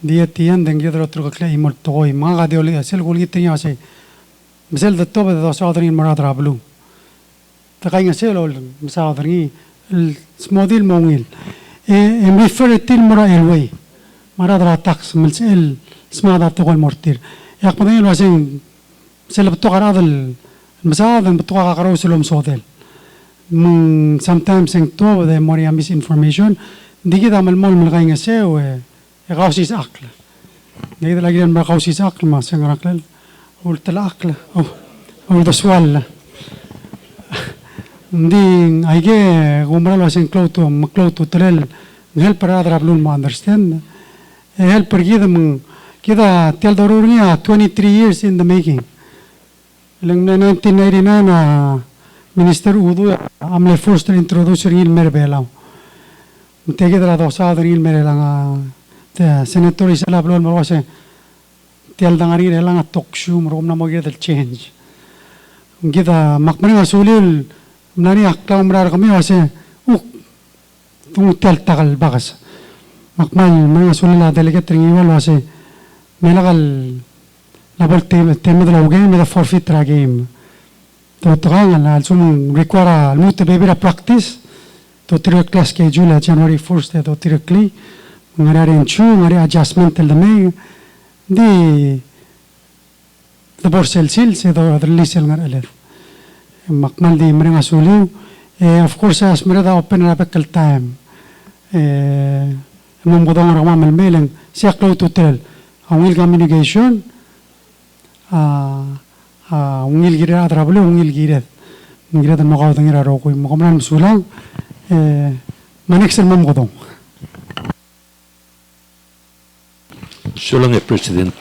Di etian den gidro trukle imol toy maga di oli asel gol gitnya wasi. Misal da toba da swadrin maradra blu. Takainga selo misadringi smodil mongil. em refer til mora elway maradra tax melsel smada togol mortir yak padin wasin selab togarad el masad en toga garo selom sodel sometimes en to de moria misinformation digida mal mol melgainga se o gausis akla digida lagian ma gausis akla ma sengraklel قلت العقل أو ده سؤال دي أيجي غمرة لازم مكلوتو تلل helper هذا رابلون ما understand helper كده تل ضروري 23 years in the making لأن 1999 minister وضو عمل first introduction المربيلاو متى كده هذا صادر المربيلاو senator إسلا بلون مروسه تل دعاري ريلان توكشو مرومنا موجود الchange كده مقبلين مسؤولين مناني أكلام مرار كمي واسه ثم تل تغل بعث مقبل من مسؤول الله دلقة ترينيوال واسه ملقى لابل تيم ده لو جيم ده forfeit را جيم تو تغان على السوم require الموت بيبرا practice تو تري class schedule January 1st تو تري كلي مرارين شو مري adjustment الدمي دي دبورسل سيل سيدو ريليسل مرالف مقبل دي مري مسؤولين of course as مردا open رابكل time من بدون رقم الميلين سيقلو توتل أويل communication أويل جيرة أدرابلو أويل جيرة المقاومة غير روكوي مقامنا مسؤولين ما نكسر ما مقدم Solong President.